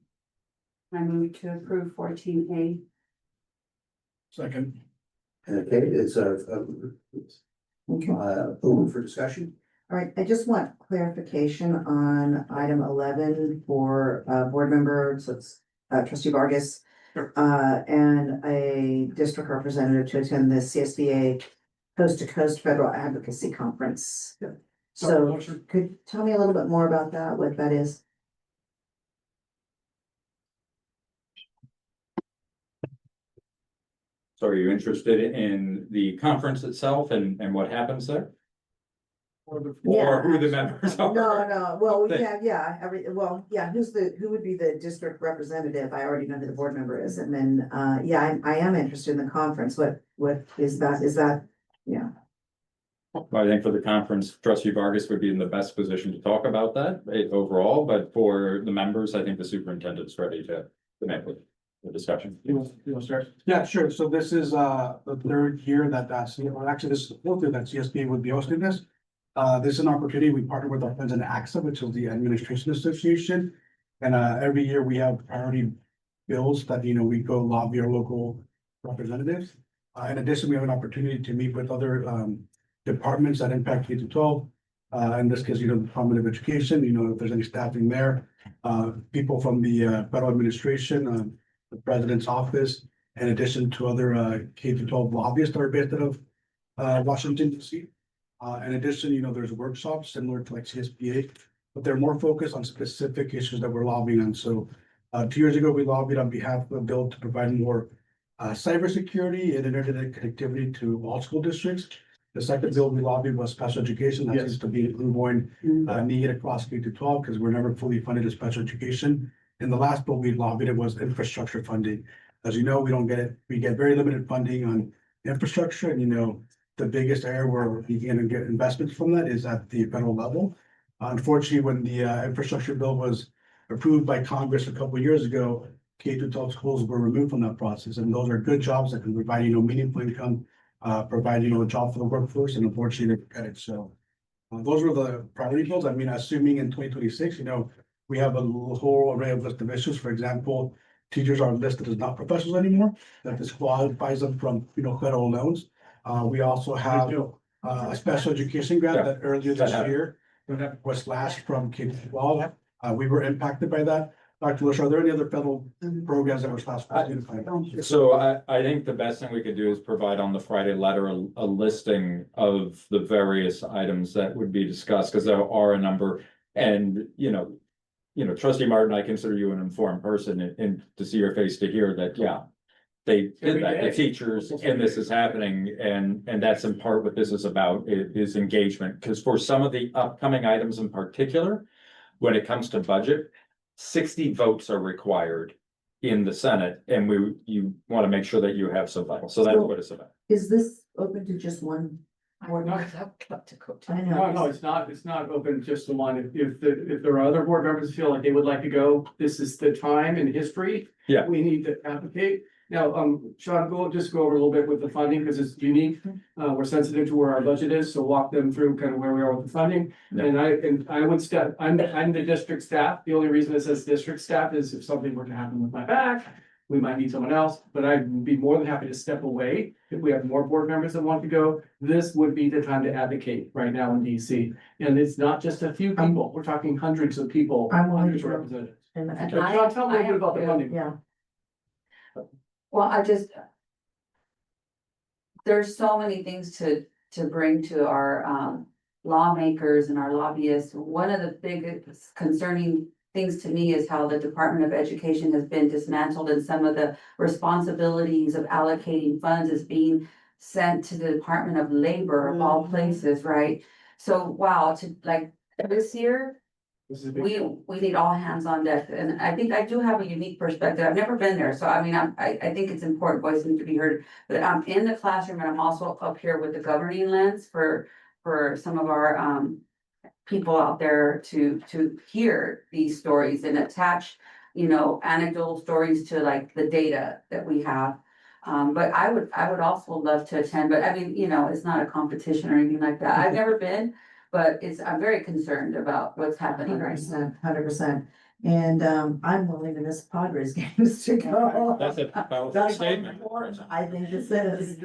S5: I move to approve 14A.
S6: Second.
S7: Okay, it's open for discussion.
S4: All right, I just want clarification on item 11 for board member, so it's trustee Vargas.
S2: Sure.
S4: And a district representative to attend the CSBA Coast to Coast Federal Advocacy Conference.
S2: Yeah.
S4: So could tell me a little bit more about that, what that is?
S15: So are you interested in the conference itself and what happens there? Or who the members are?
S4: No, well,
S15: Thank-
S4: who would be the district representative? I already know who the board member is, and then, I am interested in the conference, what is that, yeah.
S15: Well, I think for the conference, trustee Vargas would be in the best position to talk about that overall, but for the members, I think the superintendent's ready to make the discussion.
S2: You want to start?
S6: Yeah, sure. So this is the third year that actually this is the fourth year that CSBA would be hosting this. This is an opportunity. We partner with our friends in AXA, which is the Administration Association. And every year we have priority bills that, we go lobby our local representatives. In addition, we have an opportunity to meet with other departments that impact K through 12. In this case, the Department of Education, if there's any staffing there, people from the federal administration, the president's office, in addition to other K through 12 lobbyists that are based out of Washington, D.C. In addition, there's workshops similar to like CSBA, but they're more focused on specific issues that we're lobbying on. So 2 years ago, we lobbied on behalf of a bill to provide more cybersecurity and internet connectivity to all school districts. The second bill we lobbied was special education. That seems to be an ongoing need across K through 12 because we're never fully funded in special education. And the last bill we lobbied it was infrastructure funding. As you know, we don't get it. We get very limited funding on infrastructure, and the biggest area where we can get investments from that is at the federal level. Unfortunately, when the infrastructure bill was approved by Congress a couple of years ago, K-12 schools were removed from that process, and those are good jobs that can provide, meaningful income, provide, a job for the workforce, and unfortunately, they're cut it, so. Those were the priority goals. I mean, assuming in 2026, we have a whole array of list of issues. For example, teachers are listed as not professionals anymore, that disqualifies them from, federal loans. We also have a special education grant that earlier this year was slashed from K-12. We were impacted by that. Dr. Lush, are there any other federal programs that were slashed?
S15: So I think the best thing we could do is provide on the Friday letter a listing of the various items that would be discussed, because there are a number. And, Trustee Martin, I consider you an informed person, and to see your face to hear that, yeah. They did that, the teachers, and this is happening, and that's in part what this is about, is engagement. Because for some of the upcoming items in particular, when it comes to budget, 60 votes are required in the Senate, and you want to make sure that you have survival. So that's what it's about.
S4: Is this open to just one? board member? I know.
S2: No, it's not open just to one. If there are other board members who feel like they would like to go, this is the time in history.
S15: Yeah.
S2: We need to advocate. Now, Sean, go over a little bit with the funding, because it's unique. We're sensitive to where our budget is, so walk them through kind of where we are with the funding.
S15: Yeah.
S2: And I would step, I'm the district staff. The only reason it says district staff is if something were to happen with my back, we might need someone else, but I'd be more than happy to step away if we have more board members that want to go. This would be the time to advocate right now in DC. And it's not just a few people, we're talking hundreds of people, hundreds of representatives.
S4: And
S2: Sean, tell me a bit about the funding.
S4: Yeah.
S5: Well, there's so many things to bring to our lawmakers and our lobbyists. One of the biggest concerning things to me is how the Department of Education has been dismantled, and some of the responsibilities of allocating funds is being sent to the Department of Labor of all places, right? So wow, this year, we need all hands on deck, and I think I do have a unique perspective. I've never been there, so I mean, I think it's important, voices need to be heard. But I'm in the classroom, and I'm also up here with the governing lens for some of our people out there to hear these stories and attach, anecdotal stories to like the data that we have. But I would also love to attend, but I mean, it's not a competition or anything like that. I've never been. But I'm very concerned about what's happening right now.
S4: 100%. And I'm willing to miss Padres games to go.
S15: That's a powerful statement.
S4: I think this is.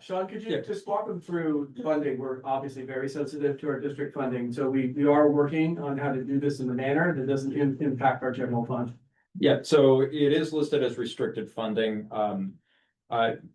S2: Sean, could you just walk them through funding? We're obviously very sensitive to our district funding, so we are working on how to do this in a manner that doesn't impact our general fund.
S15: Yeah, so it is listed as restricted funding.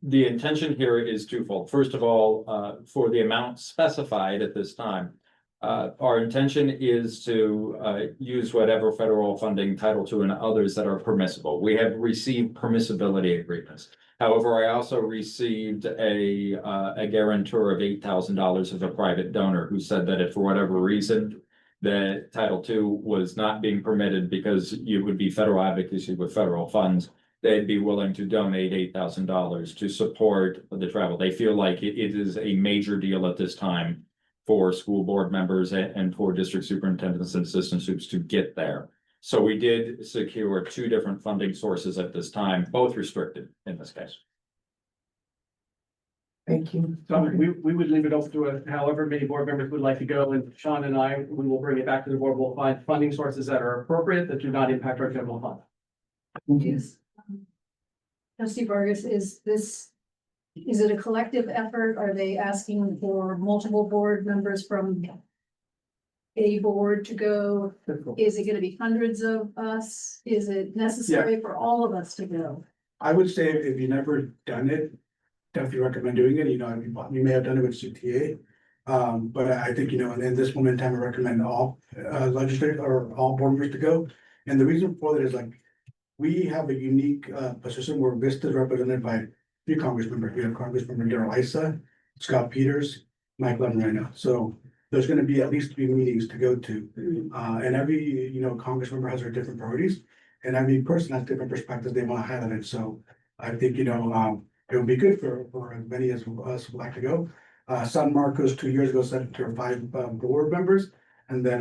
S15: The intention here is twofold. First of all, for the amount specified at this time, our intention is to use whatever federal funding, Title II and others that are permissible. We have received permissibility agreements. However, I also received a guarantor of $8,000 of a private donor who said that if for whatever reason that Title II was not being permitted because it would be federal advocacy with federal funds, they'd be willing to donate $8,000 to support the travel. They feel like it is a major deal at this time for school board members and for district superintendents and assistant supes to get there. So we did secure 2 different funding sources at this time, both restricted in this case.
S4: Thank you.
S2: So we would leave it open to however many board members would like to go, and Sean and we will bring it back to the board. We'll find funding sources that are appropriate, that do not impact our general fund.
S3: Yes. Trustee Vargas, is it a collective effort? Are they asking for multiple board members from a board to go? Is it gonna be hundreds of us? Is it necessary for all of us to go?
S6: I would say if you've never done it, definitely recommend doing it. You may have done it with CTA. But I think, in this moment in time, I recommend all legislative or all board members to go. And the reason for that is we have a unique position where Vista is represented by 3 congress members. We have Congressmember Darrell Issa, Scott Peters, Mike Levin right now. So there's going to be at least 3 meetings to go to. And every, congress member has their different priorities, and every person has different perspectives they want to highlight it. So I think, it would be good for as many as us would like to go. San Marcos 2 years ago sent to 5 board members, and then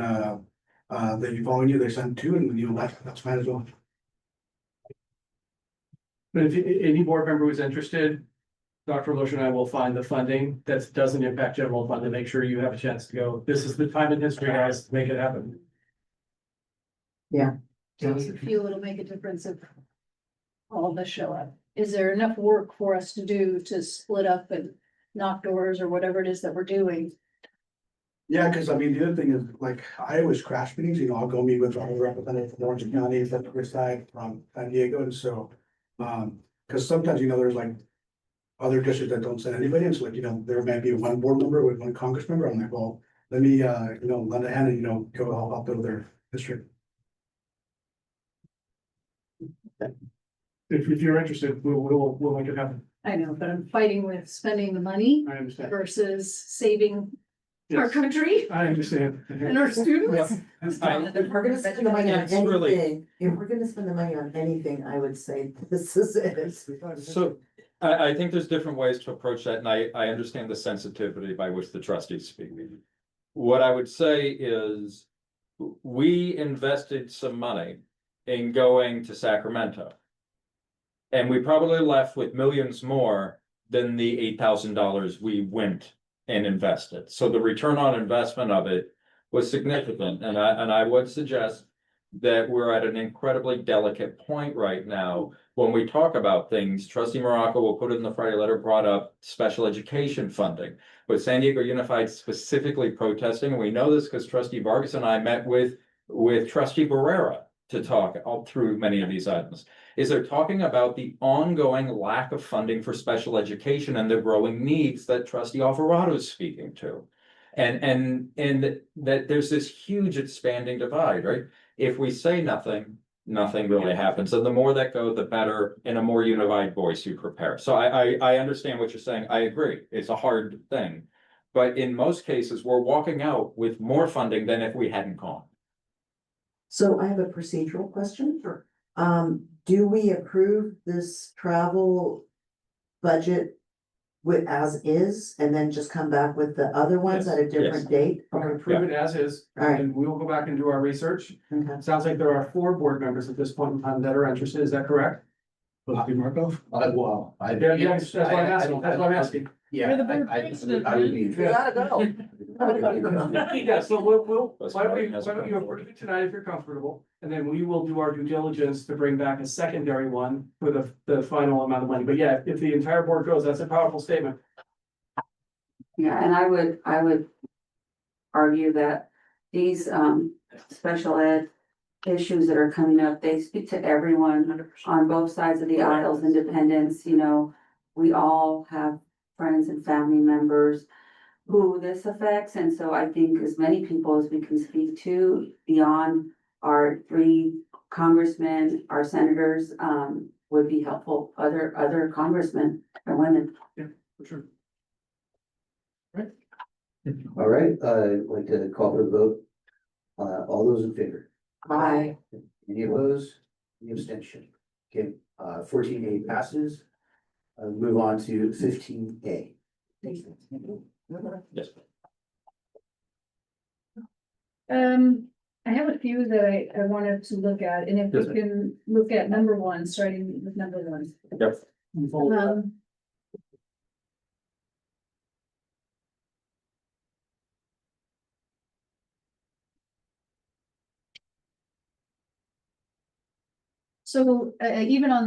S6: the following year they sent 2, and that's fine as well.
S2: But if any board member who's interested, Dr. Lotion and I will find the funding that doesn't impact general fund to make sure you have a chance to go. This is the time in history, guys, to make it happen.
S4: Yeah.
S3: Do you feel it'll make a difference if all of us show up? Is there enough work for us to do to split up and knock doors or whatever it is that we're doing?
S6: Yeah, because I mean, the other thing is, like, I always crash meetings, I'll go meet with all the representatives from Orange County, from Riverside, from San Diego, and so. Because sometimes, there's like other districts that don't send anybody, and so like, there might be one board member with one Congress member, I'm like, well, let me, lend a hand and, go help out their district.
S2: If you're interested, we'll make it happen.
S3: I know, but I'm fighting with spending the money
S2: I understand.
S3: versus saving our
S2: Yes,
S3: country
S2: I understand.
S3: and our students.
S6: If
S4: we're gonna spend the money on
S15: It's really-
S4: anything, if we're gonna spend the money on anything, I would say this is it.
S15: So I think there's different ways to approach that, and I understand the sensitivity by which the trustees speak. What I would say is, we invested some money in going to Sacramento. And we probably left with millions more than the $8,000 we went and invested. So the return on investment of it was significant, and I would suggest that we're at an incredibly delicate point right now. When we talk about things, Trustee Morocco will put it in the Friday letter, brought up special education funding. But San Diego Unified specifically protesting, and we know this because Trustee Vargas and I met with Trustee Barrera to talk all through many of these items. Is they're talking about the ongoing lack of funding for special education and the growing needs that Trustee Alvarado is speaking to. And that there's this huge expanding divide, right? If we say nothing, nothing really happens. And the more that go, the better, in a more unified voice you prepare. So I understand what you're saying. I agree. It's a hard thing. But in most cases, we're walking out with more funding than if we hadn't gone.
S4: So I have a procedural question. Sure. Do we approve this travel budget with as is, and then just come back with the other ones
S2: Yes,
S4: at a different date?
S2: Approve it as is,
S4: All right.
S2: and we will go back and do our research.
S4: Okay.
S2: Sounds like there are 4 board members at this point in time that are interested, is that correct?
S6: Trustee Markov?
S7: Well,
S2: Yeah, that's what I'm asking, that's what I'm asking.
S7: Yeah,
S3: You're the board
S7: I
S3: president,
S7: would
S3: man.
S7: be.
S4: You gotta go.
S2: Yeah, so why don't you approve it tonight if you're comfortable, and then we will do our due diligence to bring back a secondary one for the final amount of money. But yeah, if the entire board goes, that's a powerful statement.
S5: Yeah, and I would argue that these special ed issues that are coming up, they speak to everyone on both sides of the aisles, independents, we all have friends and family members who this affects, and so I think as many people as we can speak to beyond our 3 congressmen, our senators, would be helpful, other congressmen or women.
S2: Yeah, for sure.
S7: All right, I'd like to call for the vote. All those in favor?
S4: Aye.
S7: Any opposed? Any abstention? Okay, 14A passes. Move on to 15A.
S15: Yes.
S3: I have a few that I wanted to look at, and if
S15: Yes,
S3: we can look at number 1, starting with number 1.
S15: Yep.
S3: So even on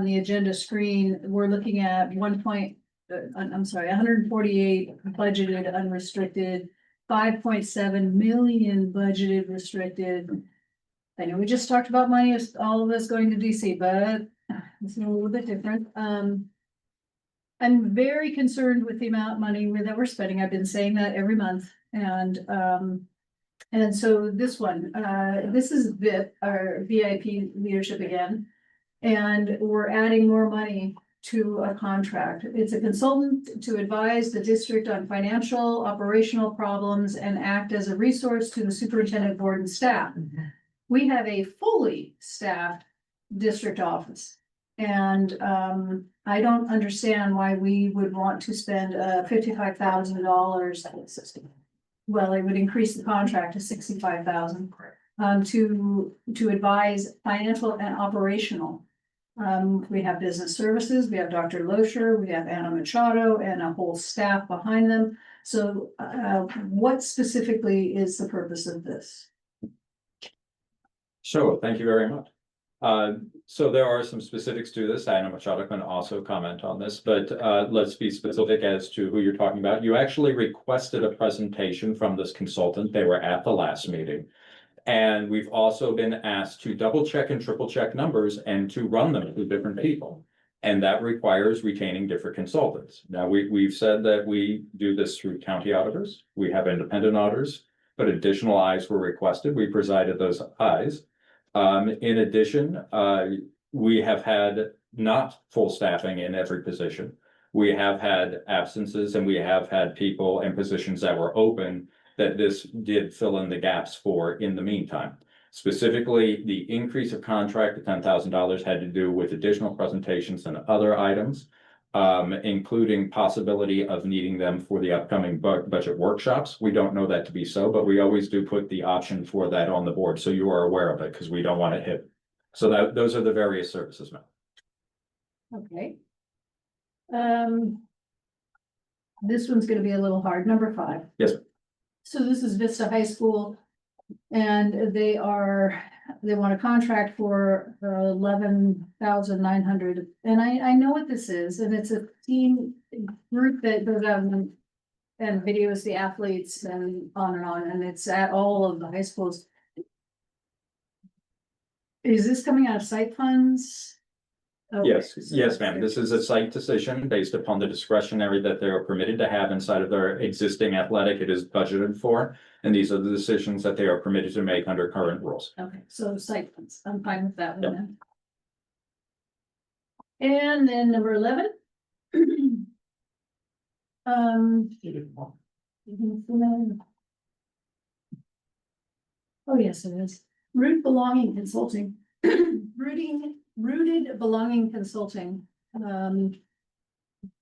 S3: the agenda screen, we're looking at I'm sorry, 148 budgeted unrestricted, 5.7 million budgeted restricted. I know we just talked about money, all of us going to DC, but it's a little bit different. I'm very concerned with the amount of money that we're spending. I've been saying that every month, and so this one, this is VIP, our VIP leadership again. And we're adding more money to a contract. It's a consultant to advise the district on financial, operational problems and act as a resource to the superintendent board and staff. We have a fully staffed district office. And I don't understand why we would want to spend $55,000. Well, it would increase the contract to 65,000 to advise financial and operational. We have business services, we have Dr. Loescher, we have Anna Machado and a whole staff behind them. So what specifically is the purpose of this?
S15: Sure, thank you very much. So there are some specifics to this. Anna Machado can also comment on this, but let's be specific as to who you're talking about. You actually requested a presentation from this consultant. They were at the last meeting. And we've also been asked to double check and triple check numbers and to run them through different people. And that requires retaining different consultants. Now, we've said that we do this through county auditors. We have independent auditors, but additional eyes were requested. We presided those eyes. In addition, we have had not full staffing in every position. We have had absences and we have had people and positions that were open that this did fill in the gaps for in the meantime. Specifically, the increase of contract to $10,000 had to do with additional presentations and other items, including possibility of needing them for the upcoming budget workshops. We don't know that to be so, but we always do put the option for that on the board, so you are aware of it, because we don't want to hit. So those are the various services, ma'am.
S3: Okay. This one's gonna be a little hard, number 5.
S15: Yes.
S3: So this is Vista High School, and they want a contract for 11,900. And I know what this is, and it's a team group that goes out and videos the athletes and on, and it's at all of the high schools. Is this coming out of site funds? Okay,
S15: Yes,
S3: so
S15: yes, ma'am. This is a site decision based upon the discretionary that they are permitted to have inside of their existing athletic. It is budgeted for, and these are the decisions that they are permitted to make under current rules.
S3: Okay, so site funds, I'm fine with that one then. And then number 11. Oh, yes, it is. Root Belonging Consulting. Rooted Belonging Consulting.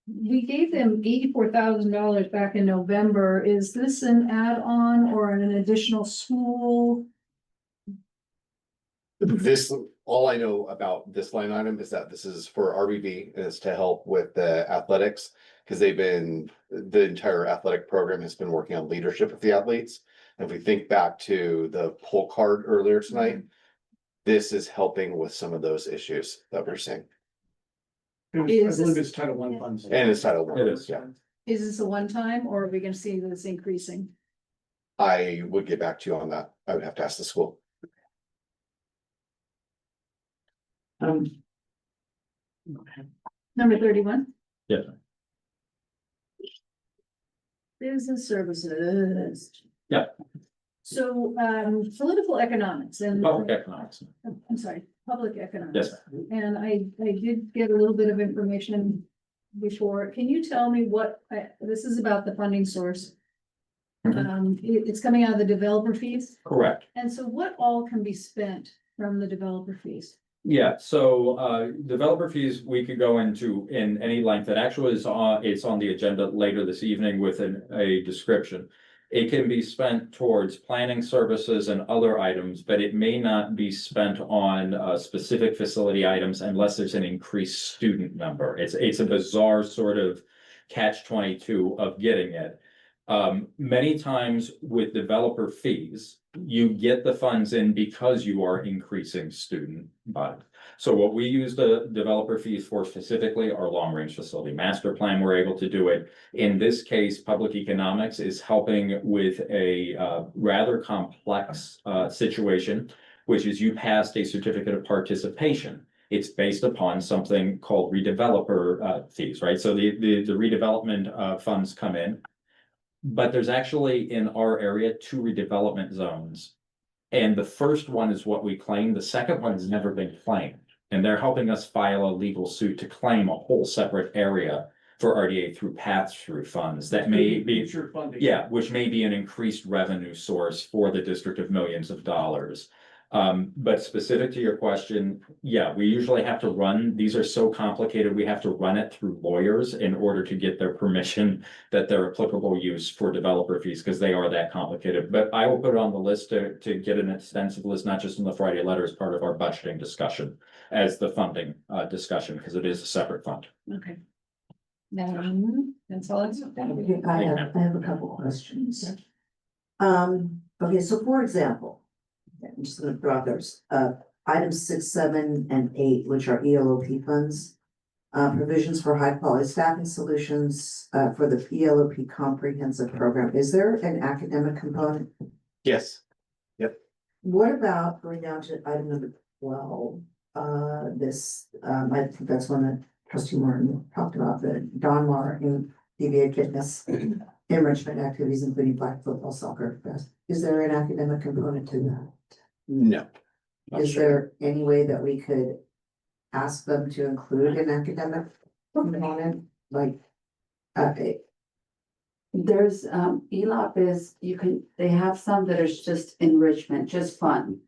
S3: We gave them $84,000 back in November. Is this an add-on or an additional school?
S9: This, all I know about this line item is that this is for RBV, and it's to help with the athletics. Because the entire athletic program has been working on leadership with the athletes. And if we think back to the poll card earlier tonight, this is helping with some of those issues that we're seeing.
S2: I believe it's Title I funds.
S9: And it's Title I.
S15: It is.
S9: Yeah.
S3: Is this a one-time or are we gonna see this increasing?
S9: I would get back to you on that. I would have to ask the school.
S3: Number 31.
S15: Yes.
S3: Business services.
S15: Yeah.
S3: So, political economics and.
S15: Public economics.
S3: I'm sorry, public economics.
S15: Yes.
S3: And I did get a little bit of information before. Can you tell me this is about the funding source? It's coming out of the developer fees.
S15: Correct.
S3: And so what all can be spent from the developer fees?
S15: Yeah, so developer fees, we could go into in any length. That actually is it's on the agenda later this evening with a description. It can be spent towards planning services and other items, but it may not be spent on specific facility items unless there's an increased student number. It's a bizarre sort of catch-22 of getting it. Many times with developer fees, you get the funds in because you are increasing student body. So what we use the developer fees for specifically are long-range facility master plan. We're able to do it. In this case, public economics is helping with a rather complex situation, which is you passed a certificate of participation. It's based upon something called redeveloper fees, right? So the redevelopment funds come in. But there's actually in our area 2 redevelopment zones. And the first one is what we claim. The second one has never been claimed. And they're helping us file a legal suit to claim a whole separate area for RDA through pass-through funds that may be,
S2: funding.
S15: yeah, which may be an increased revenue source for the district of millions of dollars. But specific to your question, yeah, we usually have to run, these are so complicated, we have to run it through lawyers in order to get their permission that they're applicable use for developer fees, because they are that complicated. But I will put it on the list to get an extensive list, not just in the Friday letter, as part of our budgeting discussion as the funding discussion, because it is a separate fund.
S1: Okay. That's all it's.
S4: Okay, I have a couple questions. Okay, so for example, I'm just gonna throw out those, items 6, 7, and 8, which are ELOP funds. Provisions for high quality staffing solutions, for the ELOP comprehensive program. Is there an academic component?
S9: Yes.
S4: What about going down to item number 12? I think that's one that trustee Martin talked about, the Donmar in DBA fitness enrichment activities, including flag football, soccer. Is there an academic component to that?
S9: No. Not
S4: Is
S9: sure.
S4: there any way that we could ask them to include an academic component, like,
S5: There's, ELOP is, they have some that are just enrichment, just fun.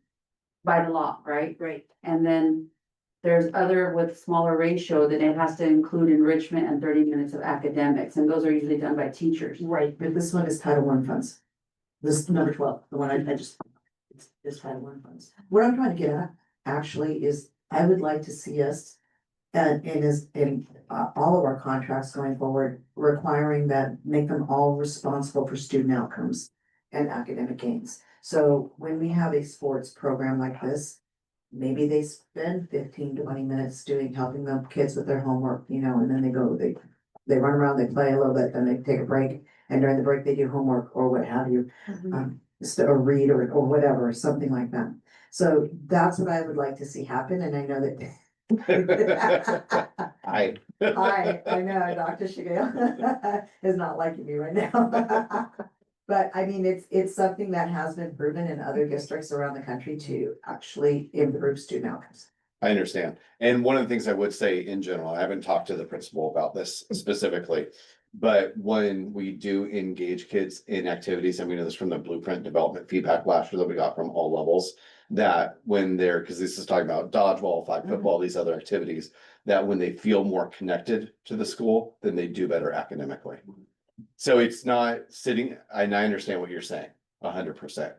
S5: By the law, right?
S4: Right.
S5: And then there's other with smaller ratio that it has to include enrichment and 30 minutes of academics, and those are usually done by teachers.
S4: Right, but this one is Title I funds. This is number 12, the one I just, it's Title I funds. What I'm trying to get at, actually, is I would like to see us, in all of our contracts going forward, requiring that, make them all responsible for student outcomes and academic gains. So when we have a sports program like this, maybe they spend 15-20 minutes helping the kids with their homework, you know, and then they run around, they play a little bit, then they take a break, and during the break they do homework or what have you. Or read or whatever, something like that. So that's what I would like to see happen, and I know that.
S9: I
S4: I know, Dr. Shigeo is not liking me right now. But I mean, it's something that has been proven in other districts around the country to actually improve student outcomes.
S9: I understand. And one of the things I would say in general, I haven't talked to the principal about this specifically. But when we do engage kids in activities, and we know this from the blueprint development feedback last year that we got from all levels. That when they're, because this is talking about dodgeball, flag football, these other activities, that when they feel more connected to the school, then they do better academically. So it's not sitting, and I understand what you're saying, 100%.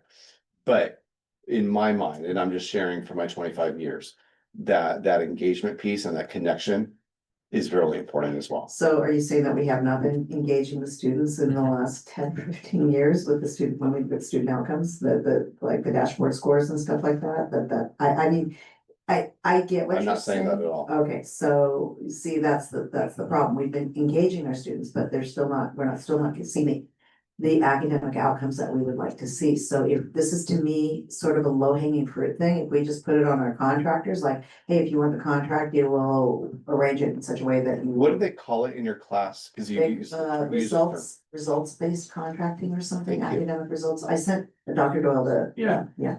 S9: But in my mind, and I'm just sharing from my 25 years, that engagement piece and that connection is really important as well.
S4: So are you saying that we have not been engaging the students in the last 10-15 years with the student, when we put student outcomes, like the dashboard scores and stuff like that, I mean, I get what
S9: I'm
S4: you're
S9: not saying that at all.
S4: Okay, so see, that's the problem. We've been engaging our students, but we're still not seeing the academic outcomes that we would like to see. So if this is, to me, sort of a low hanging fruit thing, if we just put it on our contractors, like, hey, if you want the contract, you will arrange it in such a way that you.
S9: What do they call it in your class? Because you use.
S4: Results-based contracting or something,
S9: Thank you.
S4: academic results. I sent Dr. Doyle the.
S2: Yeah.
S4: Yeah.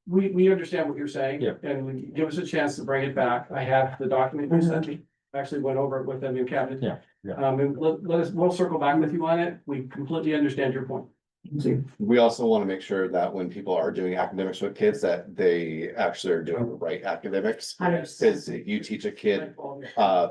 S2: We understand what you're saying.
S15: Yeah.
S2: And give us a chance to bring it back. I have the document you sent me. Actually went over it with them in cabinet.
S15: Yeah.
S2: And we'll circle back with you on it. We completely understand your point.
S9: We also want to make sure that when people are doing academics with kids, that they actually are doing the right academics.
S4: 100%.
S9: Because if you teach a kid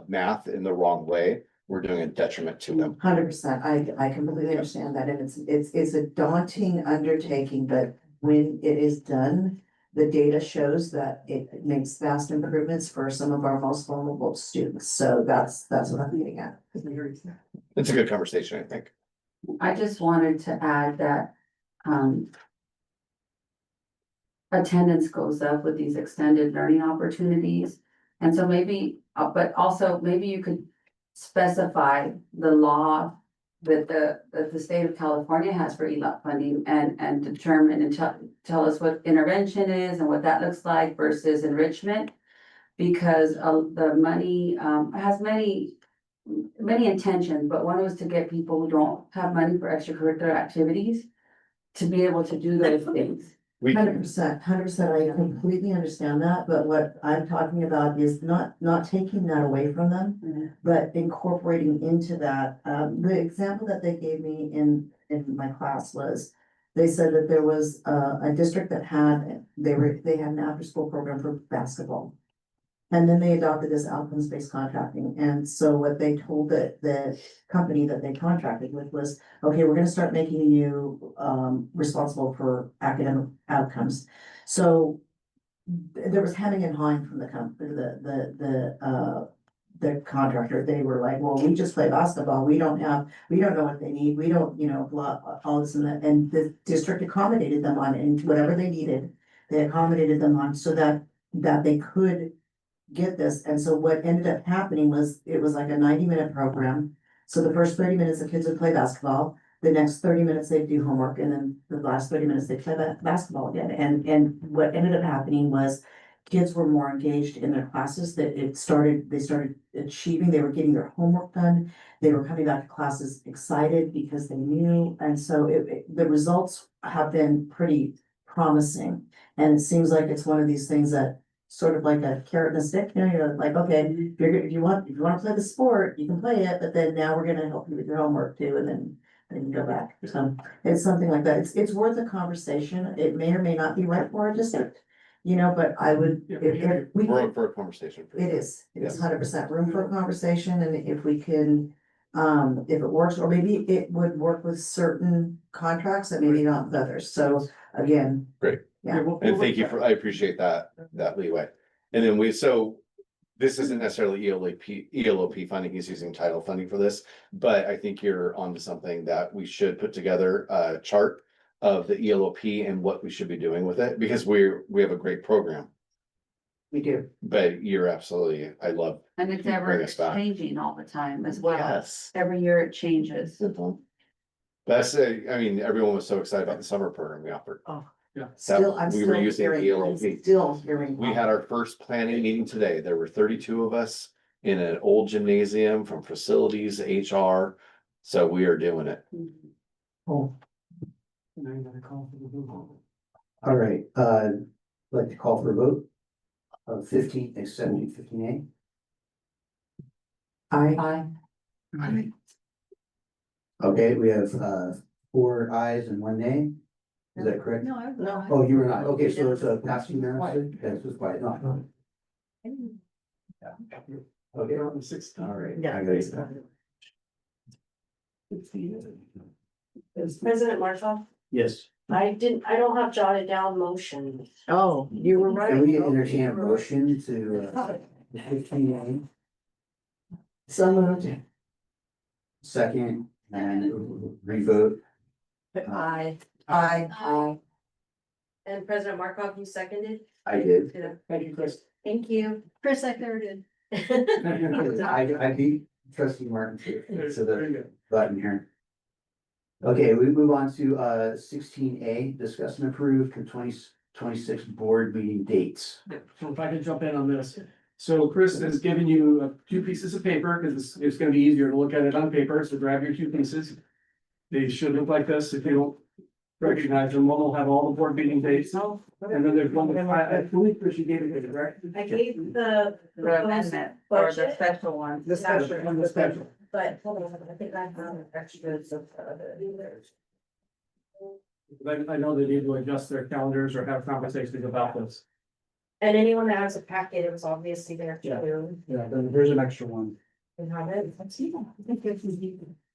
S9: math in the wrong way, we're doing a detriment to them.
S4: 100%. I completely understand that, and it's a daunting undertaking, but when it is done, the data shows that it makes vast improvements for some of our most vulnerable students. So that's what I'm getting at.
S9: It's a good conversation, I think.
S5: I just wanted to add that, attendance goes up with these extended learning opportunities. And so maybe, but also maybe you could specify the law that the state of California has for ELOP funding and determine and tell us what intervention is and what that looks like versus enrichment. Because the money has many intentions, but one was to get people who don't have money for extracurricular activities to be able to do those things.
S4: 100%, I completely understand that, but what I'm talking about is not taking that away from them, but incorporating into that. The example that they gave me in my class was, They said that there was a district that they had an after-school program for basketball. And then they adopted this outcomes-based contracting, and so what they told the company that they contracted with was, okay, we're gonna start making you responsible for academic outcomes. So there was hemming and hawing from the company, the contractor. They were like, well, we just play basketball, we don't know what they need, we don't, blah, all this and that, and the district accommodated them on, and whatever they needed, they accommodated them on so that they could get this. And so what ended up happening was, it was like a 90-minute program. So the first 30 minutes, the kids would play basketball, the next 30 minutes they'd do homework, and then the last 30 minutes they'd play basketball again. And what ended up happening was, kids were more engaged in their classes, that they started achieving, they were getting their homework done, they were coming back to classes excited because they knew, and so the results have been pretty promising. And it seems like it's one of these things that sort of like a carrot and a stick, you're like, okay, if you want to play the sport, you can play it, but then now we're gonna help you with your homework too, and then you go back. So it's something like that. It's worth a conversation. It may or may not be right for our district, but I would, if we.
S9: Room for a conversation.
S4: It is
S9: Yes.
S4: 100% room for a conversation, and if we can, if it works, or maybe it would work with certain contracts and maybe not with others. So again.
S9: Great.
S4: Yeah.
S9: And thank you I appreciate that leeway. And then this isn't necessarily ELOP funding, he's using title funding for this, but I think you're onto something that we should put together a chart of the ELOP and what we should be doing with it, because we have a great program.
S4: We do.
S9: But you're absolutely, I love.
S5: And it's
S9: Bring
S5: ever
S9: us back.
S5: changing all the time as well.
S9: Yes.
S5: Every year it changes.
S9: That's, everyone was so excited about the summer program we offered.
S4: Oh,
S2: yeah.
S9: We were using ELOP.
S4: Still hearing.
S9: We had our first planning meeting today. There were 32 of us in an old gymnasium, from facilities, HR. So we are doing it.
S2: Oh. Now you gotta call for the vote.
S7: All right, I'd like to call for a vote of 15A.
S4: I.
S7: Okay, we have 4 ayes and 1 nay. Is that correct?
S3: No.
S7: Oh, you were not. Okay, so it's a passing unanimously. Yes, it's quiet. No. Okay.
S2: On the 16th.
S7: All right.
S8: Yeah.
S7: I got it.
S18: Is President Marshall?
S7: Yes.
S18: I don't have jotted down motion.
S8: Oh, you were right.
S7: Can we entertain a motion to 15A?
S4: So moved.
S7: Second and revote.
S8: I.
S18: And President Markov, you seconded?
S7: I did.
S2: Thank you, Chris.
S18: Thank you.
S8: Chris, I thirded.
S7: I beat trustee Martin to
S2: Very
S7: the
S2: good.
S7: button here. Okay, we move on to 16A, discuss and approve the 2026 board meeting dates.
S2: Yeah, so if I can jump in on this. So Chris has given you 2 pieces of paper, because it's gonna be easier to look at it on paper, so grab your 2 pieces. They should look like this. If you don't recognize them, one will have all the board meeting dates. And then there's one that I believe Chris, you gave it, to me, right?
S18: I gave the
S5: Amendment or the
S18: budget,
S5: special one.
S2: The special.
S18: but hold on, I think I found extras of
S2: I know they need to adjust their calendars or have conversations about this.
S18: and anyone that has a packet, it was obviously there too.
S2: Yeah, then here's an extra one.
S18: And have it.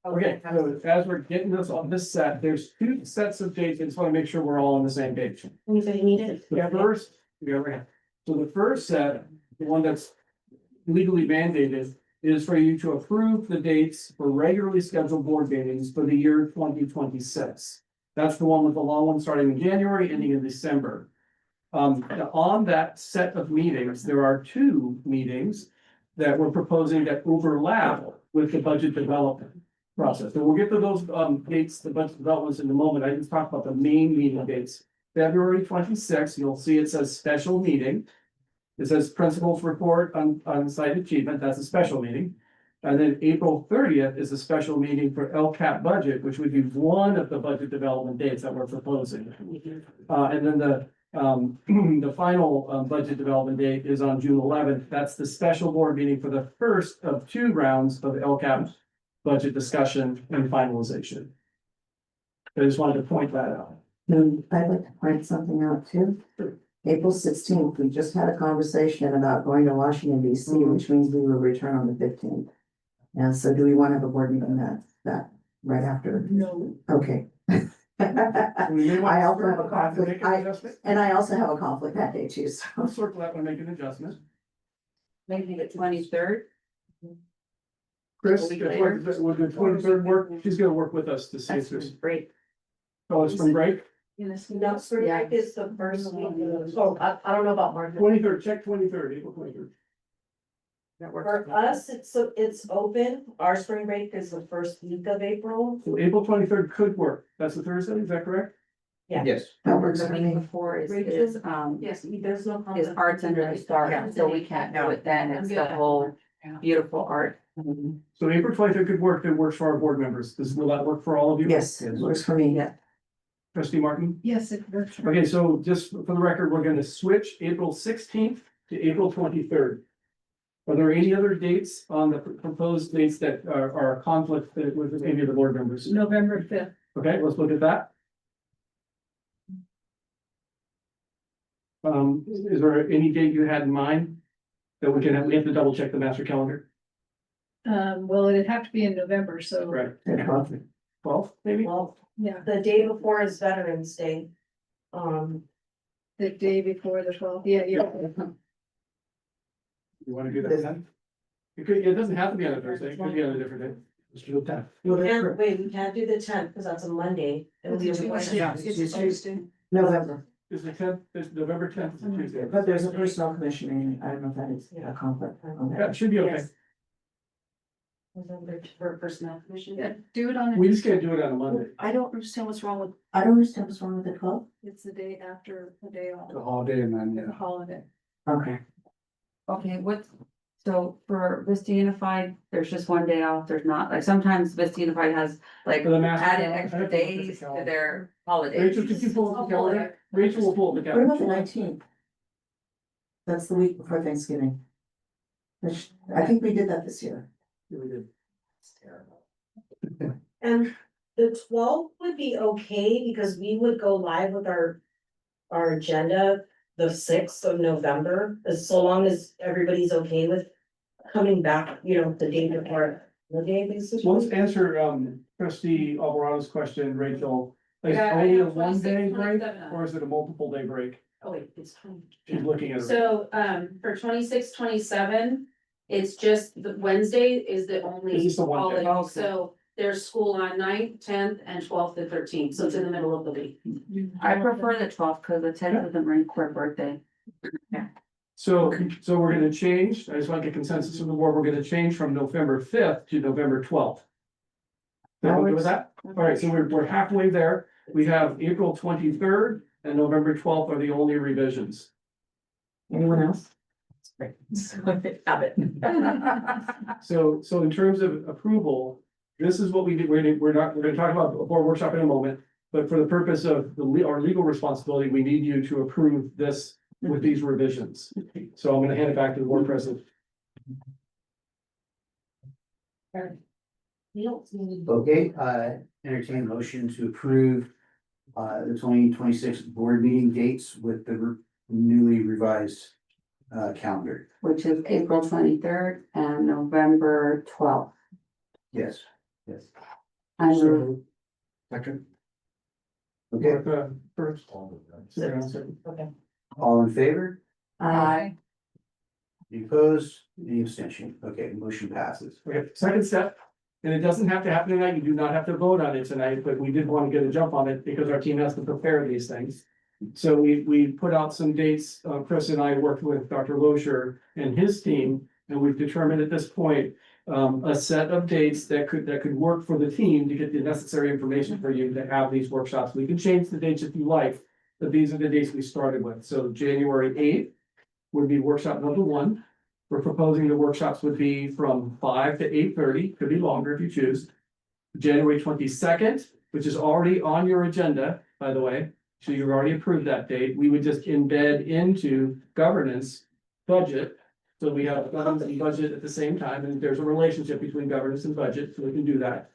S2: Okay, so as we're getting this on this set, there's 2 sets of dates. I just want to make sure we're all on the same page.
S18: Anybody need it?
S2: The first, so the first set, the one that's legally mandated, is for you to approve the dates for regularly scheduled board meetings for the year 2026. That's the one with the long one starting in January, ending in December. On that set of meetings, there are 2 meetings that we're proposing that overlap with the budget development process. So we'll get to those dates, the budget developments in a moment. I just talked about the main meeting dates. February 26th, you'll see it says special meeting. It says principals report on site achievement, that's a special meeting. And then April 30th is a special meeting for LCAP budget, which would be one of the budget development dates that we're proposing. And then the final budget development date is on June 11th. That's the special board meeting for the first of 2 rounds of LCAP budget discussion and finalization. I just wanted to point that out.
S4: I'd like to point something out too. April 16th, we just had a conversation about going to Washington DC, which means we will return on the 15th. And so do we want to have a board meeting that right after?
S3: No.
S4: Okay. I also have a conflict, and I also have a conflict that day too, so.
S2: I'll circle that one, make an adjustment.
S5: Maybe the 23rd.
S2: Chris,
S5: A week
S2: if
S5: later.
S2: would the 23rd work? She's gonna work with us to see if there's.
S5: Break.
S2: Oh, it's spring break?
S18: No, spring break is the first week of, oh, I don't know about March.
S2: 23rd, check 23rd, April 23rd.
S5: That works.
S18: For us, it's open. Our spring break is the first week of April.
S2: So April 23rd could work. That's a Thursday, is that correct?
S18: Yeah.
S7: Yes.
S4: That works
S5: The
S4: for
S5: week
S4: me.
S5: before is,
S18: Yes, there's no.
S5: is
S18: conflict.
S5: arts under the stars, so we can't do it then. It's the whole beautiful art.
S2: So April 23rd could work, that works for our board members. Will that work for all of you?
S4: Yes, it works for me.
S5: Yeah.
S2: Trustee Martin?
S3: Yes, it works.
S2: Okay, so just for the record, we're gonna switch April 16th to April 23rd. Are there any other dates on the proposed dates that are a conflict with any of the board members?
S3: November 5th.
S2: Okay, let's look at that. Is there any date you had in mind that we have to double check the master calendar?
S3: Well, it'd have to be in November, so.
S2: Right.
S4: Yeah.
S2: 12th, maybe?
S18: Well,
S3: Yeah,
S18: the day before is Veterans Day.
S3: the day before the 12th, yeah,
S2: You wanna do that then? It doesn't have to be on a Thursday, it could be on a different day.
S6: Let's do that.
S18: We can't do the 10th because that's a Monday. It'll be a Wednesday.
S3: It's a Tuesday.
S4: November,
S2: Is the 10th, is November 10th, is a Tuesday.
S4: but there's a personnel commission meeting. I don't know if that is a conflict.
S2: That should be okay.
S18: Yes. November for personnel commission.
S3: Yeah, do it on.
S2: We just can't do it on a Monday.
S18: I don't understand what's wrong with.
S4: I don't understand what's wrong with the 12th.
S3: It's the day after the day off,
S6: The holiday and then,
S3: the holiday.
S4: Okay.
S5: Okay, so for Vista Unified, there's just one day off, there's not, like, sometimes Vista Unified has like
S2: For the master
S5: added
S2: calendar, I
S5: extra
S2: have to look at the
S5: days to
S2: calendar.
S5: their holidays.
S2: Rachel, could you pull up the calendar? Rachel will pull up the
S4: What about the
S2: calendar.
S4: 19th? That's the week before Thanksgiving. I think we did that this year.
S2: Yeah, we did.
S18: And the 12th would be okay because we would go live with our agenda the 6th of November, as so long as everybody's okay with coming back, the day before. The day basically.
S2: So let's answer trustee Alvarado's question, Rachel. Is it
S17: Yeah, I
S2: only a
S17: have
S2: 1-day
S17: 26,
S2: break
S17: 27.
S2: or is it a multiple day break?
S17: Oh, wait, it's 20.
S2: She's looking at it.
S17: So, for 26, 27, it's just the Wednesday is the
S2: It's
S17: only
S2: just a one day.
S17: holiday. So there's school on 9th, 10th, and 12th and 13th, so it's in the middle of the week.
S5: I prefer the 12th because the 10th is the Marine Corps birthday.
S2: So we're gonna change, I just want to get consensus from the board, we're gonna change from November 5th to November 12th. That okay with that? All right, so we're halfway there. We have April 23rd and November 12th are the only revisions.
S4: Anyone else?
S18: Have it.
S2: So in terms of approval, this is what we did, we're gonna talk about the board workshop in a moment. But for the purpose of our legal responsibility, we need you to approve this with these revisions. So I'm gonna hand it back to the board president.
S7: Okay, entertain a motion to approve the 2026 board meeting dates with the newly revised calendar.
S5: Which is April 23rd and November 12th.
S7: Yes, yes.
S5: I move.
S6: second.
S7: Okay,
S2: First.
S18: Okay.
S7: all in favor?
S5: Aye.
S7: Any opposed? Any abstention? Okay, motion passes.
S2: Okay, second step, and it doesn't have to happen tonight, you do not have to vote on it tonight, but we did want to get a jump on it because our team has to prepare these things. So we put out some dates, Chris and I worked with Dr. Loescher and his team, and we've determined at this point. A set of dates that could work for the team to get the necessary information for you to have these workshops. We can change the dates if you like, but these are the dates we started with. So January 8th would be workshop number 1. We're proposing the workshops would be from 5 to 8:30, could be longer if you choose. January 22nd, which is already on your agenda, by the way, so you've already approved that date. We would just embed into governance budget. So we have governance and budget at the same time, and there's a relationship between governance and budget, so we can do that.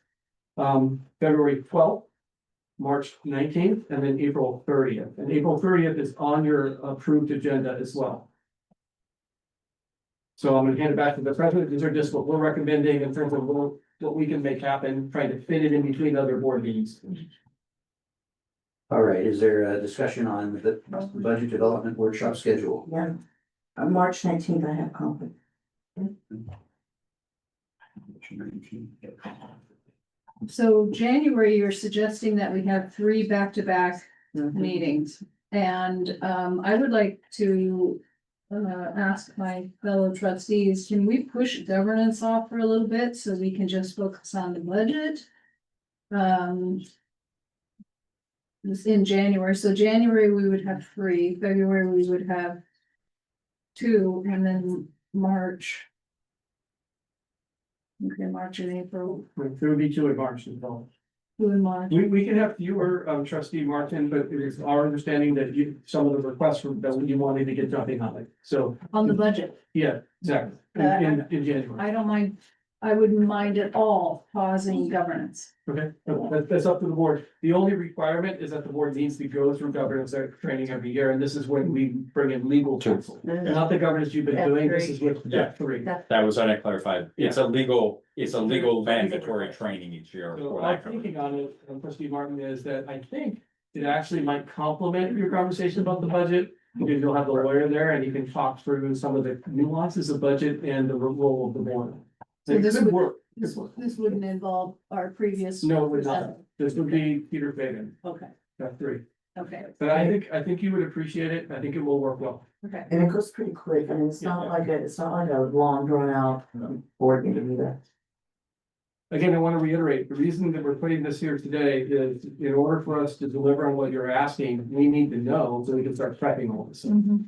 S2: February 12th, March 19th, and then April 30th. And April 30th is on your approved agenda as well. So I'm gonna hand it back to the president. These are just what we're recommending in terms of what we can make happen, trying to fit it in between other board meetings.
S7: All right, is there a discussion on the budget development workshop schedule?
S8: Yeah. On March 19th, I have conflict.
S3: So January, you're suggesting that we have 3 back-to-back meetings. And I would like to ask my fellow trustees, can we push governance off for a little bit so we can just focus on the budget? This in January, so January we would have 3, February we would have 2, and then March. Okay, March and April,
S2: There would be 2 in March involved.
S3: 2 in March.
S2: We can have fewer, trustee Martin, but it is our understanding that some of the requests that you wanted to get jumping on it. So,
S3: On the budget.
S2: yeah, exactly. In January.
S3: I don't mind, I wouldn't mind at all pausing governance.
S2: Okay, that's up to the board. The only requirement is that the board needs to go through governance training every year, and this is when we bring in legal counsel. Not the governance you've been doing, this is with step 3.
S15: That was unclarified. It's a legal mandatory training each year.
S2: So
S15: for
S2: my
S15: that.
S2: thinking on it, trustee Martin, is that I think it actually might complement your conversation about the budget. Because you'll have the lawyer there and you can talk through some of the nuances of budget and the role of the board.
S3: So this
S2: could
S3: would-
S2: work.
S3: This wouldn't involve our previous.
S2: No, it would not. This would be Peter Fagan,
S3: Okay,
S2: step 3.
S3: okay,
S2: But I think you would appreciate it. I think it will work well.
S3: okay.
S8: And it goes pretty quick. I mean, it's not like a long drawn out board meeting either.
S2: Again, I want to reiterate, the reason that we're putting this here today is in order for us to deliver on what you're asking, we need to know so we can start prepping all this.
S3: Mhm.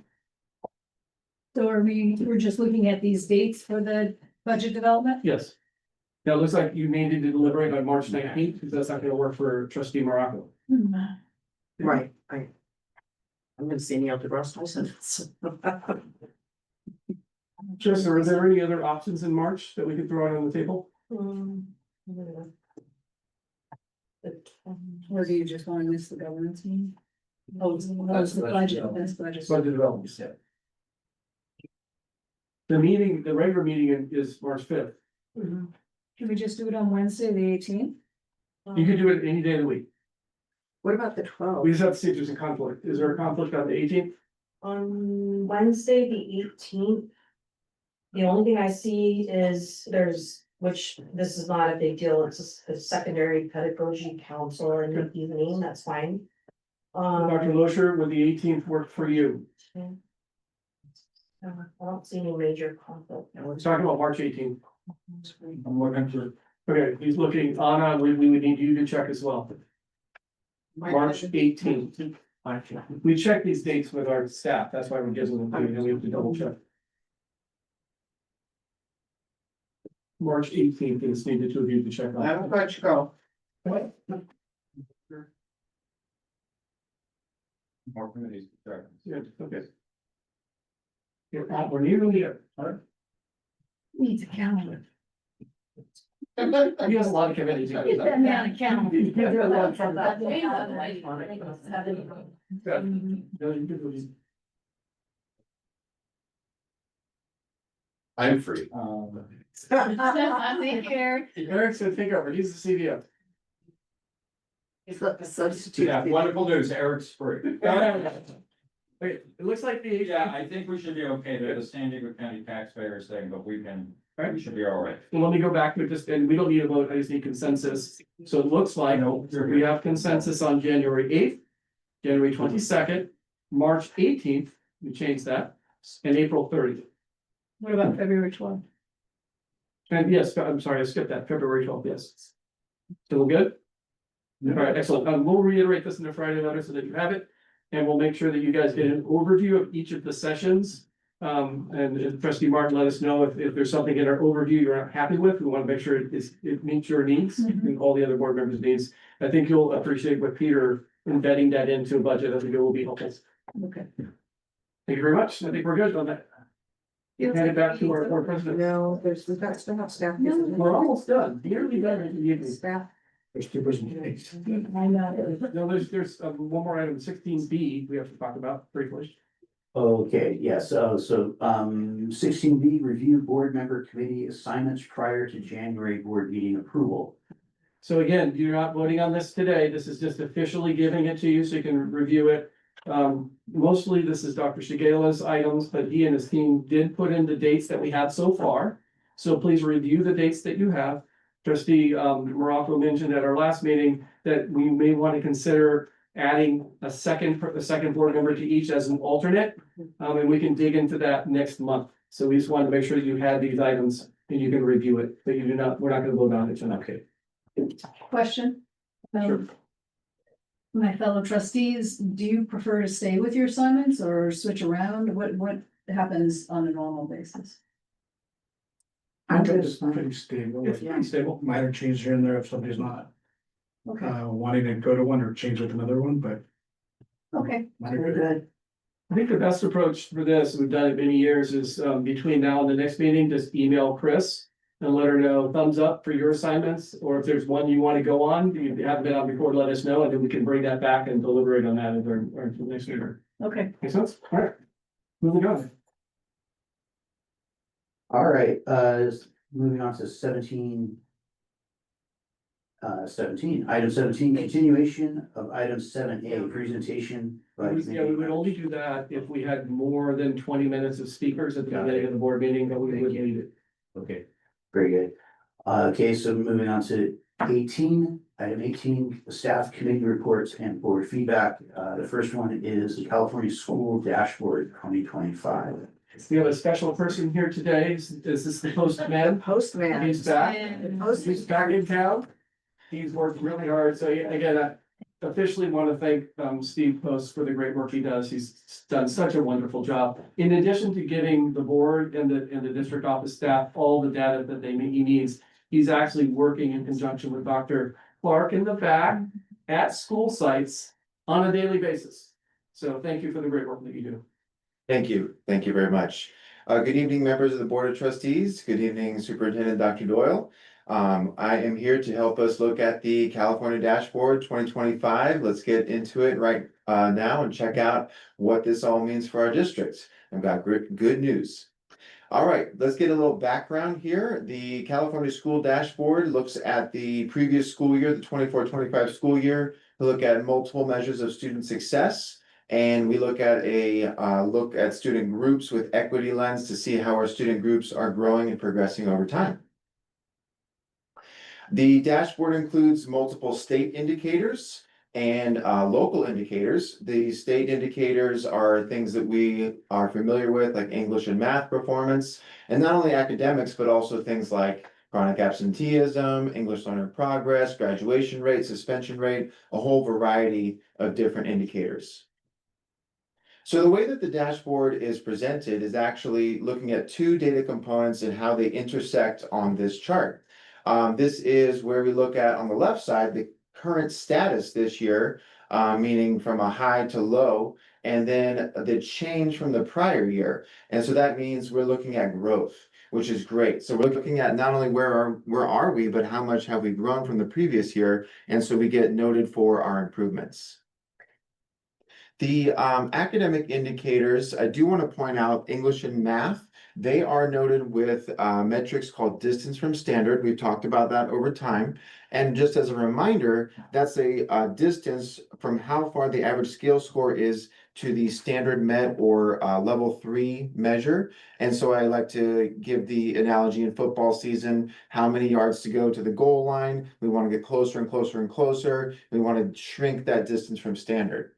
S3: So we're just looking at these dates for the budget development?
S2: Yes. Now, it looks like you needed to deliberate on March 19th, because that's not gonna work for trustee Morocco.
S8: Right, I'm gonna see Neil deGrasse Tyson.
S2: Just, are there any other options in March that we could throw out on the table?
S3: Or do you just want to miss the governance meeting? Oh, it's the budget, that's budget.
S2: Budget development. The regular meeting is March 5th.
S3: Can we just do it on Wednesday, the 18th?
S2: You can do it any day of the week.
S8: What about the
S2: We
S8: 12th?
S2: just have to see if there's a conflict. Is there a conflict on the 18th?
S18: On Wednesday, the 18th. The only thing I see is which this is not a big deal, it's a secondary pedagogy council in the evening, that's fine.
S2: Dr. Losher, would the 18th work for you?
S18: I don't see any major conflict.
S2: We're talking about March 18th. I'm looking for, okay, he's looking, Anna, we would need you to check as well. March 18th. We check these dates with our staff, that's why we're giving them, and we have to double check. March 18th is needed to review the check.
S16: I'm going to go.
S15: More committees.
S2: Yeah, okay. We're nearly there, all right?
S3: Needs a calendar.
S2: He has a lot of committees.
S3: Get that man a calendar.
S9: I'm free.
S3: Thank you, Eric.
S2: Eric's gonna take over, he's the CDO.
S8: Substitute.
S15: Yeah, wonderful news, Eric's free.
S2: Okay, it looks like the.
S15: Yeah, I think we should be okay to the San Diego County taxpayers thing, but we should be all right.
S2: Well, let me go back to just, and we don't need a vote, I just need consensus. So it looks like we have consensus on January 8th, January 22nd, March 18th, we changed that, and April 30th.
S3: What about February 12th?
S2: And yes, I'm sorry, I skipped that, February 12th, yes. Still good? All right, excellent. We'll reiterate this in the Friday letter so that you have it. And we'll make sure that you guys get an overview of each of the sessions. And trustee Martin, let us know if there's something in our overview you're not happy with. We want to make sure it meets your needs and all the other board members' needs. I think you'll appreciate what Peter embedding that into a budget. I think it will be helpful.
S3: Okay.
S2: Thank you very much. I think we're good on that. Hand it back to our board president.
S8: No, we've got still have staff.
S2: We're almost done. Nearly done in the evening.
S8: Staff.
S6: There's two presentations.
S3: I know.
S2: No, there's one more item, 16B, we have to talk about briefly.
S7: Okay, yes, so 16B, review board member committee assignments prior to January board meeting approval.
S2: So again, you're not voting on this today. This is just officially giving it to you so you can review it. Mostly this is Dr. Shigela's items, but he and his team did put in the dates that we have so far. So please review the dates that you have. Trustee Morocco mentioned at our last meeting that we may want to consider adding a second board member to each as an alternate. And we can dig into that next month. So we just wanted to make sure that you had these items and you can review it, but we're not gonna vote on it tonight. Okay.
S3: Question.
S2: Sure.
S3: My fellow trustees, do you prefer to stay with your assignments or switch around? What happens on a normal basis?
S6: I think it's pretty stable.
S2: It's pretty stable.
S6: Minor changes here and there if somebody's not
S3: Okay,
S6: wanting to go to one or change with another one, but.
S3: okay.
S6: Minor good.
S2: I think the best approach for this, we've done it many years, is between now and the next meeting, just email Chris and let her know thumbs up for your assignments, or if there's one you want to go on, you haven't been on before, let us know, and then we can bring that back and deliberate on that at our next meeting.
S3: Okay.
S2: Make sense? All right. Moving on.
S7: All right, moving on to 17. 17, item 17, continuation of item 7A, presentation.
S2: Yeah, we would only do that if we had more than 20 minutes of speakers at the beginning of the board meeting, but we would need it.
S7: Okay, very good. Okay, so moving on to 18, item 18, staff committee reports and board feedback. The first one is the California School Dashboard 2025.
S2: We have a special person here today. Is this the postman?
S8: Postman.
S2: He's back.
S8: Post-
S2: He's back in town. He's worked really hard. So again, I officially want to thank Steve Post for the great work he does. He's done such a wonderful job. In addition to giving the board and the district office staff all the data that he needs, he's actually working in conjunction with Dr. Clark in the back at school sites on a daily basis. So thank you for the great work that you do.
S9: Thank you. Thank you very much. Good evening, members of the Board of Trustees. Good evening, Superintendent Dr. Doyle. I am here to help us look at the California Dashboard 2025. Let's get into it right now and check out what this all means for our districts. I've got good news. All right, let's get a little background here. The California School Dashboard looks at the previous school year, the 24-25 school year, to look at multiple measures of student success. And we look at look at student groups with equity lens to see how our student groups are growing and progressing over time. The dashboard includes multiple state indicators and local indicators. The state indicators are things that we are familiar with, like English and math performance, and not only academics, but also things like chronic absenteeism, English learner progress, graduation rate, suspension rate, a whole variety of different indicators. So the way that the dashboard is presented is actually looking at two data components and how they intersect on this chart. This is where we look at, on the left side, the current status this year, meaning from a high to low, and then the change from the prior year. And so that means we're looking at growth, which is great. So we're looking at not only where are we, but how much have we grown from the previous year. And so we get noted for our improvements. The academic indicators, I do want to point out English and math. They are noted with metrics called distance from standard. We've talked about that over time. And just as a reminder, that's a distance from how far the average scale score is to the standard met or level 3 measure. And so I like to give the analogy in football season, how many yards to go to the goal line. We want to get closer and closer and closer. We want to shrink that distance from standard.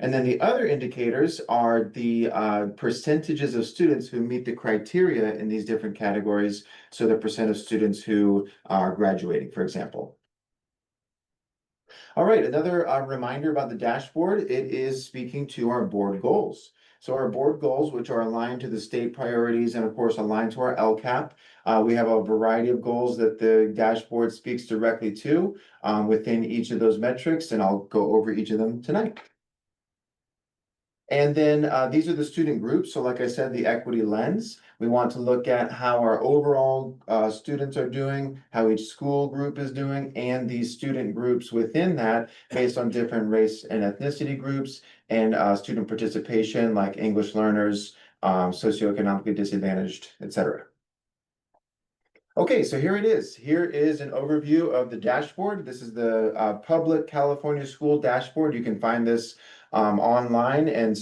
S9: And then the other indicators are the percentages of students who meet the criteria in these different categories. So the percent of students who are graduating, for example. All right, another reminder about the dashboard, it is speaking to our board goals. So our board goals, which are aligned to the state priorities and of course aligned to our LCAP. We have a variety of goals that the dashboard speaks directly to within each of those metrics, and I'll go over each of them tonight. And then these are the student groups. So like I said, the equity lens. We want to look at how our overall students are doing, how each school group is doing, and these student groups within that based on different race and ethnicity groups and student participation like English learners, socioeconomically disadvantaged, etc. Okay, so here it is. Here is an overview of the dashboard. This is the Public California School Dashboard. You can find this online and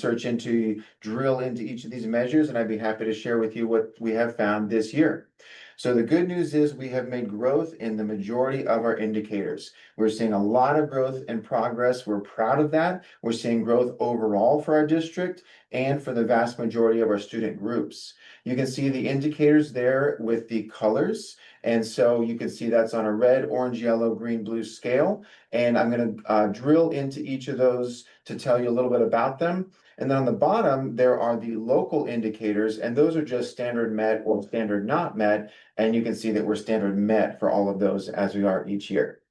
S9: drill into each of these measures, and I'd be happy to share with you what we have found this year. So the good news is we have made growth in the majority of our indicators. We're seeing a lot of growth and progress. We're proud of that. We're seeing growth overall for our district and for the vast majority of our student groups. You can see the indicators there with the colors. And so you can see that's on a red, orange, yellow, green, blue scale. And I'm going to drill into each of those to tell you a little bit about them. And then on the bottom, there are the local indicators, and those are just standard met or standard not met. And you can see that we're standard met for all of those as we are each year.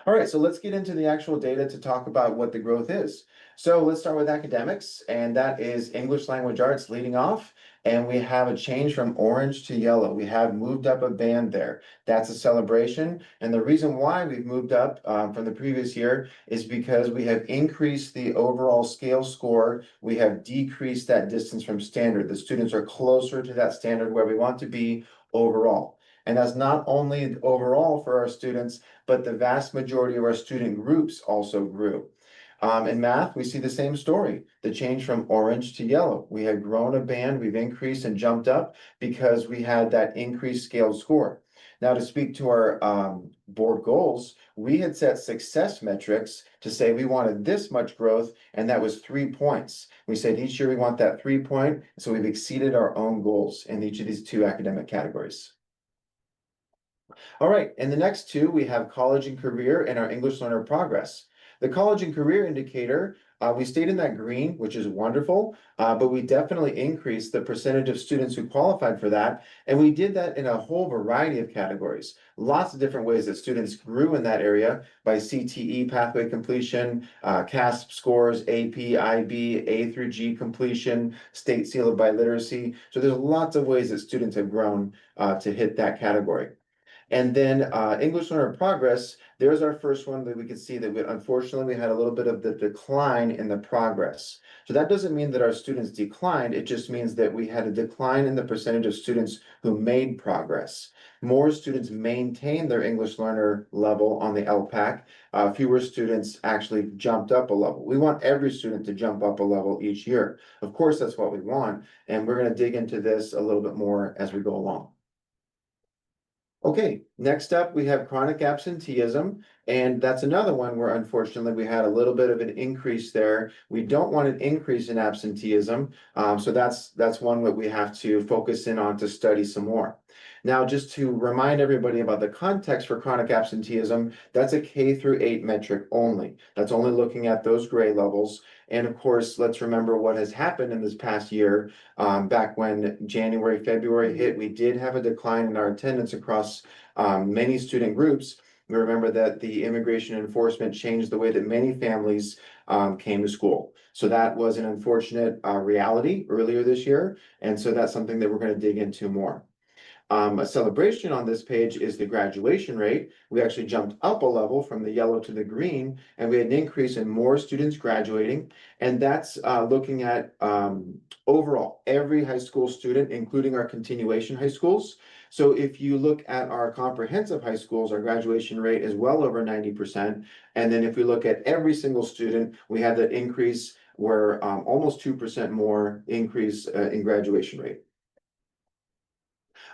S9: All right, so let's get into the actual data to talk about what the growth is. So let's start with academics, and that is English language arts leading off. And we have a change from orange to yellow. We have moved up a band there. That's a celebration. And the reason why we've moved up from the previous year is because we have increased the overall scale score. We have decreased that distance from standard. The students are closer to that standard where we want to be overall. And that's not only overall for our students, but the vast majority of our student groups also grew. In math, we see the same story, the change from orange to yellow. We have grown a band, we've increased and jumped up because we had that increased scaled score. Now, to speak to our board goals, we had set success metrics to say we wanted this much growth, and that was 3 points. We said each year we want that 3 point, so we've exceeded our own goals in each of these two academic categories. All right, in the next two, we have college and career and our English learner progress. The college and career indicator, we stayed in that green, which is wonderful, but we definitely increased the percentage of students who qualified for that. And we did that in a whole variety of categories. Lots of different ways that students grew in that area by CTE pathway completion, CASP scores, AP, IB, A through G completion, state seal of biliteracy. So there's lots of ways that students have grown to hit that category. And then English learner progress, there's our first one that we can see that unfortunately we had a little bit of the decline in the progress. So that doesn't mean that our students declined, it just means that we had a decline in the percentage of students who made progress. More students maintained their English learner level on the LPAC, fewer students actually jumped up a level. We want every student to jump up a level each year. Of course, that's what we want, and we're going to dig into this a little bit more as we go along. Okay, next up, we have chronic absenteeism, and that's another one where unfortunately we had a little bit of an increase there. We don't want an increase in absenteeism, so that's one that we have to focus in on to study some more. Now, just to remind everybody about the context for chronic absenteeism, that's a K through 8 metric only. That's only looking at those grade levels. And of course, let's remember what has happened in this past year. Back when January, February hit, we did have a decline in our attendance across many student groups. We remember that the immigration enforcement changed the way that many families came to school. So that was an unfortunate reality earlier this year. And so that's something that we're going to dig into more. A celebration on this page is the graduation rate. We actually jumped up a level from the yellow to the green, and we had an increase in more students graduating. And that's looking at overall every high school student, including our continuation high schools. So if you look at our comprehensive high schools, our graduation rate is well over 90%. And then if we look at every single student, we have that increase where almost 2% more increase in graduation rate.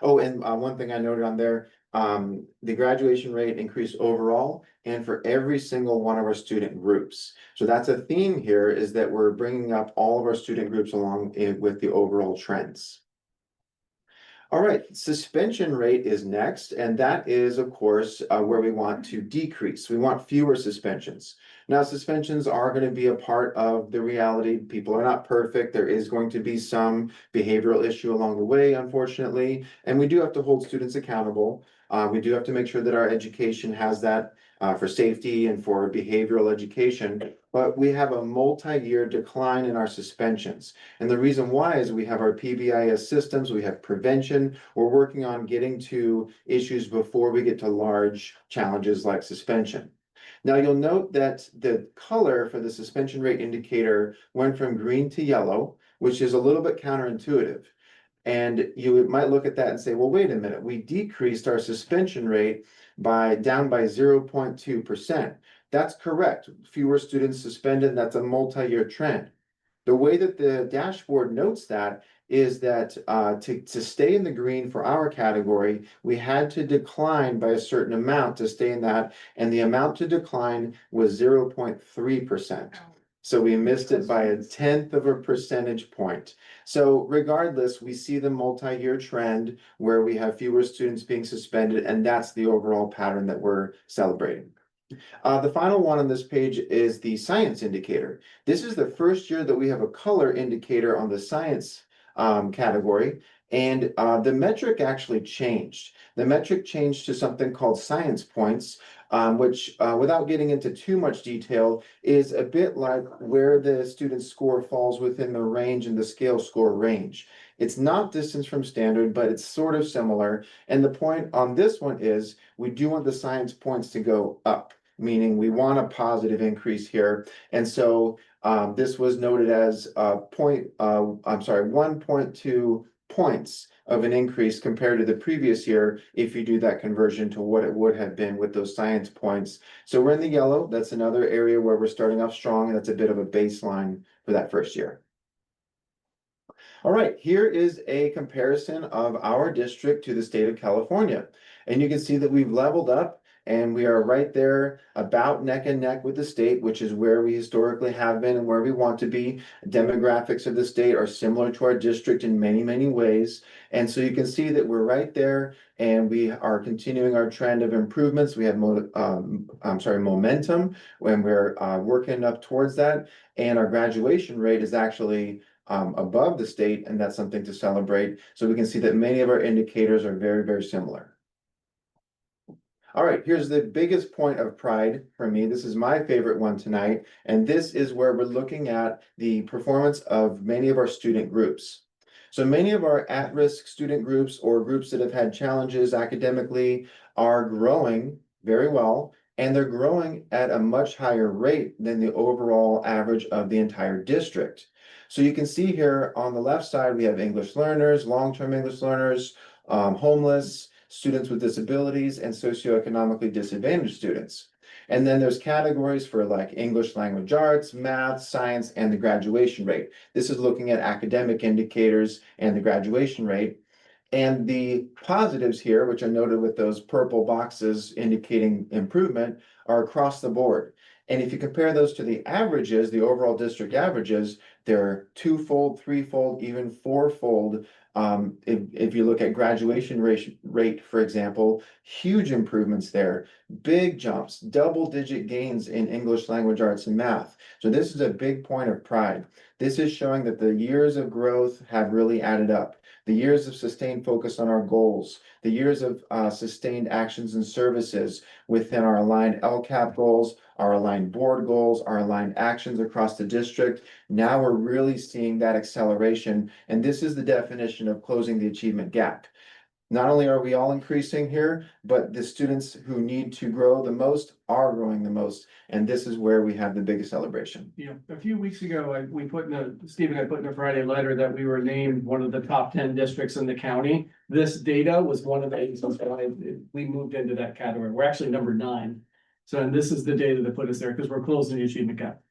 S9: Oh, and one thing I noted on there, the graduation rate increased overall and for every single one of our student groups. So that's a theme here, is that we're bringing up all of our student groups along with the overall trends. All right, suspension rate is next, and that is, of course, where we want to decrease. We want fewer suspensions. Now, suspensions are going to be a part of the reality. People are not perfect. There is going to be some behavioral issue along the way, unfortunately, and we do have to hold students accountable. We do have to make sure that our education has that for safety and for behavioral education, but we have a multi-year decline in our suspensions. And the reason why is we have our PBIS systems, we have prevention, we're working on getting to issues before we get to large challenges like suspension. Now you'll note that the color for the suspension rate indicator went from green to yellow, which is a little bit counterintuitive. And you might look at that and say, well, wait a minute, we decreased our suspension rate down by 0.2%. That's correct. Fewer students suspended, that's a multi-year trend. The way that the dashboard notes that is that to stay in the green for our category, we had to decline by a certain amount to stay in that, and the amount to decline was 0.3%. So we missed it by 1/10 of a percentage point. So regardless, we see the multi-year trend where we have fewer students being suspended, and that's the overall pattern that we're celebrating. The final one on this page is the science indicator. This is the first year that we have a color indicator on the science category, and the metric actually changed. The metric changed to something called science points, which without getting into too much detail is a bit like where the student's score falls within the range and the scale score range. It's not distance from standard, but it's sort of similar. And the point on this one is we do want the science points to go up, meaning we want a positive increase here. And so this was noted as 1.2 points of an increase compared to the previous year if you do that conversion to what it would have been with those science points. So we're in the yellow. That's another area where we're starting off strong, and that's a bit of a baseline for that first year. All right, here is a comparison of our district to the state of California. And you can see that we've leveled up and we are right there about neck and neck with the state, which is where we historically have been and where we want to be. Demographics of the state are similar to our district in many, many ways. And so you can see that we're right there and we are continuing our trend of improvements. We have momentum when we're working up towards that. And our graduation rate is actually above the state, and that's something to celebrate. So we can see that many of our indicators are very, very similar. All right, here's the biggest point of pride for me. This is my favorite one tonight, and this is where we're looking at the performance of many of our student groups. So many of our at-risk student groups or groups that have had challenges academically are growing very well, and they're growing at a much higher rate than the overall average of the entire district. So you can see here on the left side, we have English learners, long-term English learners, homeless, students with disabilities, and socioeconomically disadvantaged students. And then there's categories for like English language arts, math, science, and the graduation rate. This is looking at academic indicators and the graduation rate. And the positives here, which are noted with those purple boxes indicating improvement, are across the board. And if you compare those to the averages, the overall district averages, they're twofold, threefold, even fourfold. If you look at graduation rate, for example, huge improvements there, big jumps, double-digit gains in English language arts and math. So this is a big point of pride. This is showing that the years of growth have really added up. The years of sustained focus on our goals, the years of sustained actions and services within our aligned LCAP goals, our aligned board goals, our aligned actions across the district. Now we're really seeing that acceleration, and this is the definition of closing the achievement gap. Not only are we all increasing here, but the students who need to grow the most are growing the most, and this is where we have the biggest celebration.
S2: Yeah, a few weeks ago, Steve and I put in a Friday letter that we were named one of the top 10 districts in the county. This data was one of the reasons why we moved into that category. We're actually number 9. So, and this is the data that put us there because we're closing the achievement gap.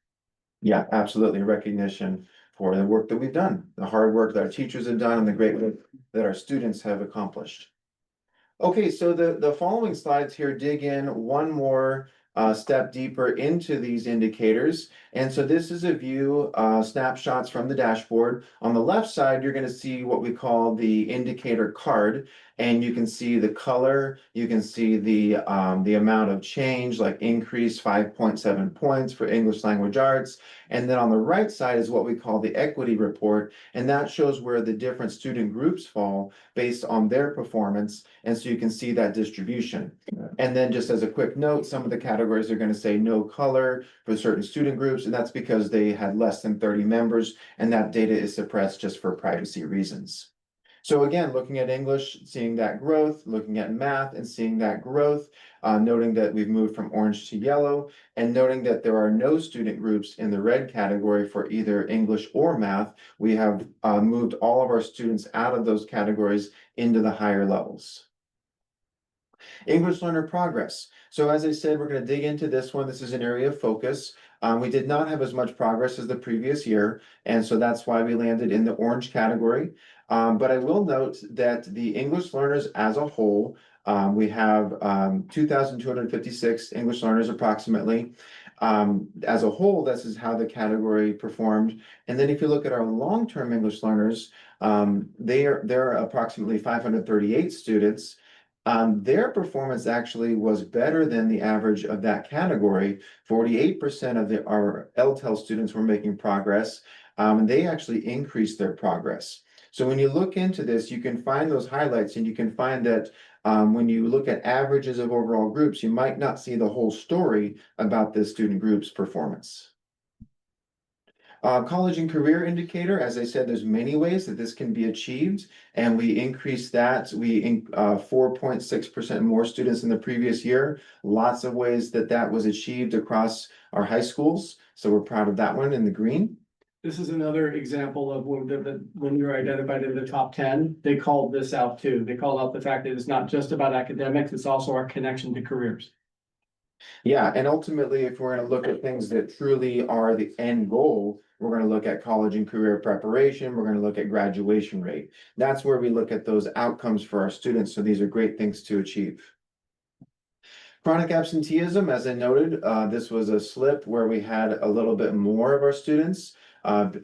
S9: Yeah, absolutely. Recognition for the work that we've done, the hard work that our teachers have done, and the great work that our students have accomplished. Okay, so the following slides here dig in one more step deeper into these indicators. And so this is a view, snapshots from the dashboard. On the left side, you're going to see what we call the indicator card.
S19: And you can see the color, you can see the amount of change, like increase 5.7 points for English language arts. And then on the right side is what we call the equity report, and that shows where the different student groups fall based on their performance. And so you can see that distribution. And then just as a quick note, some of the categories are going to say no color for certain student groups, and that's because they had less than 30 members, and that data is suppressed just for privacy reasons. So again, looking at English, seeing that growth, looking at math and seeing that growth, noting that we've moved from orange to yellow, and noting that there are no student groups in the red category for either English or math. We have moved all of our students out of those categories into the higher levels. English learner progress. So as I said, we're going to dig into this one. This is an area of focus. We did not have as much progress as the previous year, and so that's why we landed in the orange category. But I will note that the English learners as a whole, we have 2,256 English learners approximately. As a whole, this is how the category performed. And then if you look at our long-term English learners, there are approximately 538 students. Their performance actually was better than the average of that category. 48% of our LTEL students were making progress. They actually increased their progress. So when you look into this, you can find those highlights, and you can find that when you look at averages of overall groups, you might not see the whole story about the student group's performance. College and career indicator, as I said, there's many ways that this can be achieved, and we increased that. We 4.6% more students in the previous year. Lots of ways that that was achieved across our high schools. So we're proud of that one in the green.
S2: This is another example of when you're identified in the top 10, they called this out too. They called out the fact that it's not just about academics, it's also our connection to careers.
S19: Yeah, and ultimately, if we're going to look at things that truly are the end goal, we're going to look at college and career preparation. We're going to look at graduation rate. That's where we look at those outcomes for our students. So these are great things to achieve. Chronic absenteeism, as I noted, this was a slip where we had a little bit more of our students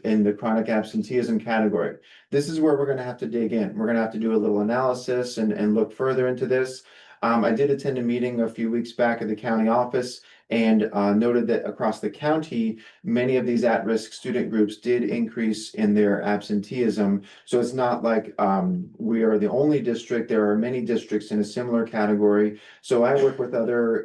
S19: in the chronic absenteeism category. This is where we're going to have to dig in. We're going to have to do a little analysis and look further into this. I did attend a meeting a few weeks back at the county office and noted that across the county, many of these at-risk student groups did increase in their absenteeism. So it's not like we are the only district. There are many districts in a similar category. So I work with other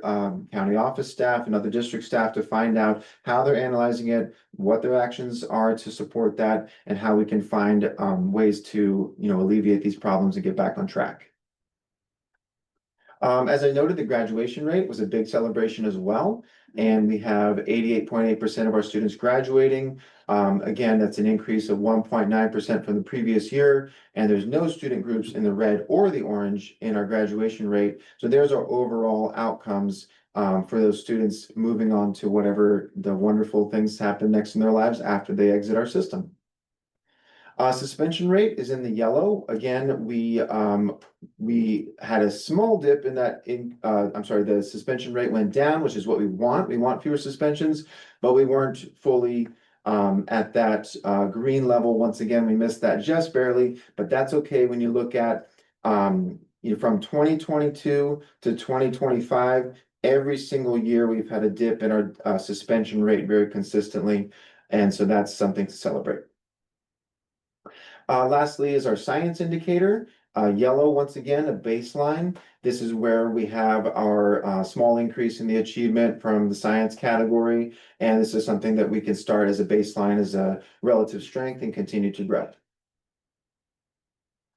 S19: county office staff and other district staff to find out how they're analyzing it, what their actions are to support that, and how we can find ways to, alleviate these problems and get back on track. As I noted, the graduation rate was a big celebration as well, and we have 88.8% of our students graduating. Again, that's an increase of 1.9% from the previous year, and there's no student groups in the red or the orange in our graduation rate. So there's our overall outcomes for those students moving on to whatever the wonderful things happen next in their lives after they exit our system. Suspension rate is in the yellow. Again, we had a small dip in that the suspension rate went down, which is what we want. We want fewer suspensions, but we weren't fully at that green level. Once again, we missed that just barely, but that's okay when you look at from 2022 to 2025, every single year we've had a dip in our suspension rate very consistently, and so that's something to celebrate. Lastly is our science indicator. Yellow, once again, a baseline. This is where we have our small increase in the achievement from the science category. And this is something that we can start as a baseline as a relative strength and continue to grow.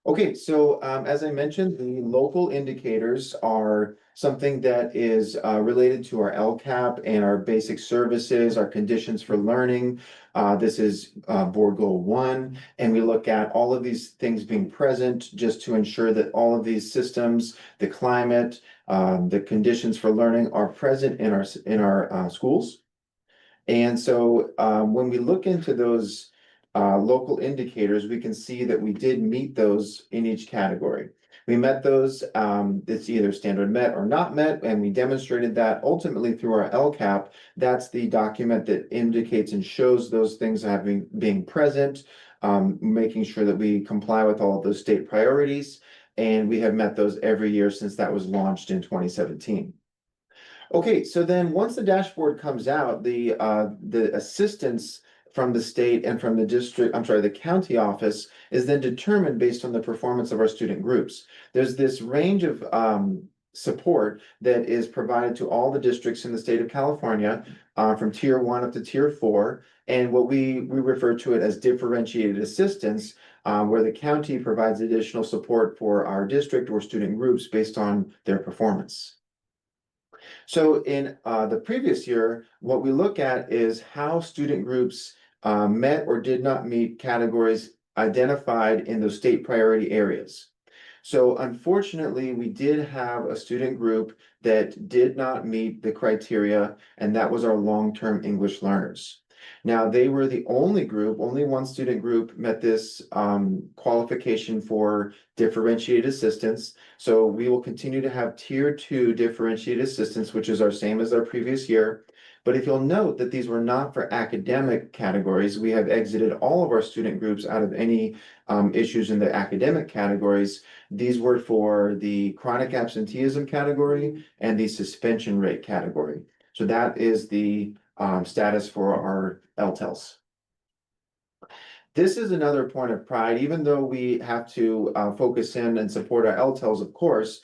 S19: Okay, so as I mentioned, the local indicators are something that is related to our LCAP and our basic services, our conditions for learning. This is board goal 1, and we look at all of these things being present just to ensure that all of these systems, the climate, the conditions for learning are present in our schools. And so when we look into those local indicators, we can see that we did meet those in each category. We met those, it's either standard met or not met, and we demonstrated that ultimately through our LCAP. That's the document that indicates and shows those things being present, making sure that we comply with all of those state priorities. And we have met those every year since that was launched in 2017. Okay, so then once the dashboard comes out, the assistance from the state and from the district, I'm sorry, the county office is then determined based on the performance of our student groups. There's this range of support that is provided to all the districts in the state of California, from tier 1 up to tier 4. And what we refer to it as differentiated assistance, where the county provides additional support for our district or student groups based on their performance. So in the previous year, what we look at is how student groups met or did not meet categories identified in those state priority areas. So unfortunately, we did have a student group that did not meet the criteria, and that was our long-term English learners. Now, they were the only group, only one student group met this qualification for differentiated assistance. So we will continue to have tier 2 differentiated assistance, which is our same as our previous year. But if you'll note that these were not for academic categories, we have exited all of our student groups out of any issues in the academic categories. These were for the chronic absenteeism category and the suspension rate category. So that is the status for our LTELs. This is another point of pride, even though we have to focus in and support our LTELs, of course.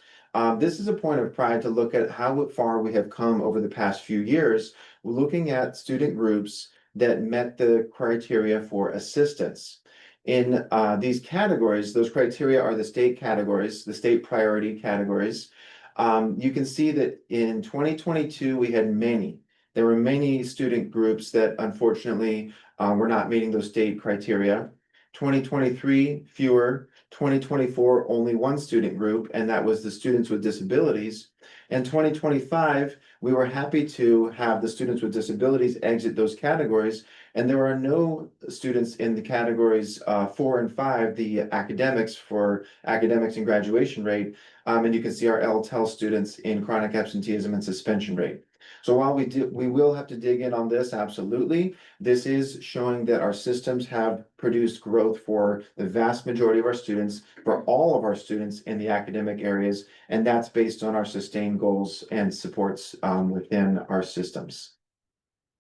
S19: This is a point of pride to look at how far we have come over the past few years, looking at student groups that met the criteria for assistance. In these categories, those criteria are the state categories, the state priority categories. You can see that in 2022, we had many. There were many student groups that unfortunately were not meeting those state criteria. 2023, fewer. 2024, only one student group, and that was the students with disabilities. In 2025, we were happy to have the students with disabilities exit those categories, and there are no students in the categories 4 and 5, the academics for academics and graduation rate, and you can see our LTEL students in chronic absenteeism and suspension rate. So while we will have to dig in on this, absolutely. This is showing that our systems have produced growth for the vast majority of our students, for all of our students in the academic areas, and that's based on our sustained goals and supports within our systems.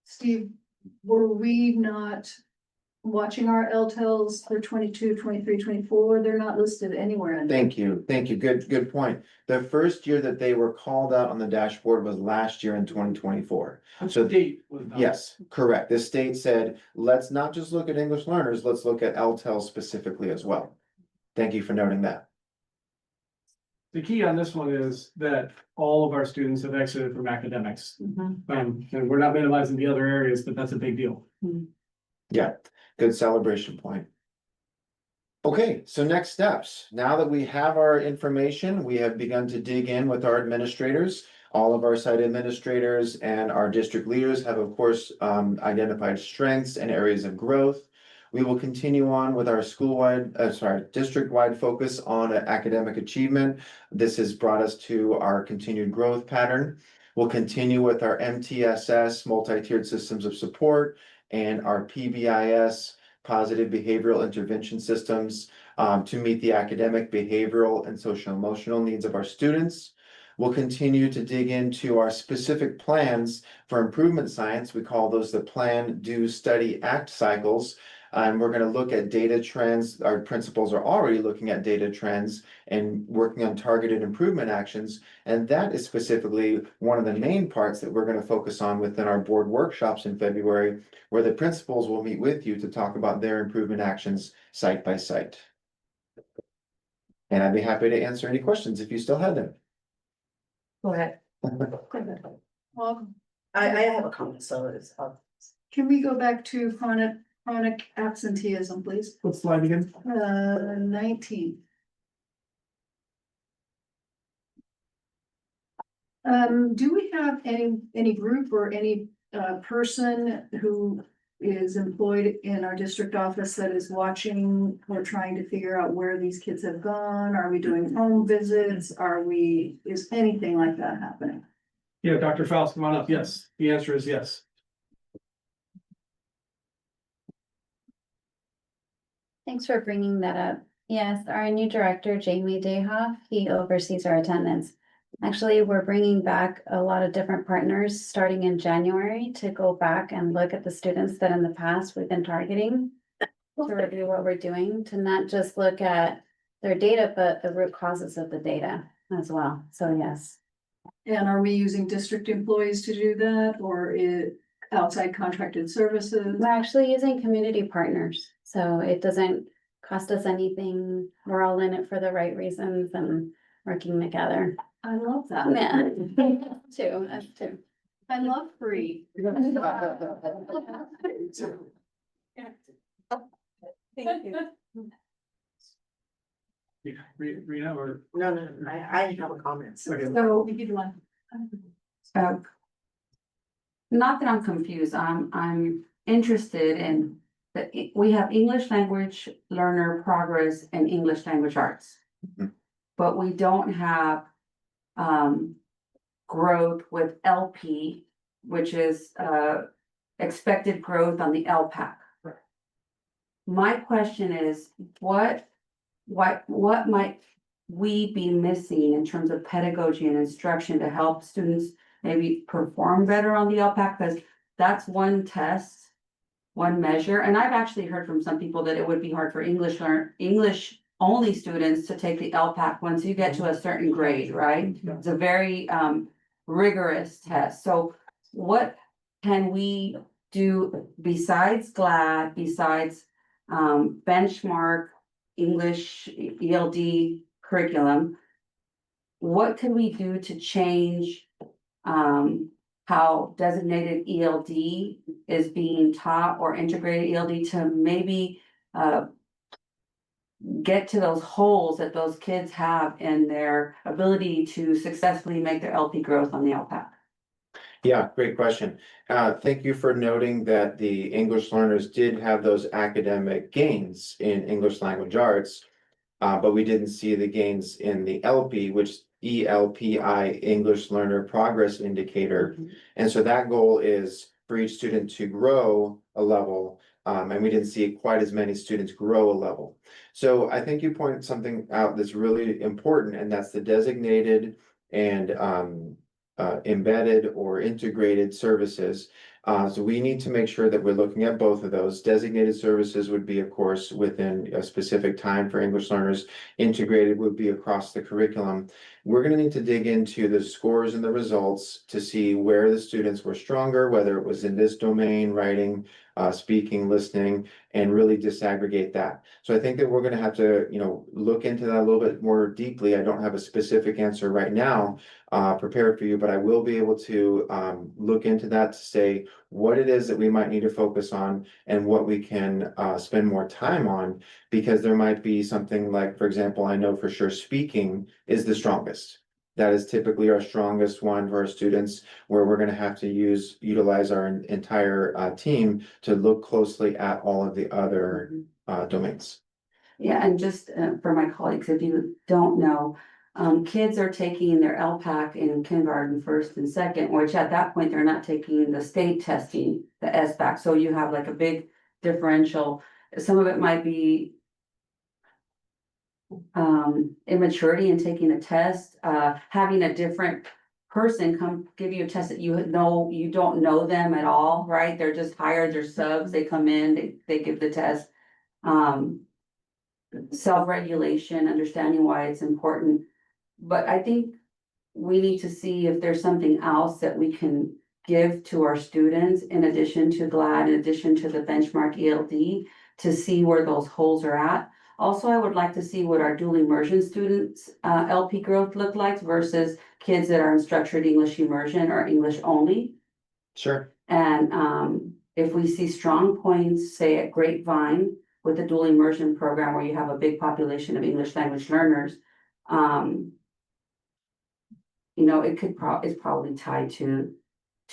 S3: Steve, were we not watching our LTELs for 22, 23, 24? They're not listed anywhere.
S19: Thank you. Good point. The first year that they were called out on the dashboard was last year in 2024. So
S2: State was not.
S19: yes, correct. The state said, let's not just look at English learners, let's look at LTEL specifically as well. Thank you for noting that.
S2: The key on this one is that all of our students have exited from academics. And we're not minimizing the other areas, but that's a big deal.
S19: Yeah, good celebration point. Okay, so next steps. Now that we have our information, we have begun to dig in with our administrators. All of our site administrators and our district leaders have, of course, identified strengths and areas of growth. We will continue on with our district-wide focus on academic achievement. This has brought us to our continued growth pattern. We'll continue with our MTSS, multi-tiered systems of support, and our PBIS, positive behavioral intervention systems, to meet the academic, behavioral, and social emotional needs of our students. We'll continue to dig into our specific plans for improvement science. We call those the plan, do, study, act cycles. And we're going to look at data trends. Our principals are already looking at data trends and working on targeted improvement actions. And that is specifically one of the main parts that we're going to focus on within our board workshops in February, where the principals will meet with you to talk about their improvement actions site by site. And I'd be happy to answer any questions if you still had them.
S18: Go ahead.
S3: Well,
S8: I have a comment, so it's,
S3: can we go back to chronic absenteeism, please?
S2: What slide again?
S3: 19. Do we have any group or any person who is employed in our district office that is watching or trying to figure out where these kids have gone? Are we doing home visits? Is anything like that happening?
S2: Yeah, Dr. Faust, come on up. Yes, the answer is yes.
S14: Thanks for bringing that up.
S20: Yes, our new director, Jamie Dayhoff, he oversees our attendance. Actually, we're bringing back a lot of different partners starting in January to go back and look at the students that in the past we've been targeting. To review what we're doing, to not just look at their data, but the root causes of the data as well. So yes.
S3: And are we using district employees to do that, or outside contracted services?
S20: We're actually using community partners, so it doesn't cost us anything. We're all in it for the right reasons and working together.
S3: I love that.
S20: Yeah. Too, us too.
S3: I love free.
S12: Thank you.
S2: Yeah, Rena or?
S8: No, I have a comment.
S2: Okay.
S3: So we could one.
S5: So. Not that I'm confused, I'm interested in, that we have English language learner progress and English language arts.
S19: Mhm.
S5: But we don't have, growth with LP, which is, expected growth on the LPAC. My question is, what might we be missing in terms of pedagogy and instruction to help students maybe perform better on the LPAC? Because that's one test, one measure, and I've actually heard from some people that it would be hard for English only students to take the LPAC once you get to a certain grade, right? It's a very rigorous test. So what can we do besides GLAD, besides benchmark English ELD curriculum? What can we do to change how designated ELD is being taught, or integrated ELD, to maybe get to those holes that those kids have in their ability to successfully make their LP growth on the LPAC?
S19: Yeah, great question. Thank you for noting that the English learners did have those academic gains in English language arts. But we didn't see the gains in the LP, which ELPI, English Learner Progress Indicator. And so that goal is for each student to grow a level. And we didn't see quite as many students grow a level. So I think you pointed something out that's really important, and that's the designated and embedded or integrated services. So we need to make sure that we're looking at both of those. Designated services would be, of course, within a specific time for English learners. Integrated would be across the curriculum. We're going to need to dig into the scores and the results to see where the students were stronger, whether it was in this domain, writing, speaking, listening, and really disaggregate that. So I think that we're going to have to, look into that a little bit more deeply. I don't have a specific answer right now prepared for you, but I will be able to look into that to say what it is that we might need to focus on and what we can spend more time on, because there might be something like, for example, I know for sure speaking is the strongest. That is typically our strongest one for our students, where we're going to have to utilize our entire team to look closely at all of the other domains.
S5: Yeah, and just for my colleagues, if you don't know, kids are taking their LPAC in kindergarten, first and second, which at that point, they're not taking the state testing, the SBAC. So you have like a big differential. Some of it might be immaturity in taking a test, having a different person come give you a test that you don't know them at all, right? They're just hired, they're subs, they come in, they give the test. Self-regulation, understanding why it's important. But I think we need to see if there's something else that we can give to our students in addition to GLAD, in addition to the benchmark ELD, to see where those holes are at. Also, I would like to see what our dual immersion students LP growth look like versus kids that are in structured English immersion or English only.
S19: Sure.
S5: And if we see strong points, say at Grapevine with the dual immersion program where you have a big population of English language learners, it's probably tied to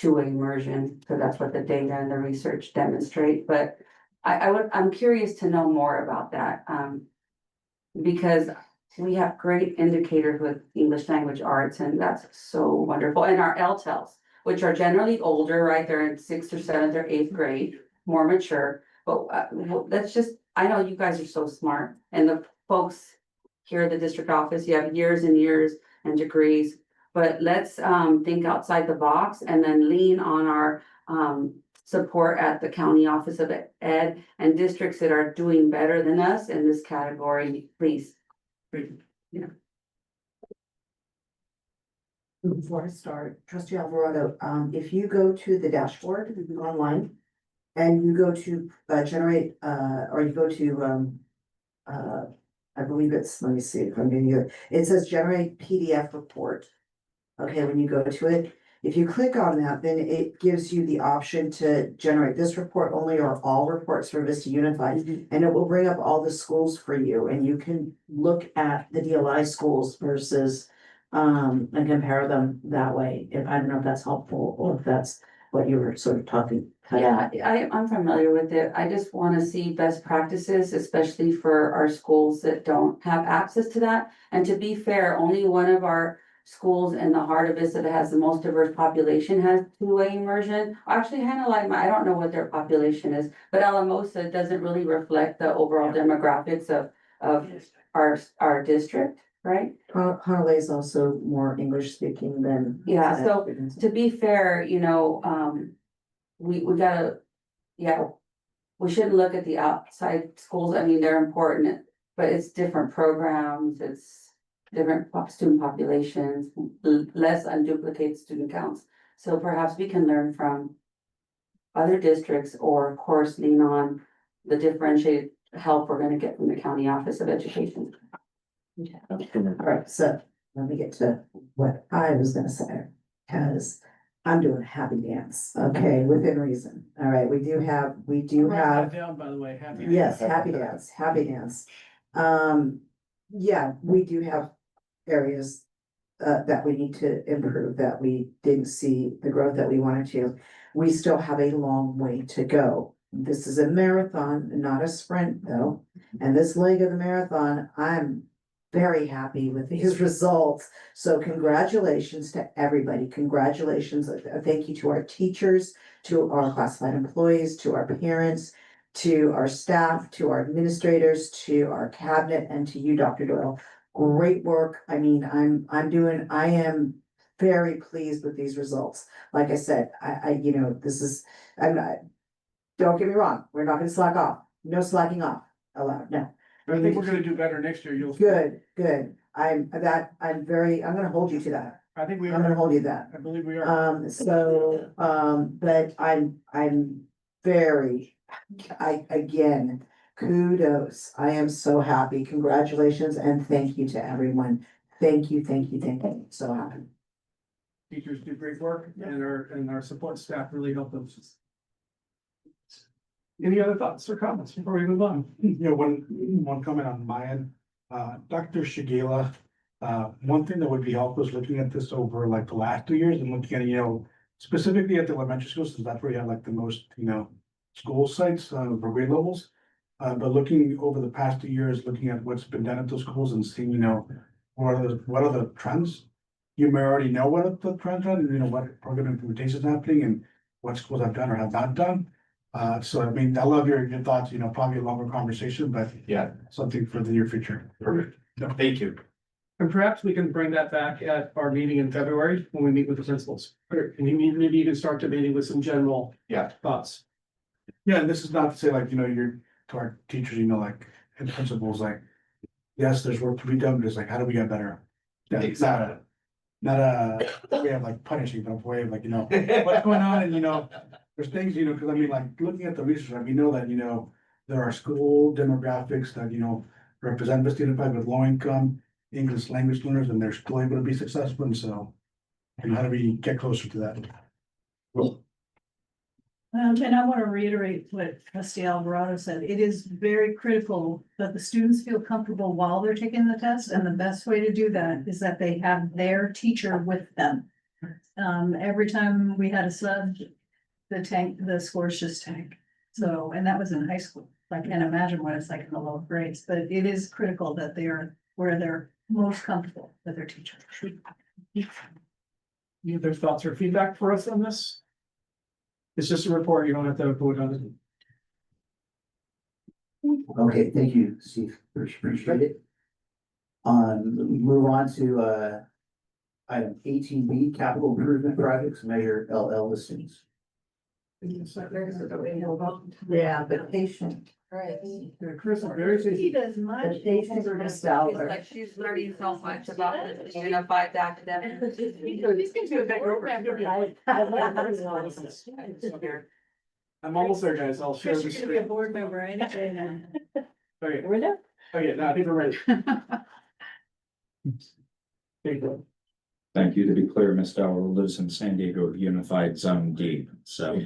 S5: immersion, so that's what the data and the research demonstrate. But I'm curious to know more about that, because we have great indicators with English language arts, and that's so wonderful. And our LTELs, which are generally older, right? They're in 6th or 7th or 8th grade, more mature. But let's just I know you guys are so smart and the folks here at the district office, you have years and years and degrees. But let's think outside the box and then lean on our support at the county office of ed and districts that are doing better than us in this category, please. Yeah.
S4: Before I start, trustee Alvarado, if you go to the dashboard online and you go to generate, or you go to, I believe it's, let me see if I'm getting it, it says generate PDF report. Okay, when you go to it, if you click on that, then it gives you the option to generate this report only or all reports for Vista Unified. And it will bring up all the schools for you and you can look at the DLI schools versus and compare them that way. If I don't know if that's helpful or if that's what you were sort of talking.
S5: Yeah, I'm familiar with it. I just want to see best practices, especially for our schools that don't have access to that. And to be fair, only one of our schools in the heart of Vista that has the most diverse population has two-way immersion. Actually, Hanalima, I don't know what their population is, but Alamosa doesn't really reflect the overall demographics of our district, right?
S4: Honolulu is also more English speaking than.
S5: Yeah, so to be fair, you know, we gotta, yeah, we shouldn't look at the outside schools. I mean, they're important, but it's different programs, it's different student populations, less unduplicate student counts. So perhaps we can learn from other districts or of course lean on the differentiated help we're gonna get from the County Office of Education.
S4: All right, so let me get to what I was gonna say, because I'm doing a happy dance, okay, within reason. All right, we do have.
S2: Write that down, by the way, happy.
S4: Yes, happy dance, happy dance. Yeah, we do have areas that we need to improve, that we didn't see the growth that we wanted to. We still have a long way to go. This is a marathon, not a sprint though. And this leg of the marathon, I'm very happy with these results. So congratulations to everybody. Congratulations. Thank you to our teachers, to our classified employees, to our parents, to our staff, to our administrators, to our cabinet, and to you, Dr. Doyle. Great work. I mean, I am very pleased with these results. Like I said, you know, I'm not, don't get me wrong, we're not gonna slack off. No slacking off allowed, no.
S2: I think we're gonna do better next year. You'll.
S4: Good. I'm gonna hold you to that.
S2: I think we are.
S4: I'm gonna hold you to that.
S2: I believe we are.
S4: But I'm very, again, kudos. I am so happy. Congratulations and thank you to everyone. Thank you. So happy.
S2: Teachers do great work and our support staff really help them. Any other thoughts or comments before we move on?
S6: Yeah, one comment on my end, Dr. Shigela, one thing that would be helpful is looking at this over like the last 2 years and looking at, you know, specifically at the elementary schools, since that's where you have like the most, you know, school sites, for grade levels. But looking over the past 2 years, looking at what's been done at those schools and seeing, you know, what are the trends? You may already know what the trends are, and you know, what program implementation is happening and what schools have done or have not done. So I mean, I love your thoughts, you know, probably a longer conversation, but
S9: Yeah,
S6: something for the near future.
S9: perfect. Thank you.
S2: And perhaps we can bring that back at our meeting in February when we meet with the principals. And maybe you can start the meeting with some general.
S9: Yeah.
S2: Thoughts.
S6: Yeah, and this is not to say like, you know, you're to our teachers, you know, like, and principals, like, yes, there's work to be done, but it's like, how do we get better? Yeah,
S9: Exactly.
S6: Not a way of like punishing, but a way of like, you know, what's going on and, you know, there's things, you know, because I mean, like, looking at the research, like, we know that, you know, there are school demographics that, you know, represent Vista Unified with low income English language learners, and they're still able to be successful, and so, and how do we get closer to that?
S3: And I want to reiterate what trustee Alvarado said. It is very critical that the students feel comfortable while they're taking the test, and the best way to do that is that they have their teacher with them. Every time we had a sub, the scores just tank. So, and that was in high school. I can't imagine what it's like in the lower grades, but it is critical that they are where they're most comfortable with their teacher.
S2: Any other thoughts or feedback for us on this? It's just a report. You don't have to vote on
S21: Okay, thank you, Steve. Appreciate it. Move on to, item 18B, capital improvement projects, measure LL listings.
S4: Yeah, but patient.
S3: Right.
S2: Chris, I'm very.
S3: He does much.
S4: The patients are just dollar.
S1: Like she's learning so much about the unified academic.
S2: He's gonna do a big over. I'm almost there, guys. I'll share
S3: Chris,
S2: this.
S3: you're gonna be a board member any day now.
S2: Okay,
S3: We're done.
S2: okay, no, I think we're ready. Thank you.
S15: Thank you. To be clear, Ms. Dowell lives in San Diego Unified Zone D, so.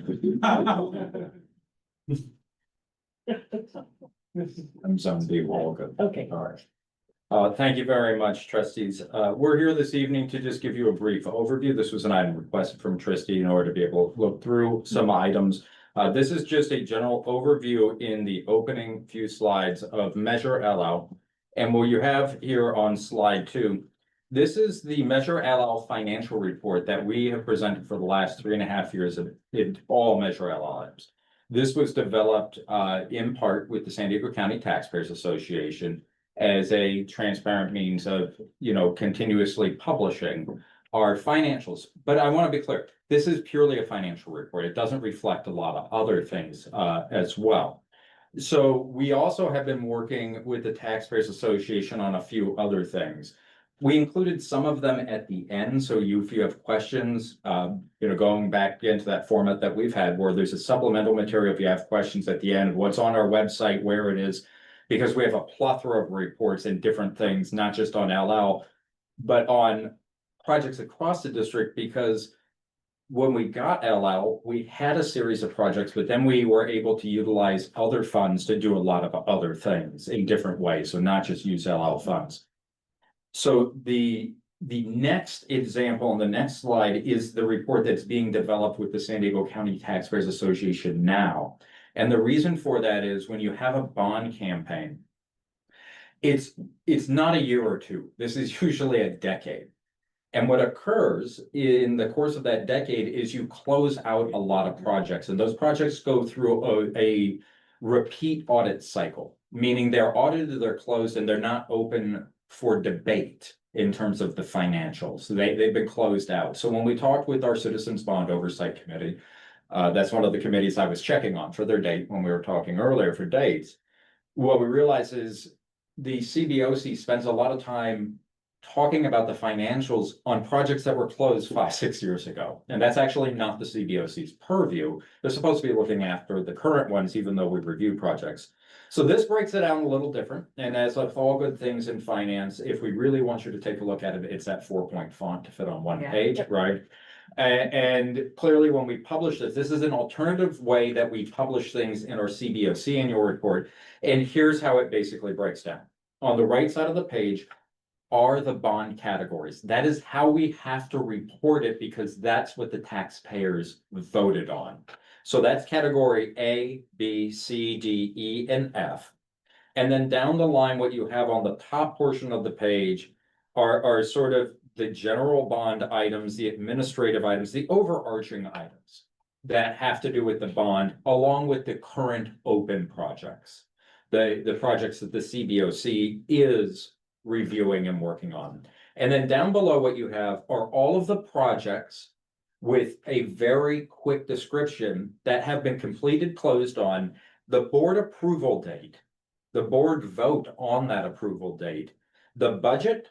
S15: I'm Zone D, we're all good.
S18: Okay.
S15: All right. Thank you very much, trustees. We're here this evening to just give you a brief overview. This was an item requested from trustee in order to be able to look through some items. This is just a general overview in the opening few slides of Measure LL. And what you have here on slide 2, this is the Measure LL financial report that we have presented for the last 3.5 years in all Measure LL items. This was developed in part with the San Diego County Taxpayers Association as a transparent means of, continuously publishing our financials. But I want to be clear, this is purely a financial report. It doesn't reflect a lot of other things as well. So we also have been working with the Taxpayers Association on a few other things. We included some of them at the end, so if you have questions, going back into that format that we've had where there's a supplemental material, if you have questions at the end, what's on our website, where it is, because we have a plethora of reports and different things, not just on LL, but on projects across the district, because when we got LL, we had a series of projects, but then we were able to utilize other funds to do a lot of other things in different ways, so not just use LL funds. So the next example on the next slide is the report that's being developed with the San Diego County Taxpayers Association now. And the reason for that is when you have a bond campaign, it's not a year or two. This is usually a decade. And what occurs in the course of that decade is you close out a lot of projects, and those projects go through a repeat audit cycle, meaning they're audited, they're closed, and they're not open for debate in terms of the financials. So they've been closed out. So when we talked with our Citizens Bond Oversight Committee, that's one of the committees I was checking on for their date when we were talking earlier for dates. What we realize is the CBOC spends a lot of time talking about the financials on projects that were closed 5-6 years ago. And that's actually not the CBOC's purview. They're supposed to be looking after the current ones, even though we review projects. So this breaks it down a little different. And as with all good things in finance, if we really want you to take a look at it, it's that 4-point font to fit on one page, right? And clearly when we publish this is an alternative way that we publish things in our CBOC annual report. And here's how it basically breaks down. On the right side of the page are the bond categories. That is how we have to report it because that's what the taxpayers voted on. So that's category A, B, C, D, E, and F. And then down the line, what you have on the top portion of the page are sort of the general bond items, the administrative items, the overarching items that have to do with the bond, along with the current open projects. The projects that the CBOC is reviewing and working on. And then down below what you have are all of the projects with a very quick description that have been completed, closed on, the board approval date, the board vote on that approval date, the budget,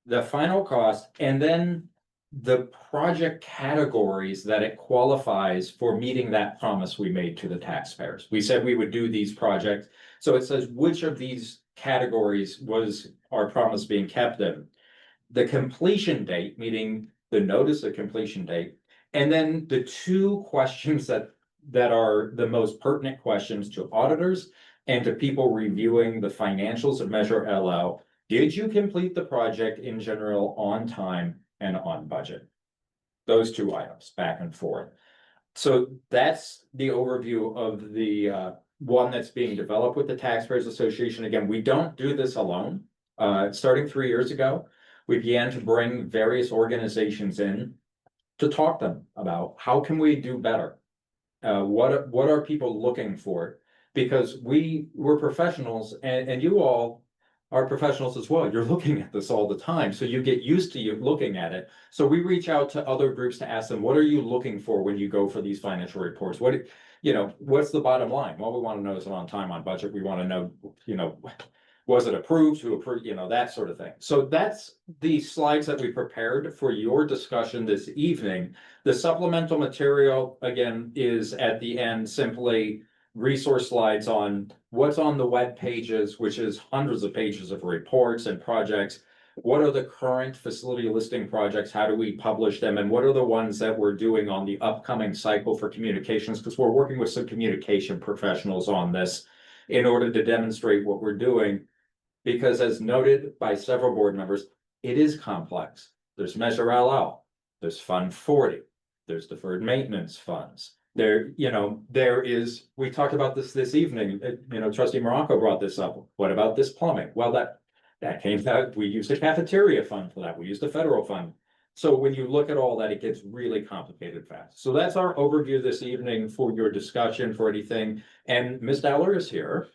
S15: the final cost, and then the project categories that it qualifies for meeting that promise we made to the taxpayers. We said we would do these projects. So it says which of these categories was our promise being kept in. The completion date, meaning the notice of completion date, and then the two questions that are the most pertinent questions to auditors and to people reviewing the financials of Measure LL. Did you complete the project in general on time and on budget? Those two items back and forth. So that's the overview of the one that's being developed with the Taxpayers Association. Again, we don't do this alone. Starting 3 years ago, we began to bring various organizations in to talk to them about how can we do better? What are people looking for? Because we're professionals and you all are professionals as well. You're looking at this all the time, so you get used to you looking at it. So we reach out to other groups to ask them, what are you looking for when you go for these financial reports? What, you know, what's the bottom line? Well, we want to know, is it on time, on budget? We want to know, you know, was it approved, who approved, you know, that sort of thing. So that's the slides that we prepared for your discussion this evening. The supplemental material, again, is at the end simply resource slides on what's on the web pages, which is hundreds of pages of reports and projects. What are the current facility listing projects? How do we publish them? And what are the ones that we're doing on the upcoming cycle for communications? Because we're working with some communication professionals on this in order to demonstrate what we're doing. Because as noted by several board members, it is complex. There's Measure LL, there's Fund 40, there's deferred maintenance funds. There, you know, there is, we talked about this evening, you know, Trustee Morocco brought this up. What about this plumbing? Well, that came out, we used a cafeteria fund for that. We used a federal fund. So when you look at all that, it gets really complicated fast. So that's our overview this evening for your discussion, for anything. And Ms. Dowler is here.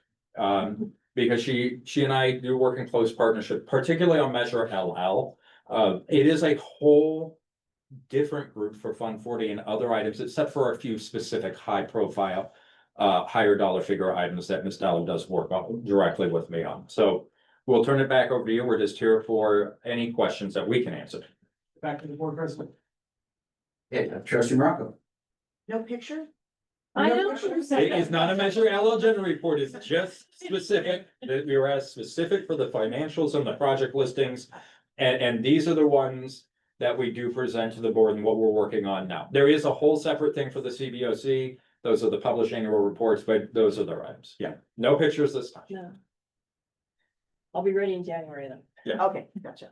S15: Because she and I do work in close partnership, particularly on Measure LL. It is a whole different group for Fund 40 and other items, except for a few specific high profile, higher dollar figure items that Ms. Dollar does work on directly with me on. So we'll turn it back over to you. We're just here for any questions that we can answer.
S2: Back to the board president.
S7: Yeah, Trustee Morocco.
S8: No picture?
S12: I know.
S15: It is not a Measure LL general report. It's just specific, that we were asked specific for the financials and the project listings. And these are the ones that we do present to the board and what we're working on now. There is a whole separate thing for the CBOC. Those are the published annual reports, but those are the items. Yeah, no pictures this time.
S18: No. I'll be ready in January then.
S15: Yeah.
S8: Okay, gotcha.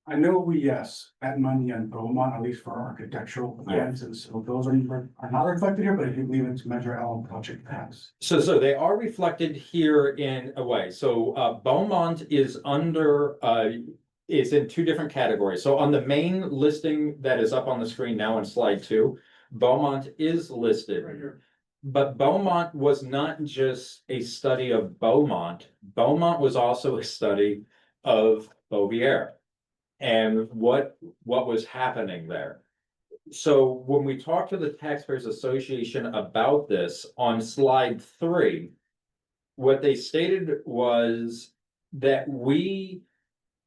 S6: I know we, spent money on Beaumont, at least for architectural plans, and so those are not reflected here, but if you leave it to Measure L project pass.
S15: So they are reflected here in a way. So Beaumont is under, is in two different categories. So on the main listing that is up on the screen now in slide 2, Beaumont is listed.
S2: Right here.
S15: But Beaumont was not just a study of Beaumont. Beaumont was also a study of Beaubier and what was happening there. So when we talked to the Taxpayers Association about this on slide 3, what they stated was that we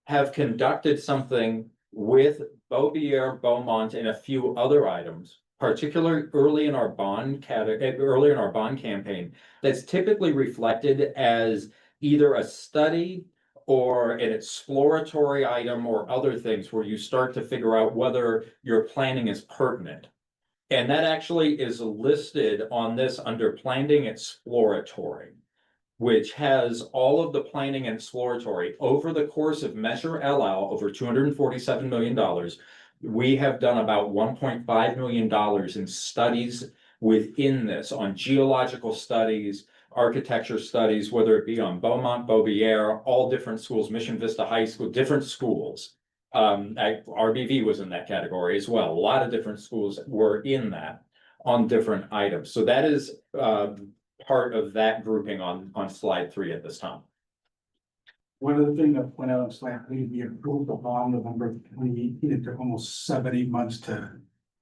S15: have conducted something with Beaubier, Beaumont, and a few other items, particularly early in our bond campaign, that's typically reflected as either a study or an exploratory item or other things where you start to figure out whether your planning is pertinent. And that actually is listed on this under planning exploratory, which has all of the planning and exploratory over the course of Measure LL over $247 million. We have done about $1.5 million in studies within this on geological studies, architecture studies, whether it be on Beaumont, Beaubier, all different schools, Mission Vista High School, different schools. RBV was in that category as well. A lot of different schools were in that on different items. So that is part of that grouping on slide 3 at this time.
S6: One of the things that went out on slide 3, we approved the bond November 2018. It took almost 7-8 months to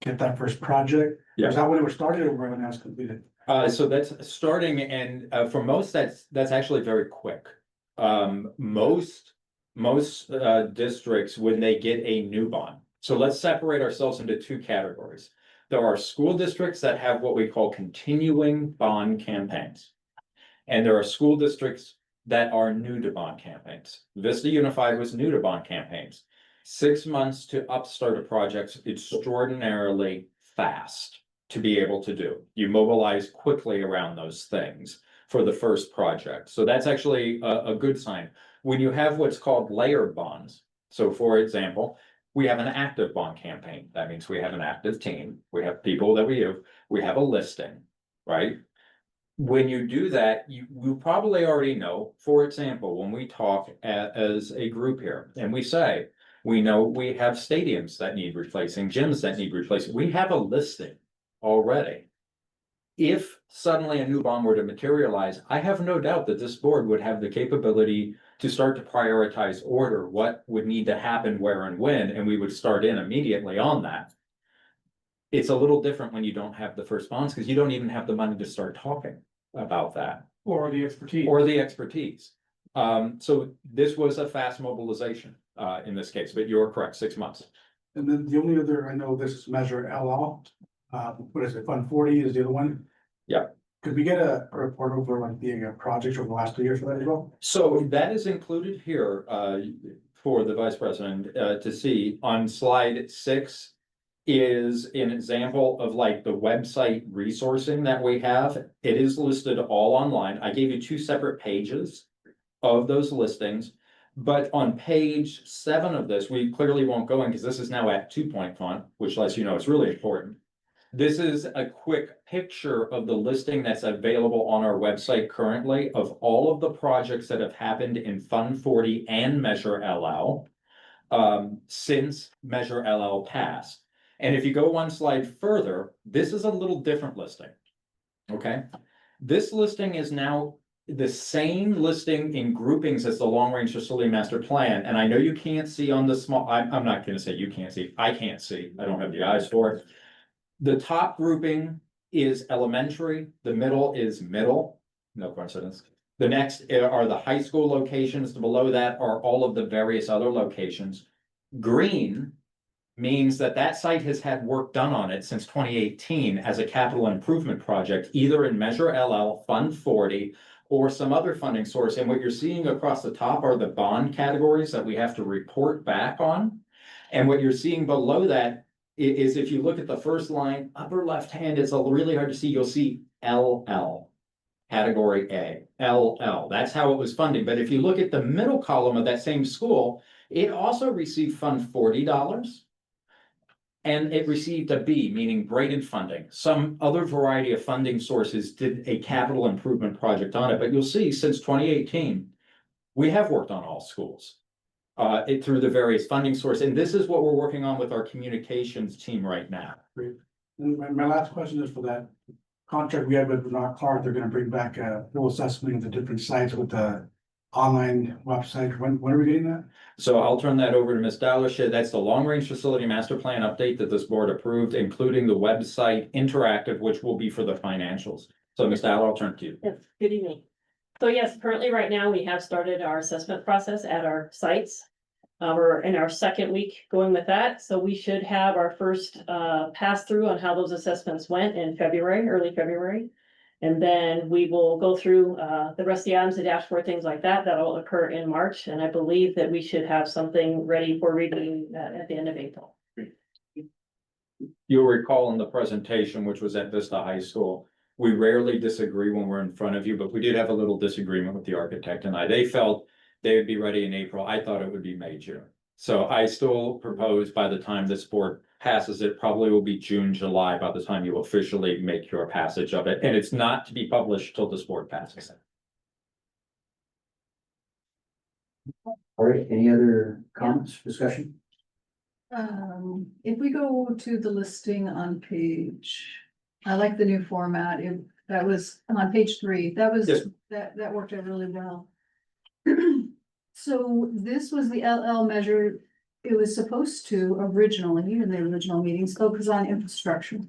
S6: get that first project.
S15: Yeah.
S6: Was that when it was started or when it was completed?
S15: So that's starting, and for most, that's actually very quick. Most districts, when they get a new bond. So let's separate ourselves into two categories. There are school districts that have what we call continuing bond campaigns. And there are school districts that are new to bond campaigns. Vista Unified was new to bond campaigns. 6 months to upstart a project, extraordinarily fast to be able to do. You mobilize quickly around those things for the first project. So that's actually a good sign. When you have what's called layered bonds, so for example, we have an active bond campaign. That means we have an active team. We have people that we have a listing, right? When you do that, you probably already know, for example, when we talk as a group here and we say, we know we have stadiums that need replacing, gyms that need replacing. We have a listing already. if suddenly a new bond were to materialize, I have no doubt that this board would have the capability to start to prioritize order what would need to happen, where and when, and we would start in immediately on that. It's a little different when you don't have the first bonds, because you don't even have the money to start talking about that.
S2: Or the expertise.
S15: Or the expertise. So this was a fast mobilization, in this case, but you're correct, 6 months.
S6: And then the only other, I know this is Measure LL, what is it, Fund 40 is the other one?
S15: Yeah.
S6: Could we get a report over like the projects over the last 2 years for that as well?
S15: So that is included here, for the vice president, to see on slide 6. Is an example of like the website resourcing that we have. It is listed all online. I gave you 2 separate pages of those listings. But on page 7 of this, we clearly won't go in because this is now at 2-point font, which lets you know it's really important. This is a quick picture of the listing that's available on our website currently of all of the projects that have happened in Fund 40 and Measure LL since Measure LL passed. And if you go 1 slide further, this is a little different listing. Okay, this listing is now the same listing in groupings as the long range facility master plan. And I know you can't see on the small, I'm not going to say you can't see, I can't see, I don't have the eyes for it. The top grouping is elementary, the middle is middle, no coincidence. The next are the high school locations, below that are all of the various other locations. Green means that that site has had work done on it since 2018 as a capital improvement project, either in Measure LL, Fund 40, or some other funding source. And what you're seeing across the top are the bond categories that we have to report back on. And what you're seeing below that is if you look at the first line, upper left hand, it's really hard to see, you'll see LL. Category A, LL, that's how it was funded. But if you look at the middle column of that same school, it also received Fund $40. And it received a B, meaning braided funding. Some other variety of funding sources did a capital improvement project on it, but you'll see since 2018, we have worked on all schools through the various funding sources. And this is what we're working on with our communications team right now.
S6: Great. And my last question is for that contract we had with Bernard Clark, they're gonna bring back a full assessment of the different sites with the online website. When are we getting that?
S15: So I'll turn that over to Ms. Dallish. That's the long range facility master plan update that this board approved, including the website interactive, which will be for the financials. So Ms. Dallish, I'll turn to you.
S10: Yes, good evening. So yes, currently right now we have started our assessment process at our sites. We're in our 2nd week going with that. So we should have our first pass through on how those assessments went in February, early February. And then we will go through the rest of the items, the dashboard, things like that. That'll occur in March. And I believe that we should have something ready for reading at the end of April.
S15: You'll recall in the presentation, which was at Vista High School, we rarely disagree when we're in front of you, but we did have a little disagreement with the architect and I. They felt they would be ready in April. I thought it would be May, June. So I still propose by the time this board passes it, probably will be June, July, by the time you officially make your passage of it. And it's not to be published till this board passes it.
S21: All right, any other comments, discussion?
S3: If we go to the listing on page, I like the new format. That was on page 3. That was,
S15: Yes.
S3: that worked out really well. So this was the LL measure. It was supposed to originally, in the original meetings, focus on infrastructure.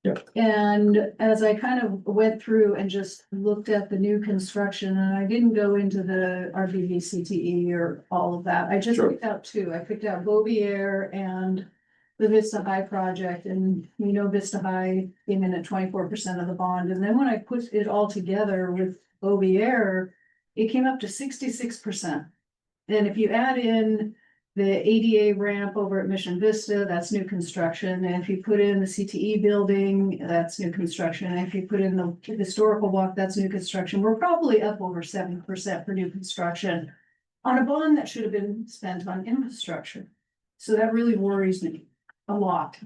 S15: Yep.
S3: And as I kind of went through and just looked at the new construction, and I didn't go into the RBV CTE or all of that, I just
S15: Sure.
S3: picked out 2. I picked out Beaubier and the Vista High project, and we know Vista High came in at 24% of the bond. And then when I put it all together with Beaubier, it came up to 66%. And if you add in the ADA ramp over at Mission Vista, that's new construction. And if you put in the CTE building, that's new construction. And if you put in the historical walk, that's new construction. We're probably up over 7% for new construction on a bond that should have been spent on infrastructure. So that really worries me a lot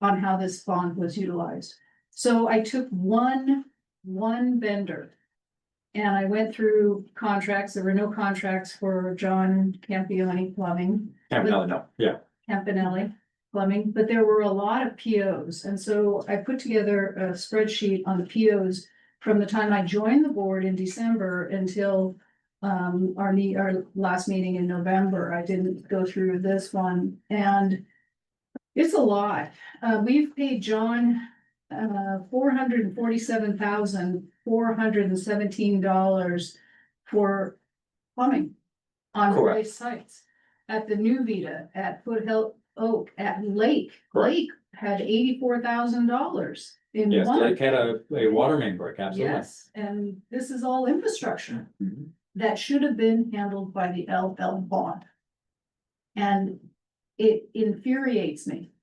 S3: on how this bond was utilized. So I took one vendor and I went through contracts. There were no contracts for John Campione Plumbing.
S15: Campanelli, no, yeah.
S3: Campanelli. plumbing, but there were a lot of POs. And so I put together a spreadsheet on the POs from the time I joined the board in December until our last meeting in November. I didn't go through this one, and it's a lot. We've paid John $447,417 for plumbing on
S15: Correct.
S3: various sites. At the new Vita, at Foothill Oak, at Lake.
S15: Correct.
S3: Lake had $84,000 in
S15: Yes,
S3: one.
S15: Lake had a water main break, absolutely.
S3: Yes, and this is all infrastructure
S15: Mhm.
S3: that should have been handled by the LL bond. And it infuriates me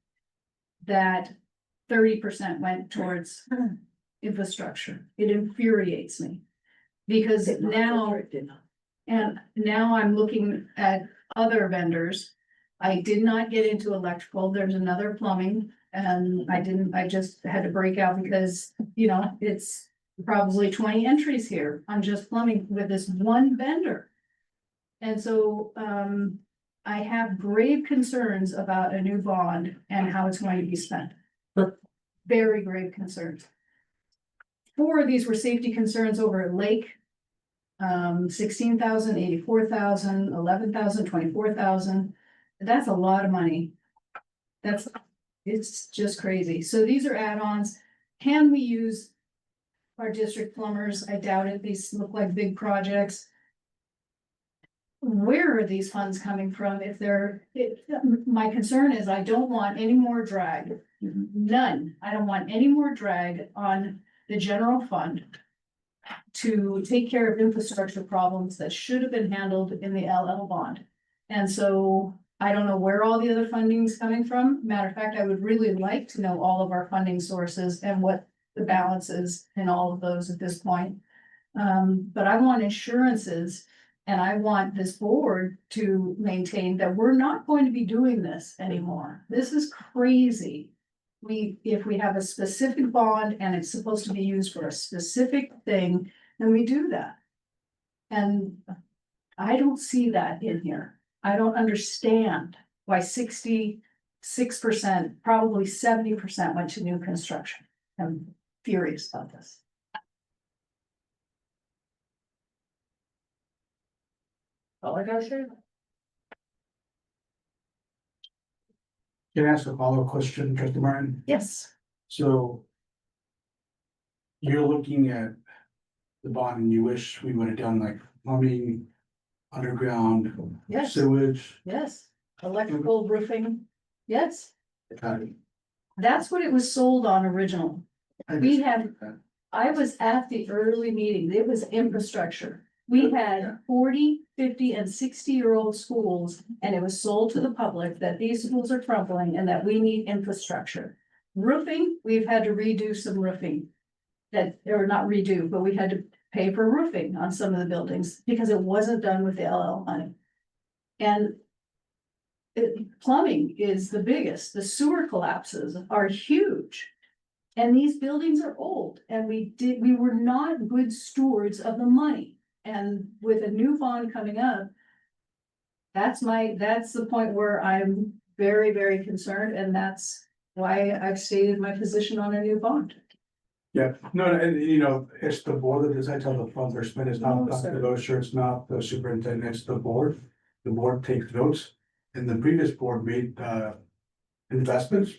S3: that 30% went towards infrastructure. It infuriates me. Because now, and now I'm looking at other vendors. I did not get into electrical. There's another plumbing, and I just had to break out because, you know, it's probably 20 entries here on just plumbing with this one vendor. And so, I have grave concerns about a new bond and how it's going to be spent. Very grave concerns. 4 of these were safety concerns over at Lake. 16,000, 84,000, 11,000, 24,000. That's a lot of money. It's just crazy. So these are add-ons. Can we use our district plumbers? I doubt it. These look like big projects. Where are these funds coming from? My concern is I don't want any more drag. None. I don't want any more drag on the general fund to take care of infrastructure problems that should have been handled in the LL bond. And so I don't know where all the other funding is coming from. Matter of fact, I would really like to know all of our funding sources and what the balance is in all of those at this point. But I want assurances, and I want this board to maintain that we're not going to be doing this anymore. This is crazy. If we have a specific bond and it's supposed to be used for a specific thing, then we do that. And I don't see that in here. I don't understand why 66%, probably 70% went to new construction. I'm furious about this.
S18: All I gotta say.
S6: Can I ask a follow-up question, Trustee Martin?
S3: Yes.
S6: So you're looking at the bond and you wish we would have done like plumbing, underground,
S3: Yes.
S6: sewage.
S3: Yes, electrical roofing, yes,
S6: Got it.
S3: that's what it was sold on original.
S6: I
S3: We
S6: just-
S3: had, I was at the early meeting, it was infrastructure. We had 40, 50, and 60-year-old schools, and it was sold to the public that these schools are crumbling and that we need infrastructure. Roofing, we've had to redo some roofing. Or not redo, but we had to pay for roofing on some of the buildings because it wasn't done with the LL money. And plumbing is the biggest, the sewer collapses are huge. And these buildings are old, and we were not good stewards of the money. And with a new bond coming up, that's the point where I'm very, very concerned, and that's why I've stated my position on a new bond.
S6: Yeah, no, and you know, it's the board that decides how the funds are spent. It's not
S3: No,
S6: Dr.
S3: sir.
S6: Loescher, it's not the superintendent, it's the board. The board takes notes, and the previous board made investments.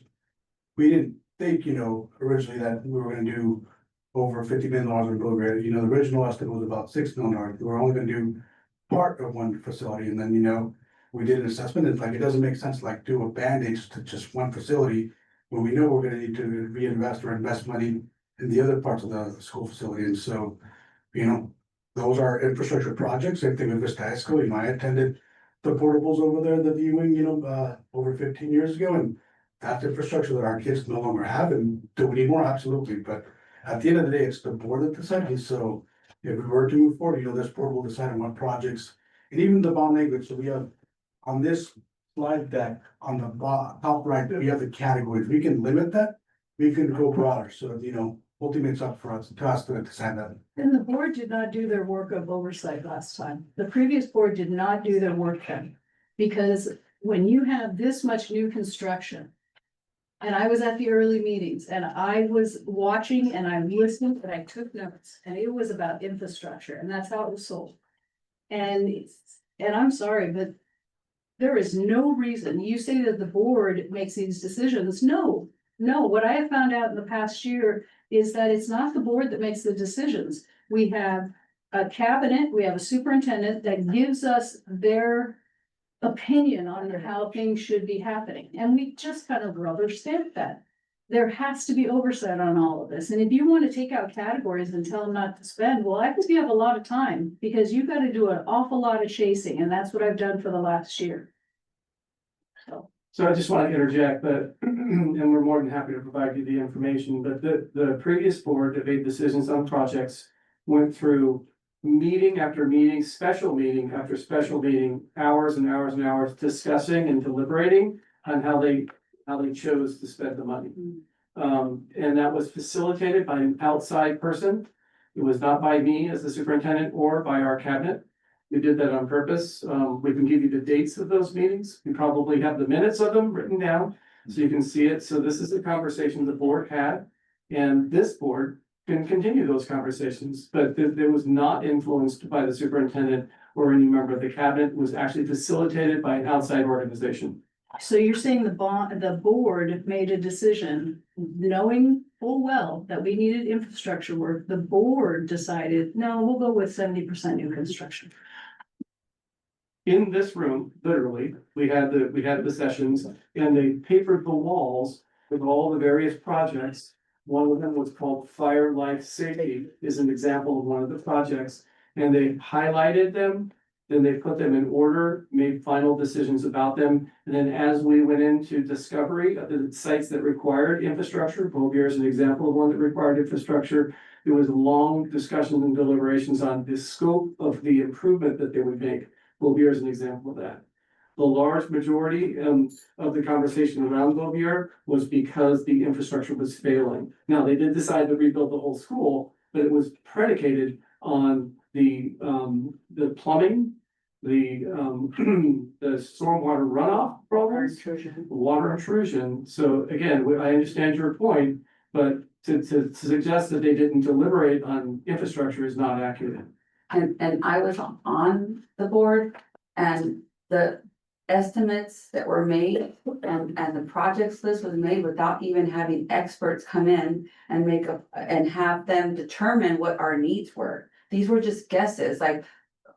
S6: We didn't think, you know, originally that we were gonna do over $50 million in Belgrade. You know, the original estimate was about $6 million. We were only gonna do part of one facility, and then, you know, we did an assessment. It's like, it doesn't make sense to like do a Band-Aid to just one facility when we know we're gonna need to reinvest or invest money in the other parts of the school facility. And so, you know, those are infrastructure projects. Same thing with Vista High School. You know, I attended the portables over there, the viewing, you know, over 15 years ago, and that's infrastructure that our kids no longer have. And do we need more? Absolutely. But at the end of the day, it's the board that decides. So if we were to move forward, you know, this board will decide on what projects, and even the bond language. So we have on this slide deck on the top right, we have the categories. We can limit that. We can go broader. So, you know, ultimately it's up for us to decide that.
S3: And the board did not do their work of oversight last time. The previous board did not do their work then. Because when you have this much new construction And I was at the early meetings and I was watching and I listened and I took notes and it was about infrastructure and that's how it was sold. And I'm sorry, but there is no reason, you say that the board makes these decisions. No, what I have found out in the past year is that it's not the board that makes the decisions. We have a cabinet, we have a superintendent that gives us their opinion on how things should be happening, and we just kind of rubber stamp that. There has to be oversight on all of this, and if you want to take out categories and tell them not to spend, well, I think you have a lot of time, because you've got to do an awful lot of chasing, and that's what I've done for the last year.
S2: So I just want to interject that, and we're more than happy to provide you the information, but the previous board that made decisions on projects went through meeting after meeting, special meeting after special meeting, hours and hours and hours discussing and deliberating on how they chose to spend the money. And that was facilitated by an outside person. It was not by me as the superintendent or by our cabinet. We did that on purpose. We can give you the dates of those meetings. We probably have the minutes of them written down, so you can see it. So this is the conversation the board had, and this board can continue those conversations, but it was not influenced by the superintendent or any member of the cabinet. It was actually facilitated by an outside organization.
S3: So you're saying the board made a decision, knowing full well that we needed infrastructure work, the board decided, no, we'll go with 70% new construction.
S2: In this room, literally, we had the sessions and they papered the walls with all the various projects. One of them was called Fire Life Safety, is an example of one of the projects. And they highlighted them, then they put them in order, made final decisions about them. And then as we went into discovery of the sites that required infrastructure, Beauvier is an example of one that required infrastructure. There was long discussions and deliberations on the scope of the improvement that they would make. Beauvier is an example of that. The large majority of the conversation around Beauvier was because the infrastructure was failing. Now, they did decide to rebuild the whole school, but it was predicated on the plumbing, the stormwater runoff problems, water intrusion. So again, I understand your point, but to suggest that they didn't deliberate on infrastructure is not accurate.
S5: And I was on the board, and the estimates that were made and the projects list was made without even having experts come in and and have them determine what our needs were. These were just guesses, like,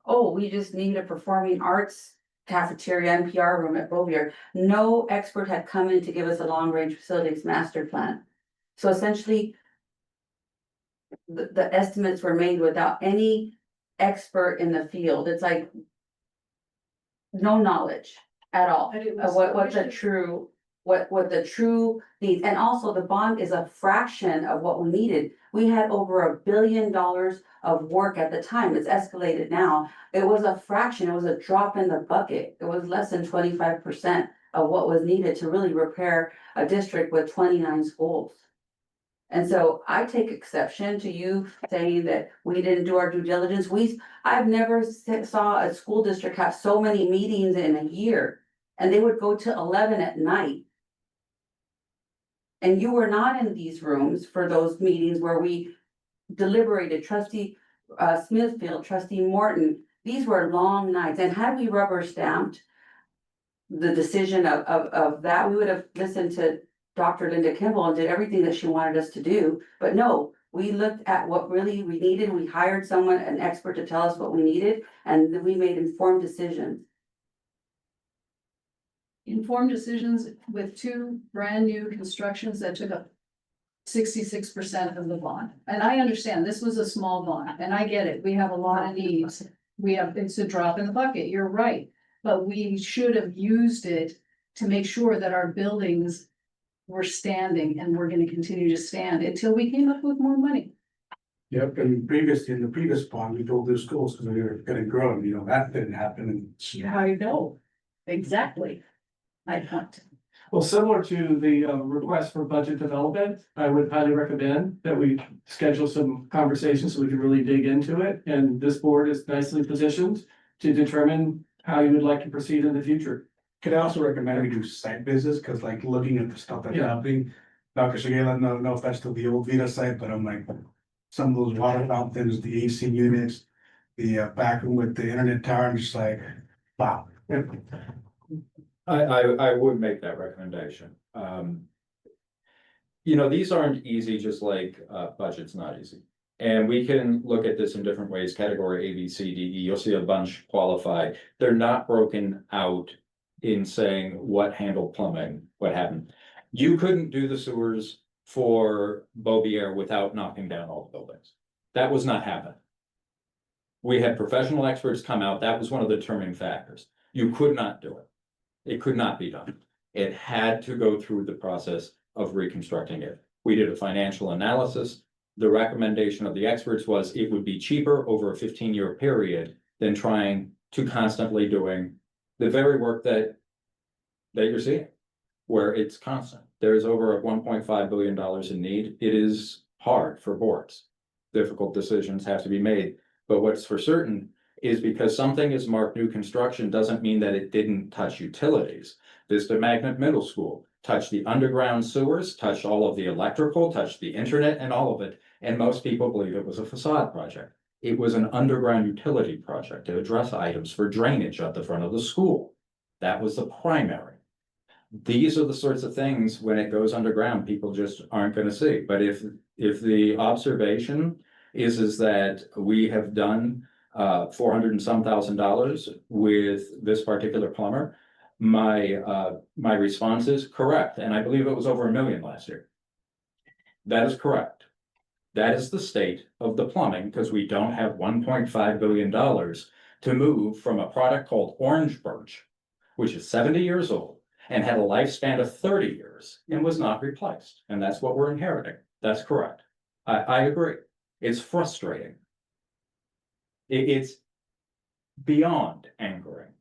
S5: oh, we just need a performing arts cafeteria NPR room at Beauvier. No expert had come in to give us a long-range facilities master plan. So essentially, the estimates were made without any expert in the field. It's like no knowledge at all of what the true needs. And also the bond is a fraction of what we needed. We had over $1 billion of work at the time. It's escalated now. It was a fraction. It was a drop in the bucket. It was less than 25% of what was needed to really repair a district with 29 schools. And so I take exception to you saying that we didn't do our due diligence. I've never saw a school district have so many meetings in a year, and they would go to 11 at night. And you were not in these rooms for those meetings where we deliberated. Trustee Smithfield, Trustee Morton, these were long nights. And had we rubber stamped the decision of that, we would have listened to Dr. Linda Kimball and did everything that she wanted us to do. But no, we looked at what really we needed. We hired someone, an expert, to tell us what we needed, and then we made informed decisions.
S3: Informed decisions with 2 brand new constructions that took up 66% of the bond. And I understand this was a small bond, and I get it. We have a lot of needs. It's a drop in the bucket. You're right. But we should have used it to make sure that our buildings were standing, and we're going to continue to stand until we came up with more money.
S6: Yep, and previously, in the previous bond, we told the schools because we were gonna grow, that didn't happen.
S3: How you know? Exactly. My point.
S2: Well, similar to the request for budget development, I would highly recommend that we schedule some conversations so we can really dig into it. And this board is nicely positioned to determine how you would like to proceed in the future.
S6: Could I also recommend we do site visits, cause like looking at the stuff that's
S2: Yeah.
S6: happening. Dr. Shigella, no offense to the old Vita site, but I'm like, some of those water fountains, the AC units. The back room with the internet tower, I'm just like, wow.
S15: I would make that recommendation. You know, these aren't easy, just like, budget's not easy. And we can look at this in different ways, category A, B, C, D, E, you'll see a bunch qualify. They're not broken out in saying what handled plumbing, what happened. You couldn't do the sewers for Beaubier without knocking down all the buildings. That was not happening. We had professional experts come out, that was one of the determining factors. You could not do it. It could not be done. It had to go through the process of reconstructing it. We did a financial analysis. The recommendation of the experts was it would be cheaper over a 15-year period than trying to constantly doing the very work that you're seeing, where it's constant. There's over $1.5 billion in need. It is hard for boards. Difficult decisions have to be made. But what's for certain is because something is marked new construction doesn't mean that it didn't touch utilities. Vista Magnet Middle School touched the underground sewers, touched all of the electrical, touched the internet and all of it. And most people believe it was a facade project. It was an underground utility project to address items for drainage at the front of the school. That was the primary. These are the sorts of things, when it goes underground, people just aren't gonna see. But if the observation is that we have done $400 and some thousand with this particular plumber, my response is correct, and I believe it was over $1 million last year. That is correct. That is the state of the plumbing, because we don't have $1.5 billion to move from a product called Orange Birch, which is 70 years old and had a lifespan of 30 years and was not replaced. And that's what we're inheriting. That's correct. I agree. It's frustrating. It's beyond angering.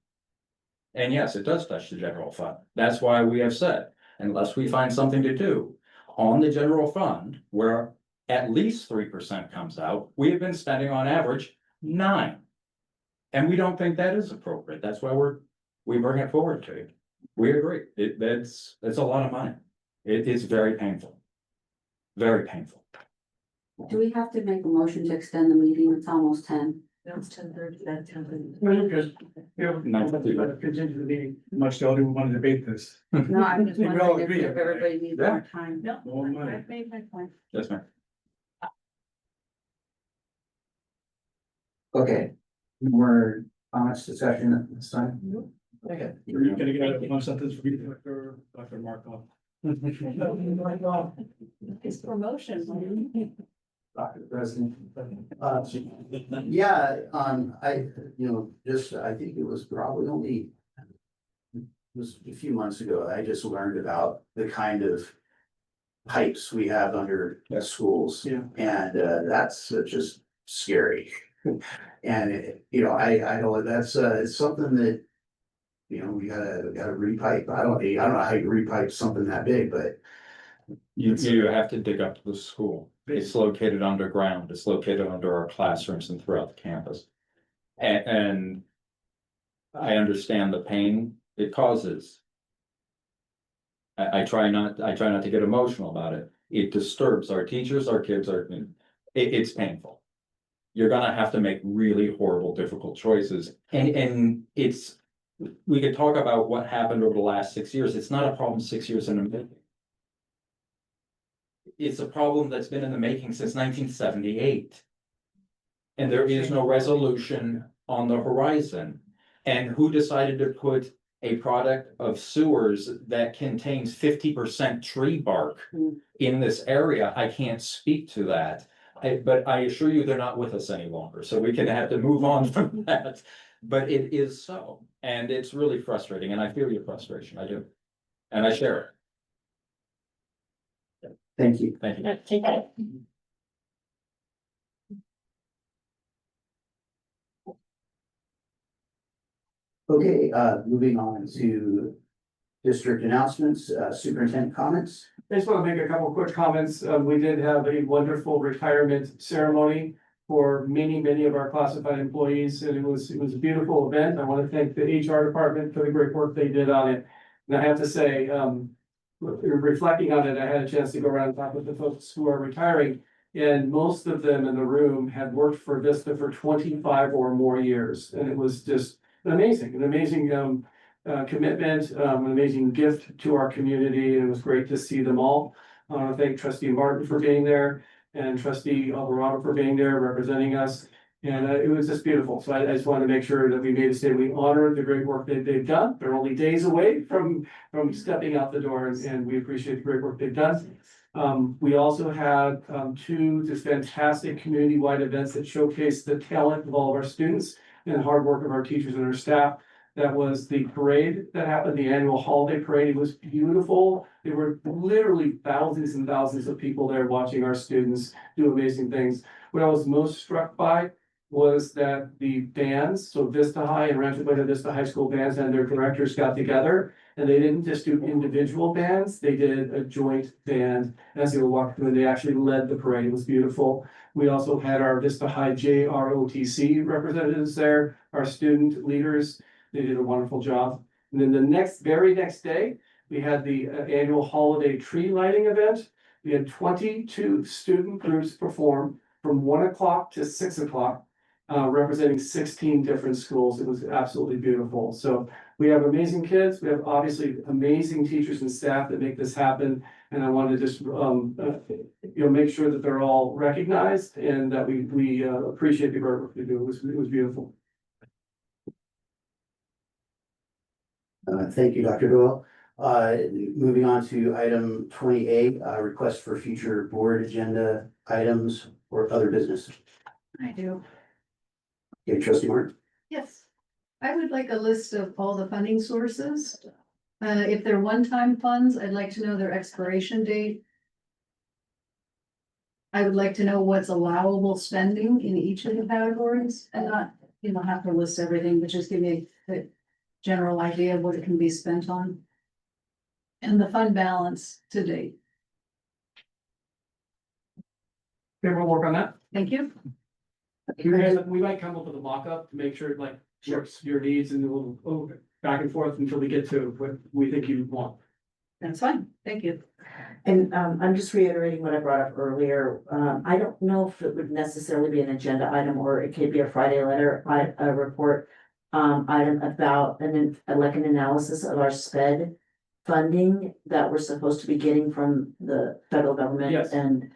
S15: And yes, it does touch the general fund. That's why we have said, unless we find something to do on the general fund where at least 3% comes out, we have been spending on average 9%. And we don't think that is appropriate. That's why we bring it forward to you. We agree. That's a lot of money. It is very painful. Very painful.
S5: Do we have to make a motion to extend the meeting? It's almost 10.
S8: No, it's 10:30, that's 10:30.
S6: Well, you're good. Continue the meeting, much to all who want to debate this.
S5: No, I'm just
S6: We all
S5: wondering if
S6: agree,
S5: if everybody needs
S15: Yeah.
S5: more time.
S8: No,
S6: More money.
S8: I've made my point.
S15: Yes, ma'am.
S21: Okay, more comments, discussion at this time?
S6: Okay. You're gonna get one sentence for you, Dr. Markov.
S8: It's promotion.
S21: Dr. President. Yeah, I think it was probably only. It was a few months ago, I just learned about the kind of pipes we have under schools.
S6: Yeah.
S21: And that's just scary. And I know that's it's something that. We gotta repipe. I don't know how you repipe something that big, but.
S15: You have to dig up to the school. It's located underground. It's located under our classrooms and throughout the campus. And I understand the pain it causes. I try not to get emotional about it. It disturbs our teachers, our kids, it's painful. You're gonna have to make really horrible, difficult choices. And we could talk about what happened over the last 6 years. It's not a problem 6 years in the making. It's a problem that's been in the making since 1978. And there is no resolution on the horizon. And who decided to put a product of sewers that contains 50% tree bark in this area? I can't speak to that. But I assure you they're not with us any longer. So we can have to move on from that. But it is so. And it's really frustrating. And I feel your frustration. I do. And I share it.
S21: Thank you.
S15: Thank you.
S10: Take it.
S21: Okay, moving on to district announcements, superintendent comments.
S2: I just want to make a couple quick comments. We did have a wonderful retirement ceremony for many of our classified employees, and it was a beautiful event. I want to thank the HR department for the great work they did on it. And I have to say, reflecting on it, I had a chance to go around and talk with the folks who are retiring. And most of them in the room had worked for Vista for 25 or more years. And it was just an amazing commitment, an amazing gift to our community. And it was great to see them all. I want to thank Trustee Martin for being there and Trustee Alvarado for being there representing us. And it was just beautiful. So I just wanted to make sure that we made a statement. We honored the great work that they've done. They're only days away from stepping out the door, and we appreciate the great work they've done. We also had two just fantastic community-wide events that showcase the talent of all of our students and the hard work of our teachers and our staff. That was the parade that happened, the annual holiday parade. It was beautiful. There were literally thousands and thousands of people there watching our students do amazing things. What I was most struck by was that the bands, so Vista High and Rancho Buena Vista High School bands and their directors got together, and they didn't just do individual bands, they did a joint band as they were walking through, and they actually led the parade. It was beautiful. We also had our Vista High JROTC representatives there, our student leaders. They did a wonderful job. And then the very next day, we had the annual holiday tree lighting event. We had 22 student groups perform from 1 o'clock to 6 o'clock. Representing 16 different schools. It was absolutely beautiful. So we have amazing kids. We have obviously amazing teachers and staff that make this happen. And I want to just, make sure that they're all recognized and that we appreciate the great work they do. It was beautiful.
S7: Thank you, Dr. Doyle. Moving on to item 28, request for future board agenda items or other business.
S3: I do.
S7: Okay, Trustee Martin.
S3: Yes. I would like a list of all the funding sources. If they're one-time funds, I'd like to know their expiration date. I would like to know what's allowable spending in each of the categories and not, have to list everything, but just give me a general idea of what it can be spent on. And the fund balance to date.
S2: Okay, we'll work on that.
S3: Thank you.
S2: We might come up with a mock-up to make sure it works your needs, and we'll go back and forth until we get to what we think you want.
S3: That's fine. Thank you.
S8: And I'm just reiterating what I brought up earlier. I don't know if it would necessarily be an agenda item or it could be a Friday letter, a report item about an analysis of our SPED funding that we're supposed to be getting from the federal government.
S2: Yes.
S8: And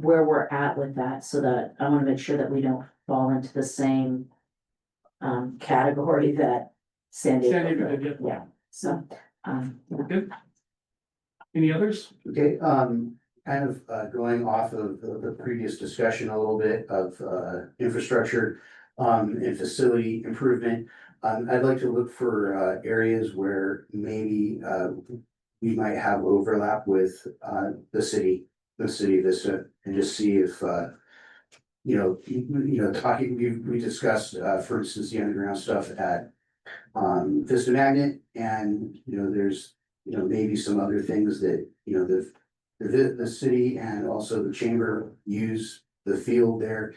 S8: where we're at with that, so that I want to make sure that we don't fall into the same category that San Diego did. Yeah, so.
S2: Good. Any others?
S7: Okay, kind of going off of the previous discussion a little bit of infrastructure and facility improvement. I'd like to look for areas where maybe we might have overlap with the city of Vista, and just see if we discussed for instance the underground stuff at Vista Magnet, and there's maybe some other things that the city and also the chamber use the field there,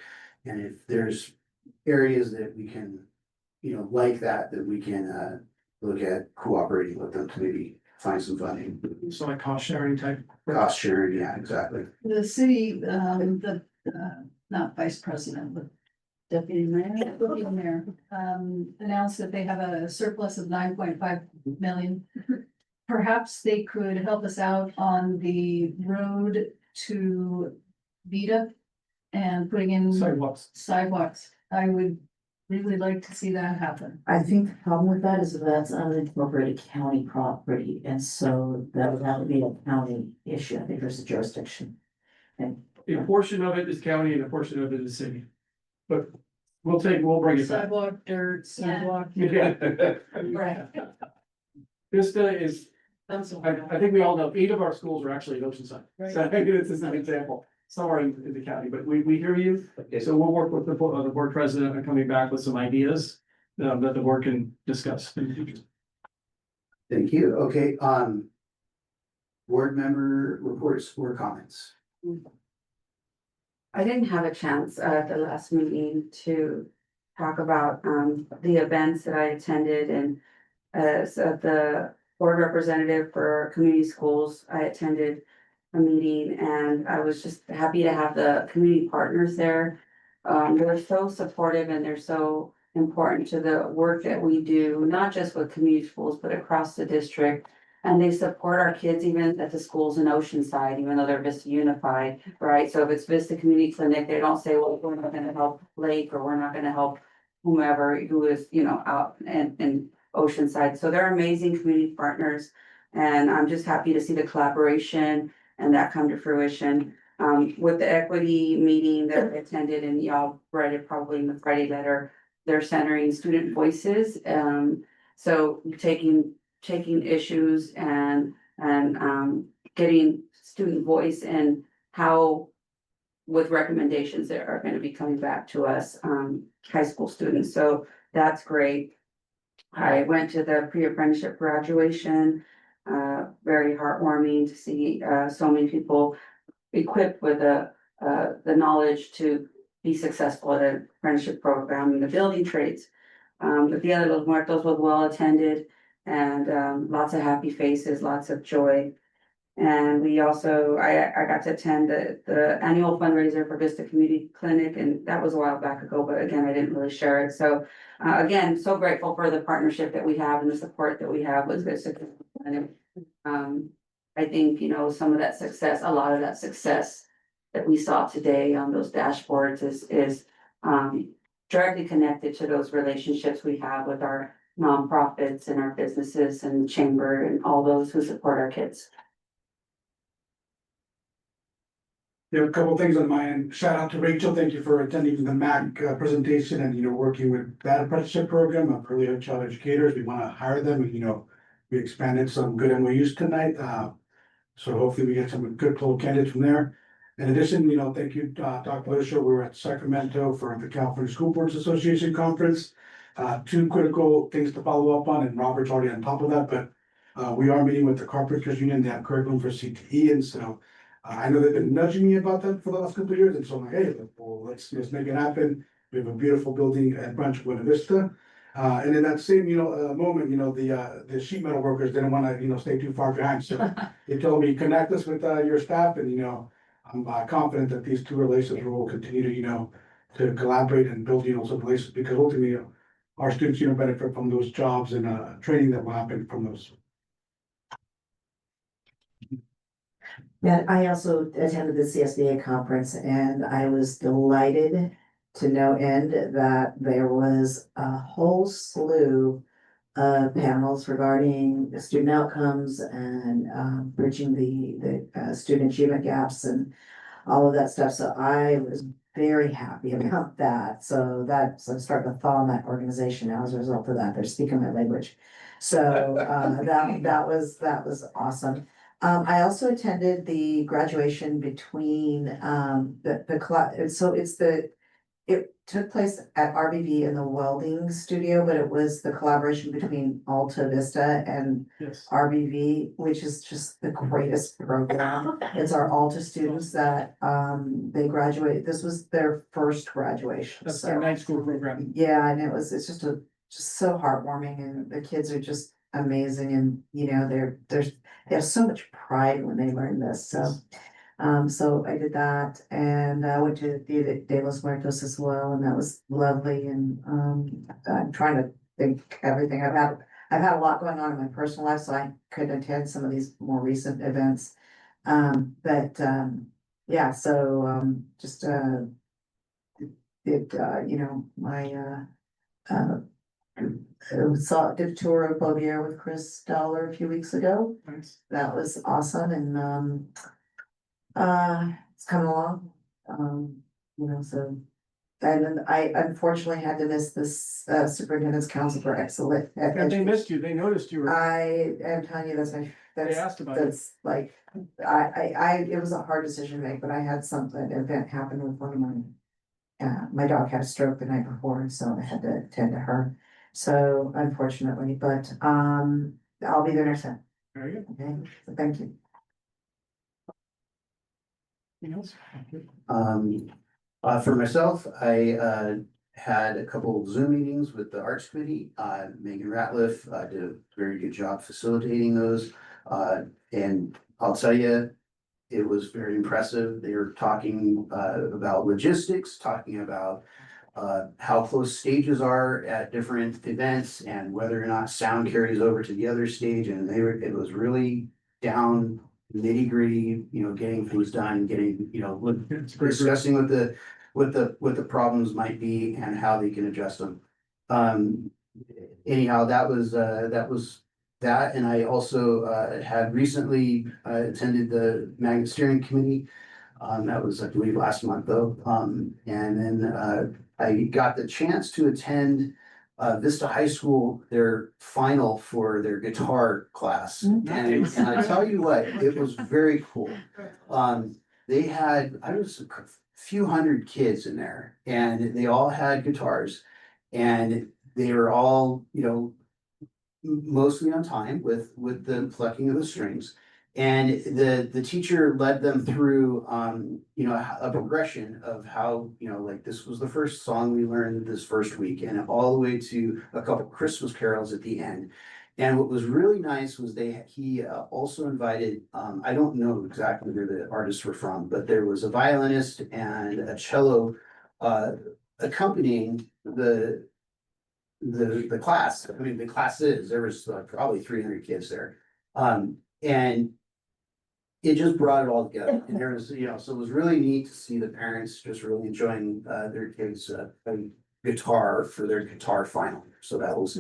S7: and if there's areas that we can like that we can look at cooperating with them to maybe find some funding.
S2: So like cost sharing type.
S7: Cost sharing, yeah, exactly.
S3: The city, not vice president, but deputy mayor, announced that they have a surplus of 9.5 million. Perhaps they could help us out on the road to Vita and putting in sidewalks. I would really like to see that happen.
S8: I think the problem with that is that that's unincorporated county property, and so that would have to be a county issue. I think there's a jurisdiction. And
S2: A portion of it is county and a portion of it is city. But we'll bring it back.
S3: Sidewalk, dirt, sidewalk.
S2: Yeah.
S3: Right.
S2: Vista is, I think we all know, 8 of our schools are actually in Oceanside.
S3: Right.
S2: So I think this is an example, somewhere in the county, but we hear you. So we'll work with the board president on coming back with some ideas that the board can discuss in the future.
S7: Thank you. Okay, board member reports or comments.
S5: I didn't have a chance at the last meeting to talk about the events that I attended, and as the board representative for community schools, I attended a meeting and I was just happy to have the community partners there. They're so supportive and they're so important to the work that we do, not just with community schools, but across the district. And they support our kids even at the schools in Oceanside, even though they're Vista Unified, right? So if it's Vista Community Clinic, they don't say, well, we're not gonna help Lake, or we're not gonna help whomever who is, out in Oceanside. So they're amazing community partners. And I'm just happy to see the collaboration and that come to fruition. With the equity meeting that I attended, and y'all read it probably in the Friday letter, they're centering student voices. So taking issues and getting student voice and how with recommendations that are gonna be coming back to us, high school students. So that's great. I went to the pre-apprenticeship graduation, very heartwarming to see, so many people equipped with the knowledge to be successful at an apprenticeship program in the building trades. But the other Los Muertos was well attended and, lots of happy faces, lots of joy. And we also, I got to attend the annual fundraiser for Vista Community Clinic, and that was a while back ago, but again, I didn't really share it. So, again, so grateful for the partnership that we have and the support that we have with Vista Clinic. I think, some of that success, a lot of that success that we saw today on those dashboards is directly connected to those relationships we have with our nonprofits and our businesses and the chamber and all those who support our kids.
S6: Yeah, a couple of things on my end. Shout out to Rachel. Thank you for attending the MAC presentation and, working with that apprenticeship program of early child educators. We want to hire them and, we expanded some good MOUs tonight. So hopefully we get some good poll candidates from there. In addition, thank you, Dr. Lucia. We were at Sacramento for the California School Boards Association Conference. Two critical things to follow up on, and Robert's already on top of that, but we are meeting with the Carpenters Union. They have curriculum for CTE, and so I know they've been nudging me about that for the last couple of years, and so I'm like, hey, well, let's make it happen. We have a beautiful building at Rancho Buena Vista. And in that same, moment, the sheet metal workers didn't want to, stay too far behind. So they told me, connect us with your staff, and, I'm confident that these two relations will continue to, to collaborate and build, some relations, because ultimately, our students, benefit from those jobs and training that will happen from those.
S18: Yeah, I also attended the CSBA conference and I was delighted to no end that there was a whole slew of panels regarding the student outcomes and bridging the student achievement gaps and all of that stuff. So I was very happy about that. So I'm starting to thaw in that organization now as a result of that. They're speaking my language. So that was awesome. I also attended the graduation between it took place at RBV in the welding studio, but it was the collaboration between Alta Vista and RBV, which is just the greatest program. It's our Alta students that they graduate. This was their first graduation.
S2: That's their night school program.
S18: Yeah, and it's just so heartwarming, and the kids are just amazing, and they have so much pride when they learn this. So I did that, and I went to the De Los Muertos as well, and that was lovely. And I'm trying to think everything. I've had a lot going on in my personal life, so I couldn't attend some of these more recent events. Yeah, so just did did a tour of Bovier with Chris Dollar a few weeks ago.
S2: Nice.
S18: That was awesome, and it's coming along. So, and then I unfortunately had to miss this superintendent's council for excellent.
S2: And they missed you, they noticed you were.
S18: I am telling you,
S2: They asked about it.
S18: that's like, it was a hard decision to make, but I had an event happen with one of my dog had a stroke the night before, and so I had to attend to her. So unfortunately, but I'll be there next time.
S2: Very good.
S18: Okay, so thank you.
S7: For myself, I had a couple of Zoom meetings with the Arts Committee. Megan Ratliff did a very good job facilitating those. And I'll tell you, it was very impressive. They were talking about logistics, talking about how close stages are at different events and whether or not sound carries over to the other stage. And it was really down nitty gritty, getting things done, getting, discussing what the problems might be and how they can adjust them. Anyhow, that was that, and I also had recently attended the Magnet Steering Committee. That was, I believe, last month though. And then I got the chance to attend Vista High School, their final for their guitar class. And I tell you what, it was very cool. They had, I was a few hundred kids in there and they all had guitars and they were all, mostly on time with the plucking of the strings. And the teacher led them through, a progression of how, like this was the first song we learned this first week and all the way to a couple Christmas carols at the end. And what was really nice was he also invited, I don't know exactly where the artists were from, but there was a violinist and a cello accompanying the class. I mean, the classes, there was probably 300 kids there. And it just brought it all together. And there was, so it was really neat to see the parents just really enjoying their kids playing guitar for their guitar final. So that was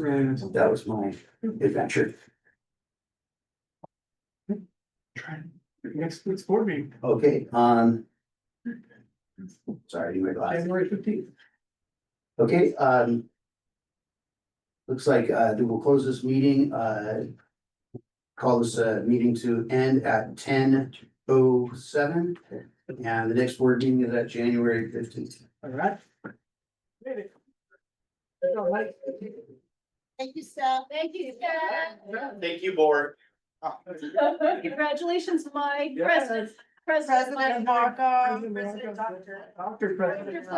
S7: my adventure.
S2: Next board meeting.
S7: Okay, sorry, I need my glasses.
S2: January 15th.
S7: Okay, looks like we'll close this meeting, call this meeting to end at 10:07. And the next board meeting is at January 15th.
S2: All right.
S12: Thank you, Steph.
S14: Thank you, Steph.
S9: Thank you, board.
S14: Congratulations, Mike.
S2: Yeah.
S12: President Markov.
S2: Dr. President.
S7: Dr. President.
S18: This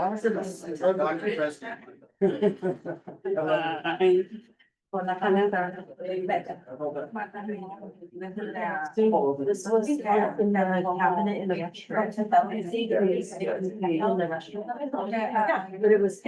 S18: was in the cabinet in the restaurant. But it was.